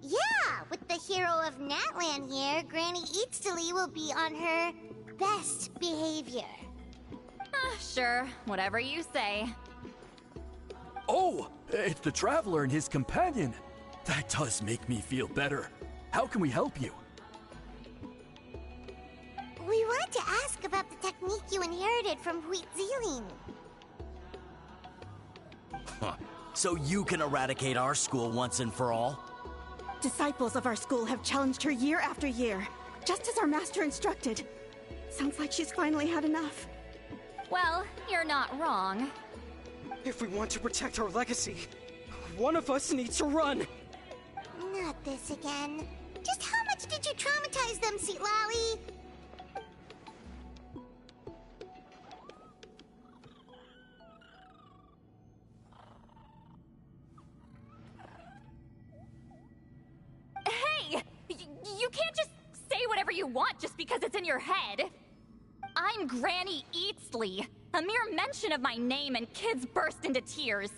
Speaker 6: Yeah, with the hero of Natlan here, Granny Eatsley will be on her best behavior.
Speaker 14: Sure, whatever you say.
Speaker 2: Oh, it's the Traveler and his companion. That does make me feel better. How can we help you?
Speaker 6: We want to ask about the technique you inherited from Huitziling.
Speaker 16: So you can eradicate our school once and for all?
Speaker 17: Disciples of our school have challenged her year after year, just as our master instructed. Sounds like she's finally had enough.
Speaker 14: Well, you're not wrong.
Speaker 18: If we want to protect our legacy, one of us needs to run.
Speaker 6: Not this again. Just how much did you traumatize them, Seatlally?
Speaker 14: Hey! You can't just say whatever you want just because it's in your head. I'm Granny Eatsley. A mere mention of my name and kids burst into tears.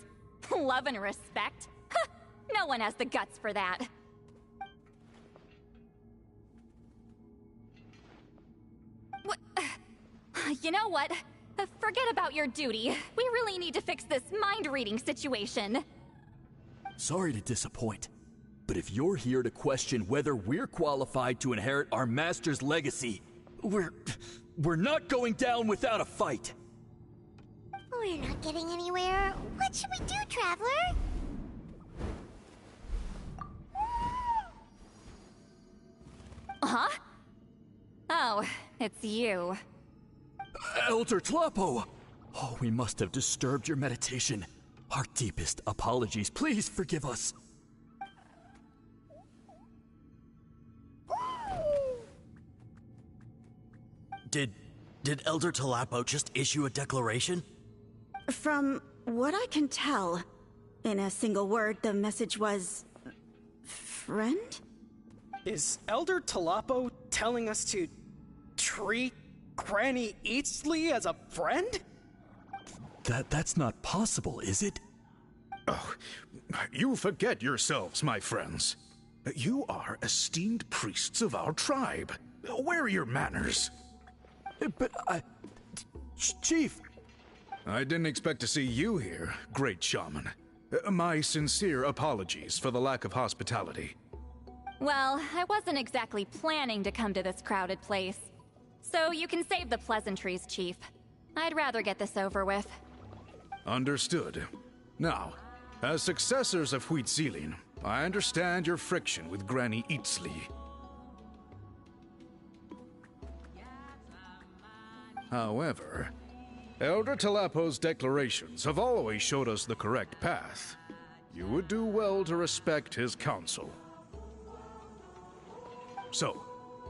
Speaker 14: Love and respect? Huh, no one has the guts for that. What? You know what? Forget about your duty. We really need to fix this mind-reading situation.
Speaker 2: Sorry to disappoint, but if you're here to question whether we're qualified to inherit our master's legacy, we're not going down without a fight.
Speaker 6: We're not getting anywhere. What should we do, Traveler?
Speaker 14: Huh? Oh, it's you.
Speaker 2: Elder Tlapo! Oh, we must have disturbed your meditation. Our deepest apologies. Please forgive us.
Speaker 16: Did Elder Tlapo just issue a declaration?
Speaker 17: From what I can tell, in a single word, the message was... friend?
Speaker 18: Is Elder Tlapo telling us to treat Granny Eatsley as a friend?
Speaker 2: That's not possible, is it?
Speaker 8: Oh, you forget yourselves, my friends. You are esteemed priests of our tribe. Where are your manners?
Speaker 2: But Chief...
Speaker 8: I didn't expect to see you here, great shaman. My sincere apologies for the lack of hospitality.
Speaker 14: Well, I wasn't exactly planning to come to this crowded place. So you can save the pleasantries, Chief. I'd rather get this over with.
Speaker 8: Understood. Now, as successors of Huitziling, I understand your friction with Granny Eatsley. However, Elder Tlapo's declarations have always showed us the correct path. You would do well to respect his counsel. So,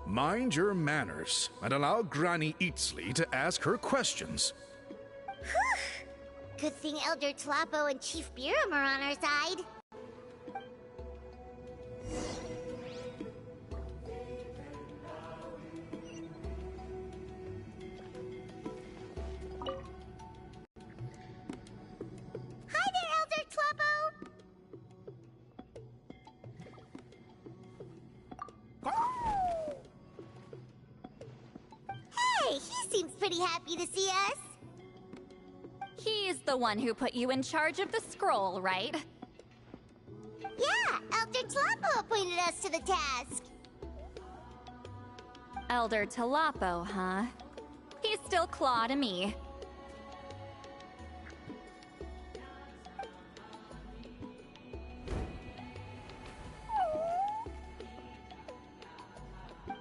Speaker 8: mind your manners and allow Granny Eatsley to ask her questions.
Speaker 6: Good thing Elder Tlapo and Chief Biram are on our side. Hi there, Elder Tlapo! Hey, he seems pretty happy to see us.
Speaker 14: He's the one who put you in charge of the scroll, right?
Speaker 6: Elder Tlapo appointed us to the task.
Speaker 14: Elder Tlapo, huh? He's still Claw to me.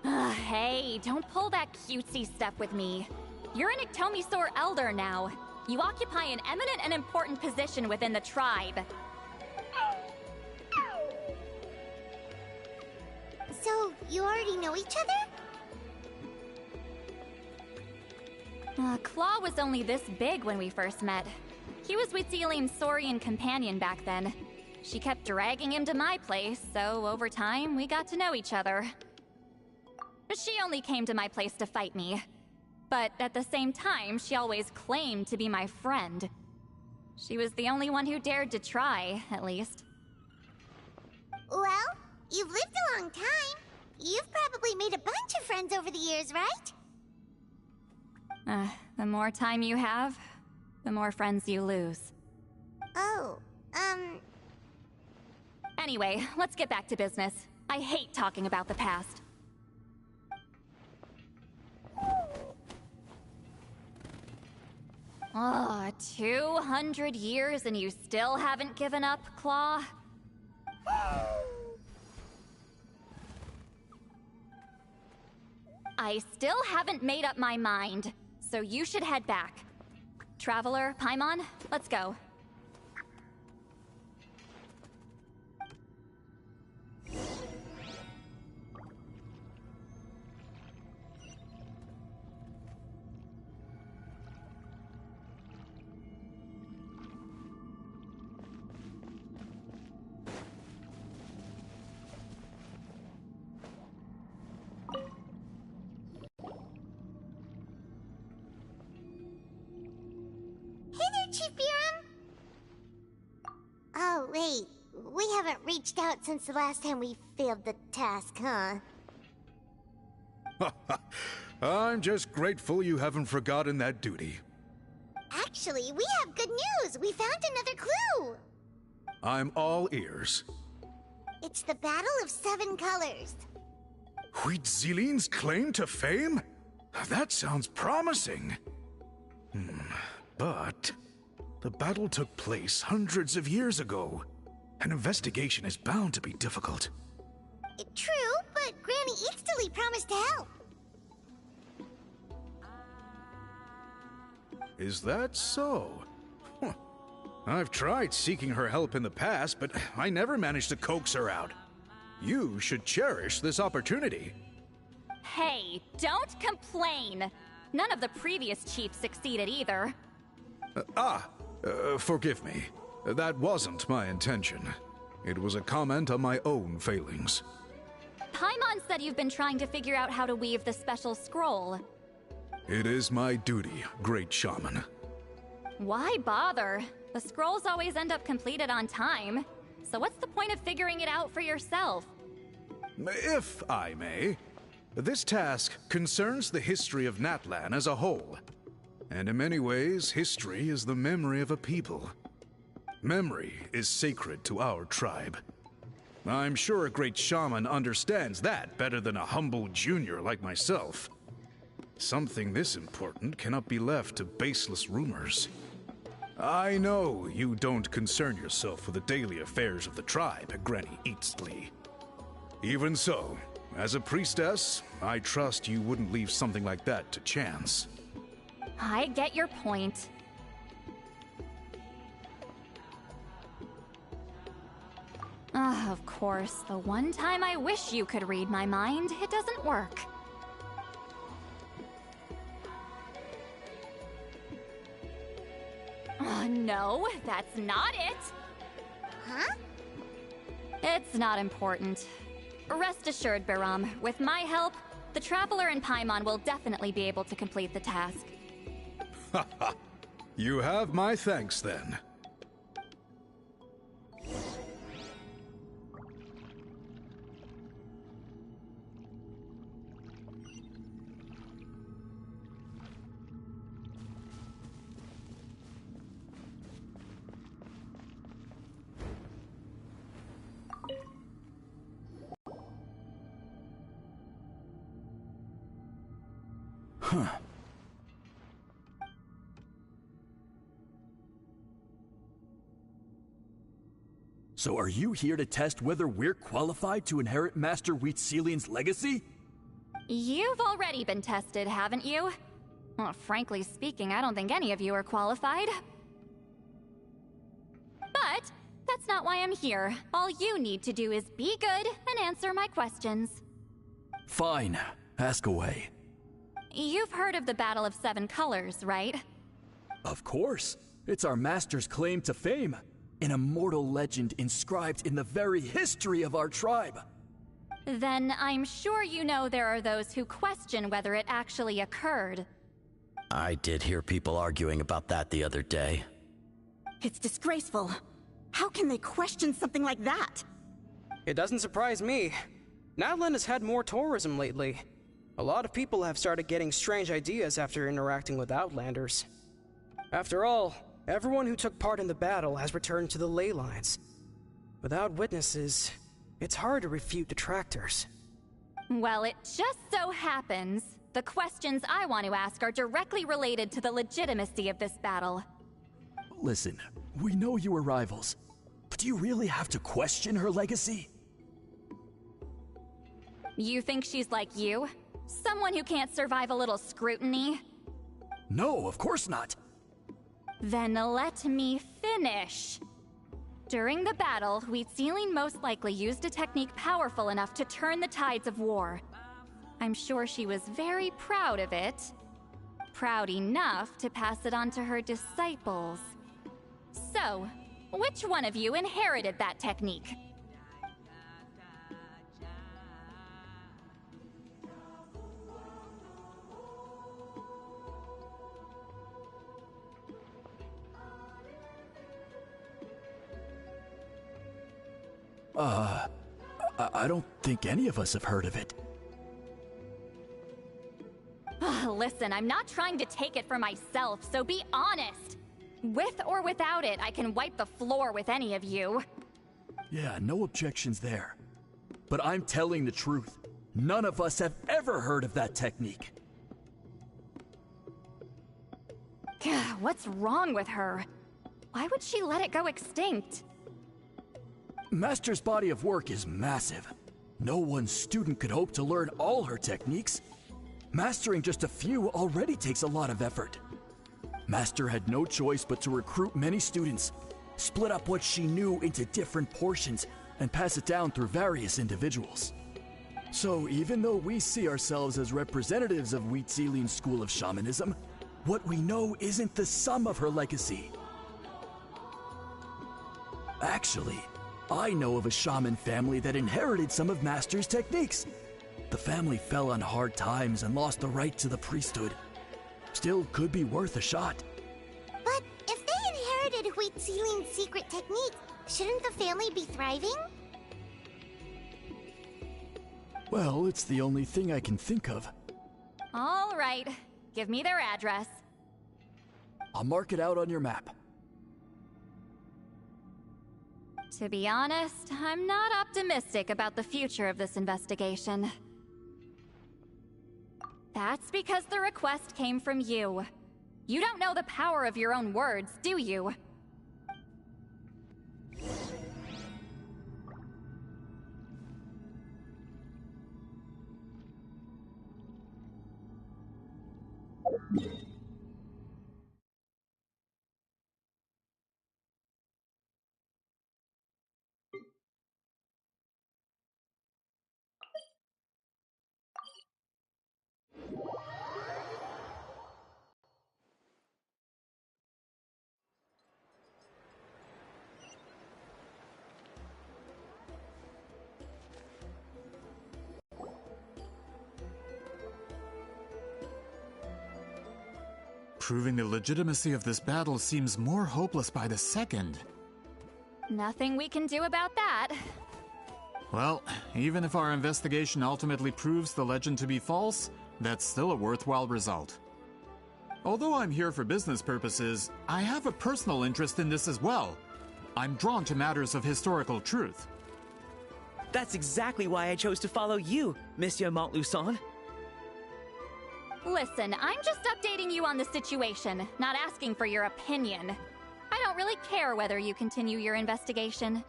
Speaker 14: Hey, don't pull that cutesy step with me. You're an Iktomisaur Elder now. You occupy an eminent and important position within the tribe.
Speaker 6: So, you already know each other?
Speaker 14: Claw was only this big when we first met. He was with Celine's Saurian companion back then. She kept dragging him to my place, so over time, we got to know each other. She only came to my place to fight me. But at the same time, she always claimed to be my friend. She was the only one who dared to try, at least.
Speaker 6: Well, you've lived a long time. You've probably made a bunch of friends over the years, right?
Speaker 14: The more time you have, the more friends you lose.
Speaker 6: Oh,
Speaker 14: Anyway, let's get back to business. I hate talking about the past. 200 years and you still haven't given up, Claw? I still haven't made up my mind, so you should head back. Traveler, Paimon, let's go.
Speaker 6: Chief Biram? Oh, wait. We haven't reached out since the last time we failed the task, huh?
Speaker 8: I'm just grateful you haven't forgotten that duty.
Speaker 6: Actually, we have good news! We found another clue!
Speaker 8: I'm all ears.
Speaker 6: It's the Battle of Seven Colors.
Speaker 8: Huitziline's claim to fame? That sounds promising. But the battle took place hundreds of years ago. An investigation is bound to be difficult.
Speaker 6: True, but Granny Eatstily promised to help.
Speaker 8: Is that so? Huh. I've tried seeking her help in the past, but I never managed to coax her out. You should cherish this opportunity.
Speaker 14: Hey, don't complain! None of the previous chiefs succeeded either.
Speaker 8: Forgive me. That wasn't my intention. It was a comment on my own failings.
Speaker 14: Paimon said you've been trying to figure out how to weave the special scroll.
Speaker 8: It is my duty, Great Shaman.
Speaker 14: Why bother? The scrolls always end up completed on time. So what's the point of figuring it out for yourself?
Speaker 8: If I may, this task concerns the history of Natlan as a whole. And in many ways, history is the memory of a people. Memory is sacred to our tribe. I'm sure a great shaman understands that better than a humble junior like myself. Something this important cannot be left to baseless rumors. I know you don't concern yourself with the daily affairs of the tribe, Granny Eatstily. Even so, as a priestess, I trust you wouldn't leave something like that to chance.
Speaker 14: I get your point. Of course, the one time I wish you could read my mind, it doesn't work. No, that's not it.
Speaker 6: Huh?
Speaker 14: It's not important. Rest assured, Biram, with my help, the Traveler and Paimon will definitely be able to complete the task.
Speaker 8: You have my thanks, then.
Speaker 2: Huh. So are you here to test whether we're qualified to inherit Master Wheatselian's legacy?
Speaker 14: You've already been tested, haven't you? Well, frankly speaking, I don't think any of you are qualified. But that's not why I'm here. All you need to do is be good and answer my questions.
Speaker 2: Fine. Ask away.
Speaker 14: You've heard of the Battle of Seven Colors, right?
Speaker 2: Of course. It's our master's claim to fame. An immortal legend inscribed in the very history of our tribe.
Speaker 14: Then I'm sure you know there are those who question whether it actually occurred.
Speaker 16: I did hear people arguing about that the other day.
Speaker 17: It's disgraceful. How can they question something like that?
Speaker 18: It doesn't surprise me. Nadland has had more tourism lately. A lot of people have started getting strange ideas after interacting with Outlanders. After all, everyone who took part in the battle has returned to the ley lines. Without witnesses, it's hard to refute detractors.
Speaker 14: Well, it just so happens the questions I want to ask are directly related to the legitimacy of this battle.
Speaker 2: Listen, we know you were rivals, but do you really have to question her legacy?
Speaker 14: You think she's like you? Someone who can't survive a little scrutiny?
Speaker 2: No, of course not.
Speaker 14: Then let me finish. During the battle, Wheatsealing most likely used a technique powerful enough to turn the tides of war. I'm sure she was very proud of it. Proud enough to pass it on to her disciples. So, which one of you inherited that technique?
Speaker 2: I don't think any of us have heard of it.
Speaker 14: Listen, I'm not trying to take it for myself, so be honest. With or without it, I can wipe the floor with any of you.
Speaker 2: Yeah, no objections there. But I'm telling the truth. None of us have ever heard of that technique.
Speaker 14: What's wrong with her? Why would she let it go extinct?
Speaker 2: Master's body of work is massive. No one student could hope to learn all her techniques. Mastering just a few already takes a lot of effort. Master had no choice but to recruit many students, split up what she knew into different portions, and pass it down through various individuals. So even though we see ourselves as representatives of Wheatsealing's school of shamanism, what we know isn't the sum of her legacy. Actually, I know of a shaman family that inherited some of Master's techniques. The family fell on hard times and lost the right to the priesthood. Still could be worth a shot.
Speaker 6: But if they inherited Wheatsealing's secret technique, shouldn't the family be thriving?
Speaker 2: Well, it's the only thing I can think of.
Speaker 14: All right, give me their address.
Speaker 2: I'll mark it out on your map.
Speaker 14: To be honest, I'm not optimistic about the future of this investigation. That's because the request came from you. You don't know the power of your own words, do you?
Speaker 12: Proving the legitimacy of this battle seems more hopeless by the second.
Speaker 14: Nothing we can do about that.
Speaker 12: Well, even if our investigation ultimately proves the legend to be false, that's still a worthwhile result. Although I'm here for business purposes, I have a personal interest in this as well. I'm drawn to matters of historical truth.
Speaker 13: That's exactly why I chose to follow you, Monsieur Montluçon.
Speaker 14: Listen, I'm just updating you on the situation, not asking for your opinion. I don't really care whether you continue your investigation.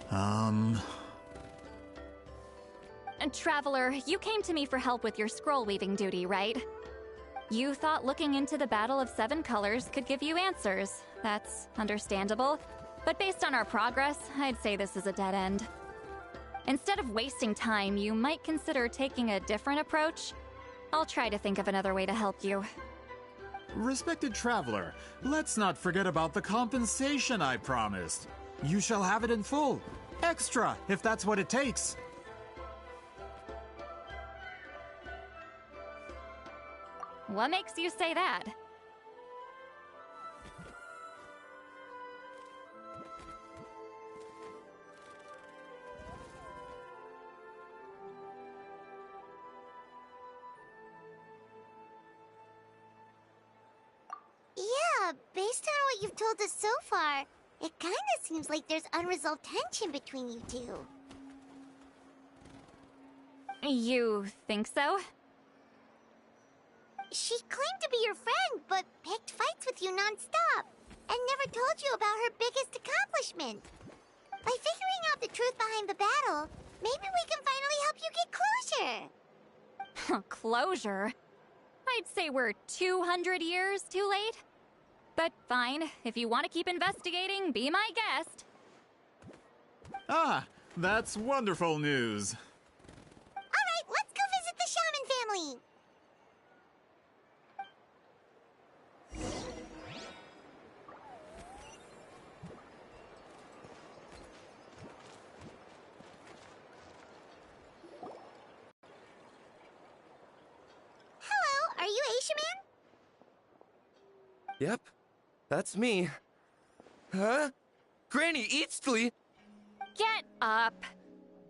Speaker 12: Um...
Speaker 14: And Traveler, you came to me for help with your scroll weaving duty, right? You thought looking into the Battle of Seven Colors could give you answers. That's understandable. But based on our progress, I'd say this is a dead end. Instead of wasting time, you might consider taking a different approach. I'll try to think of another way to help you.
Speaker 12: Respected Traveler, let's not forget about the compensation I promised. You shall have it in full. Extra, if that's what it takes.
Speaker 14: What makes you say that?
Speaker 6: Yeah, based on what you've told us so far, it kinda seems like there's unresolved tension between you two.
Speaker 14: You think so?
Speaker 6: She claimed to be your friend, but picked fights with you non-stop, and never told you about her biggest accomplishment. By figuring out the truth behind the battle, maybe we can finally help you get closure.
Speaker 14: Closure? I'd say we're 200 years too late. But fine, if you want to keep investigating, be my guest.
Speaker 12: Ah, that's wonderful news.
Speaker 6: Alright, let's go visit the Shaman family! Hello, are you Aishaman?
Speaker 19: Yep, that's me. Huh? Granny Eatsley?
Speaker 14: Get up!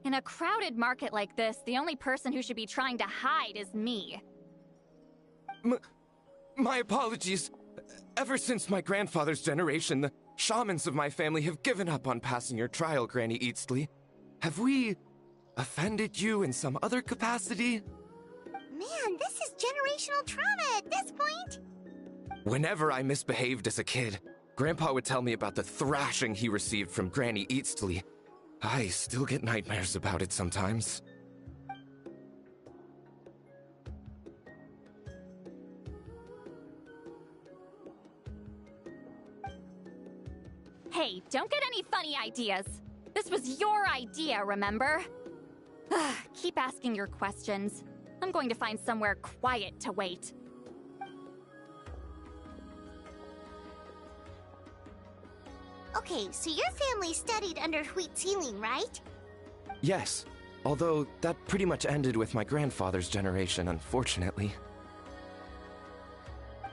Speaker 14: In a crowded market like this, the only person who should be trying to hide is me.
Speaker 19: My apologies. Ever since my grandfather's generation, the shamans of my family have given up on passing your trial, Granny Eatsley. Have we offended you in some other capacity?
Speaker 6: Man, this is generational trauma at this point!
Speaker 19: Whenever I misbehaved as a kid, Grandpa would tell me about the thrashing he received from Granny Eatsley. I still get nightmares about it sometimes.
Speaker 14: Hey, don't get any funny ideas. This was your idea, remember? Keep asking your questions. I'm going to find somewhere quiet to wait.
Speaker 6: Okay, so your family studied under Huitzilin, right?
Speaker 19: Yes, although that pretty much ended with my grandfather's generation, unfortunately.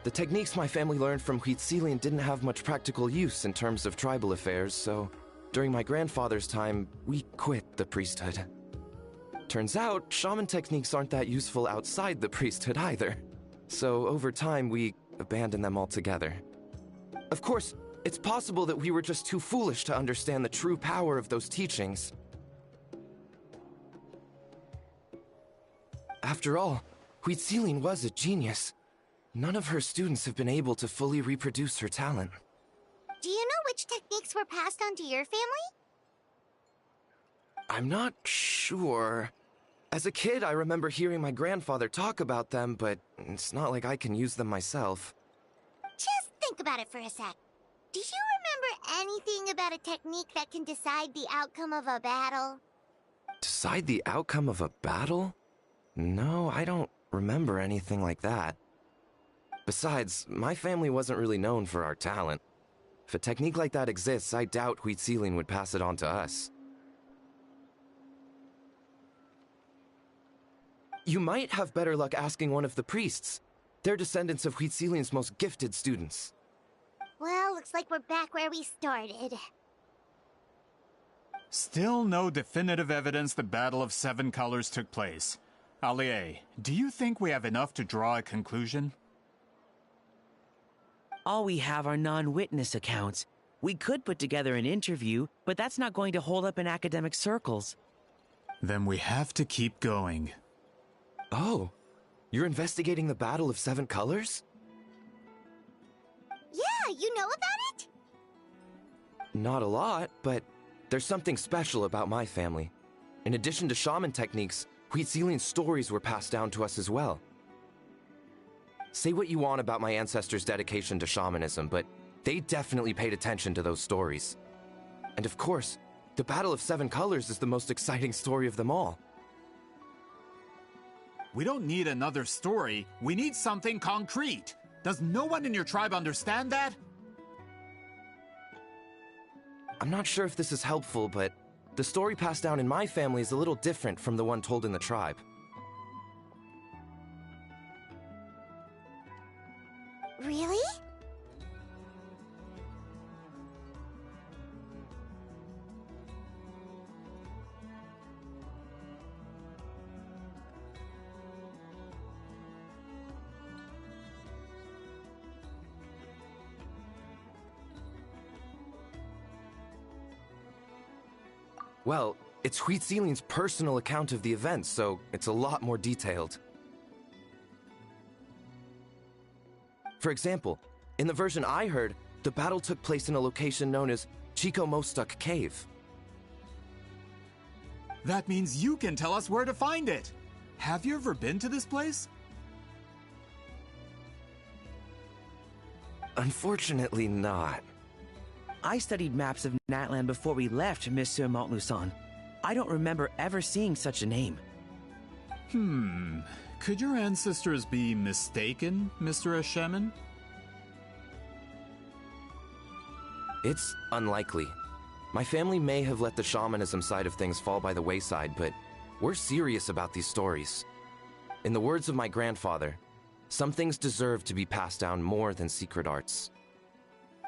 Speaker 19: The techniques my family learned from Huitzilin didn't have much practical use in terms of tribal affairs, so during my grandfather's time, we quit the priesthood. Turns out, shaman techniques aren't that useful outside the priesthood either. So over time, we abandoned them altogether. Of course, it's possible that we were just too foolish to understand the true power of those teachings. After all, Huitzilin was a genius. None of her students have been able to fully reproduce her talent.
Speaker 6: Do you know which techniques were passed on to your family?
Speaker 19: I'm not sure. As a kid, I remember hearing my grandfather talk about them, but it's not like I can use them myself.
Speaker 6: Just think about it for a sec. Do you remember anything about a technique that can decide the outcome of a battle?
Speaker 19: Decide the outcome of a battle? No, I don't remember anything like that. Besides, my family wasn't really known for our talent. If a technique like that exists, I doubt Huitzilin would pass it on to us. You might have better luck asking one of the priests. They're descendants of Huitzilin's most gifted students.
Speaker 6: Well, looks like we're back where we started.
Speaker 12: Still no definitive evidence the Battle of Seven Colors took place. Allie, do you think we have enough to draw a conclusion?
Speaker 13: All we have are non-witness accounts. We could put together an interview, but that's not going to hold up in academic circles.
Speaker 12: Then we have to keep going.
Speaker 19: Oh, you're investigating the Battle of Seven Colors?
Speaker 6: Yeah, you know about it?
Speaker 19: Not a lot, but there's something special about my family. In addition to shaman techniques, Huitzilian stories were passed down to us as well. Say what you want about my ancestors' dedication to shamanism, but they definitely paid attention to those stories. And of course, the Battle of Seven Colors is the most exciting story of them all.
Speaker 12: We don't need another story. We need something concrete. Does no one in your tribe understand that?
Speaker 19: I'm not sure if this is helpful, but the story passed down in my family is a little different from the one told in the tribe.
Speaker 6: Really?
Speaker 19: Well, it's Huitzilian's personal account of the event, so it's a lot more detailed. For example, in the version I heard, the battle took place in a location known as Chico Mostuk Cave.
Speaker 12: That means you can tell us where to find it. Have you ever been to this place?
Speaker 19: Unfortunately not.
Speaker 13: I studied maps of Natlan before we left, Monsieur Montluçon. I don't remember ever seeing such a name.
Speaker 12: Could your ancestors be mistaken, Mr. Eshemin?
Speaker 19: It's unlikely. My family may have let the shamanism side of things fall by the wayside, but we're serious about these stories. In the words of my grandfather, some things deserve to be passed down more than secret arts.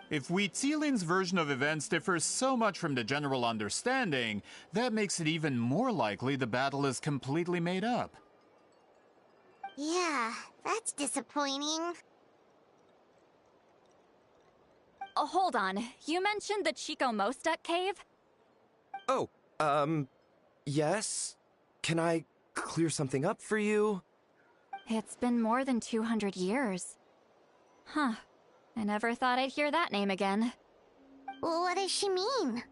Speaker 12: If Huitzilian's version of events differs so much from the general understanding, that makes it even more likely the battle is completely made up.
Speaker 6: Yeah, that's disappointing.
Speaker 14: Oh, hold on. You mentioned the Chico Mostuk cave?
Speaker 19: Oh, yes? Can I clear something up for you?
Speaker 14: It's been more than 200 years. Huh. I never thought I'd hear that name again.
Speaker 6: Well, what does she mean?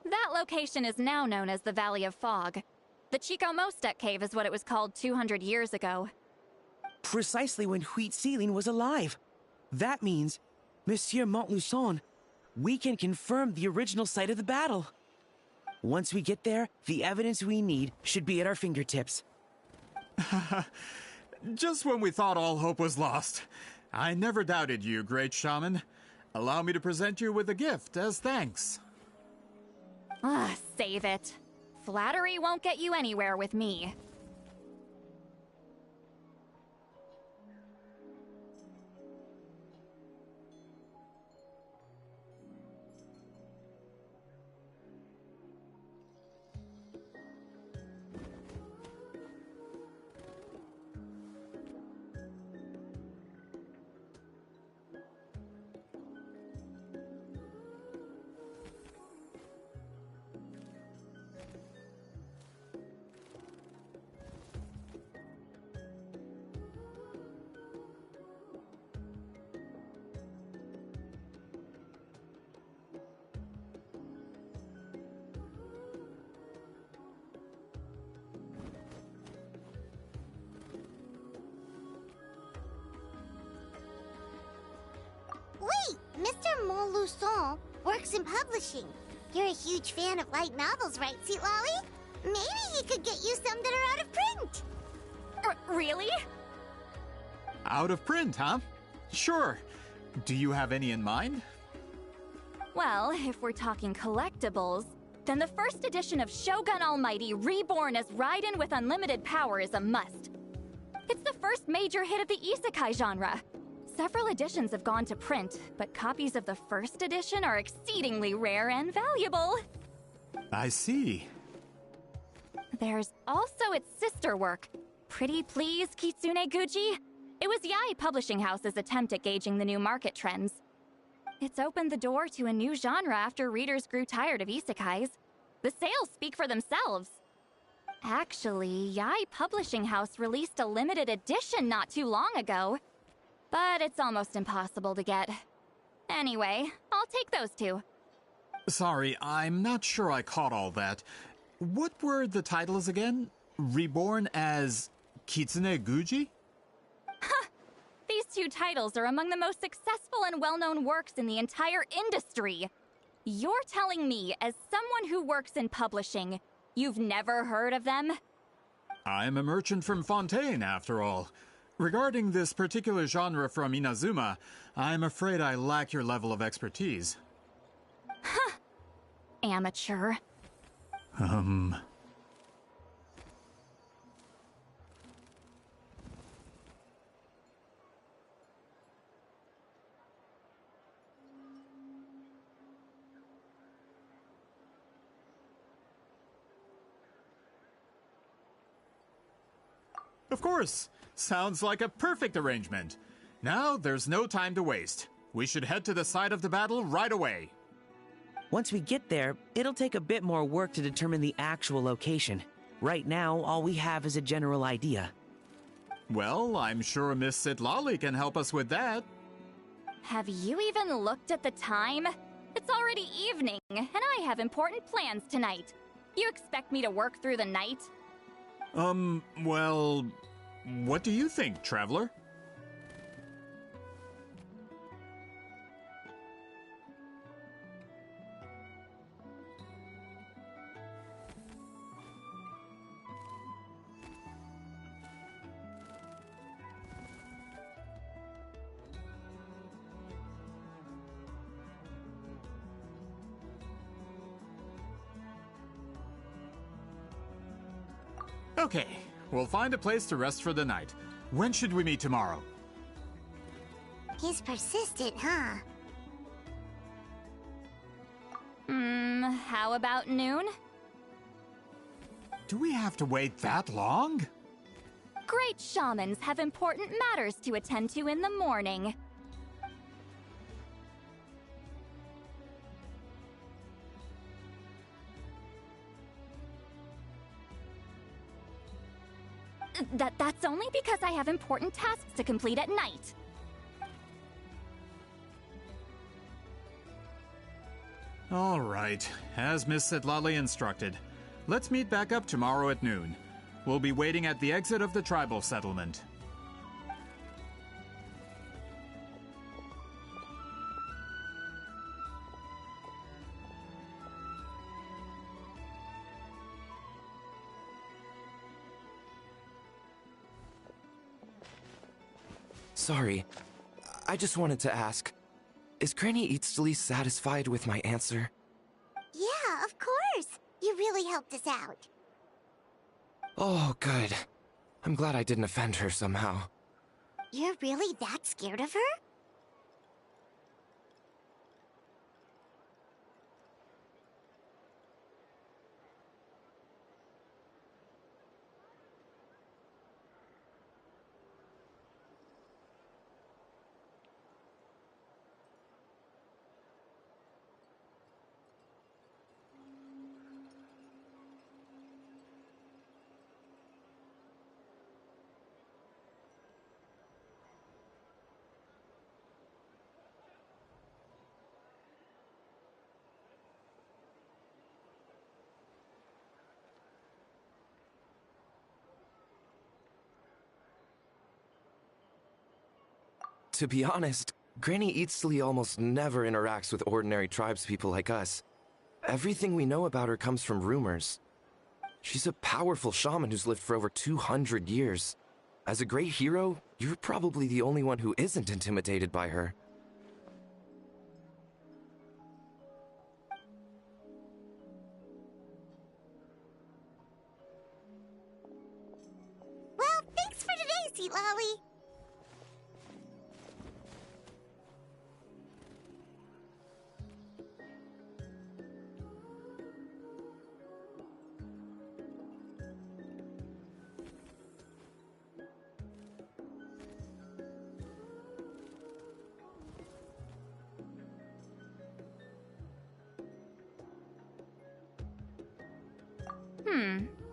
Speaker 14: That location is now known as the Valley of Fog. The Chico Mostuk cave is what it was called 200 years ago.
Speaker 13: Precisely when Huitzilin was alive. That means, Monsieur Montluçon, we can confirm the original site of the battle. Once we get there, the evidence we need should be at our fingertips.
Speaker 12: Just when we thought all hope was lost. I never doubted you, great shaman. Allow me to present you with a gift as thanks.
Speaker 14: Save it. Flattery won't get you anywhere with me.
Speaker 6: Wait, Mr. Montluçon works in publishing. You're a huge fan of light novels, right, Seatlolly? Maybe he could get you some that are out of print.
Speaker 14: Really?
Speaker 12: Out of print, huh? Sure. Do you have any in mind?
Speaker 14: Well, if we're talking collectibles, then the first edition of Shogun Almighty Reborn as Raiden with Unlimited Power is a must. It's the first major hit of the isekai genre. Several editions have gone to print, but copies of the first edition are exceedingly rare and valuable.
Speaker 12: I see.
Speaker 14: There's also its sister work, Pretty Please Kitsune Guji. It was Yae Publishing House's attempt at gauging the new market trends. It's opened the door to a new genre after readers grew tired of isekais. The sales speak for themselves. Actually, Yae Publishing House released a limited edition not too long ago. But it's almost impossible to get. Anyway, I'll take those two.
Speaker 12: Sorry, I'm not sure I caught all that. What were the titles again? Reborn as Kitsune Guji?
Speaker 14: Huh! These two titles are among the most successful and well-known works in the entire industry. You're telling me, as someone who works in publishing, you've never heard of them?
Speaker 12: I'm a merchant from Fontaine, after all. Regarding this particular genre from Inazuma, I'm afraid I lack your level of expertise.
Speaker 14: Huh. Amateur.
Speaker 12: Of course! Sounds like a perfect arrangement. Now, there's no time to waste. We should head to the site of the battle right away.
Speaker 13: Once we get there, it'll take a bit more work to determine the actual location. Right now, all we have is a general idea.
Speaker 12: Well, I'm sure Miss Sitlali can help us with that.
Speaker 14: Have you even looked at the time? It's already evening, and I have important plans tonight. You expect me to work through the night?
Speaker 12: Well, what do you think, Traveler? Okay, we'll find a place to rest for the night. When should we meet tomorrow?
Speaker 6: He's persistent, huh?
Speaker 14: How about noon?
Speaker 12: Do we have to wait that long?
Speaker 14: Great shamans have important matters to attend to in the morning. That's only because I have important tasks to complete at night.
Speaker 12: All right, as Miss Sitlali instructed. Let's meet back up tomorrow at noon. We'll be waiting at the exit of the tribal settlement.
Speaker 19: Sorry, I just wanted to ask, is Granny Eatsley satisfied with my answer?
Speaker 6: Yeah, of course! You really helped us out.
Speaker 19: Oh, good. I'm glad I didn't offend her somehow.
Speaker 6: You're really that scared of her?
Speaker 19: To be honest, Granny Eatsley almost never interacts with ordinary tribespeople like us. Everything we know about her comes from rumors. She's a powerful shaman who's lived for over 200 years. As a great hero, you're probably the only one who isn't intimidated by her.
Speaker 6: Well, thanks for today, Sweet Lolly.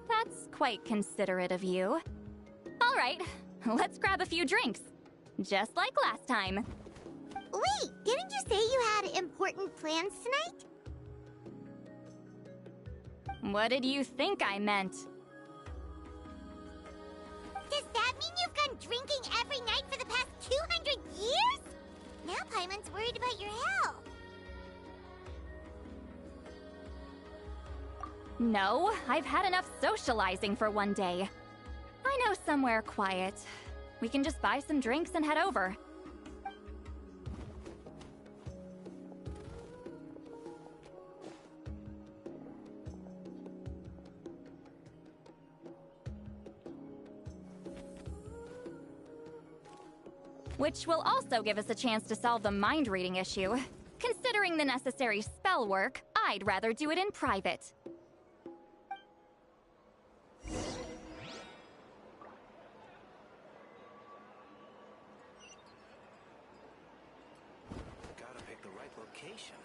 Speaker 14: That's quite considerate of you. All right, let's grab a few drinks. Just like last time.
Speaker 6: Wait, didn't you say you had important plans tonight?
Speaker 14: What did you think I meant?
Speaker 6: Does that mean you've gone drinking every night for the past 200 years? Now Paimon's worried about your health.
Speaker 14: No, I've had enough socializing for one day. I know somewhere quiet. We can just buy some drinks and head over. Which will also give us a chance to solve the mind-reading issue. Considering the necessary spell work, I'd rather do it in private.
Speaker 13: Gotta pick the right location.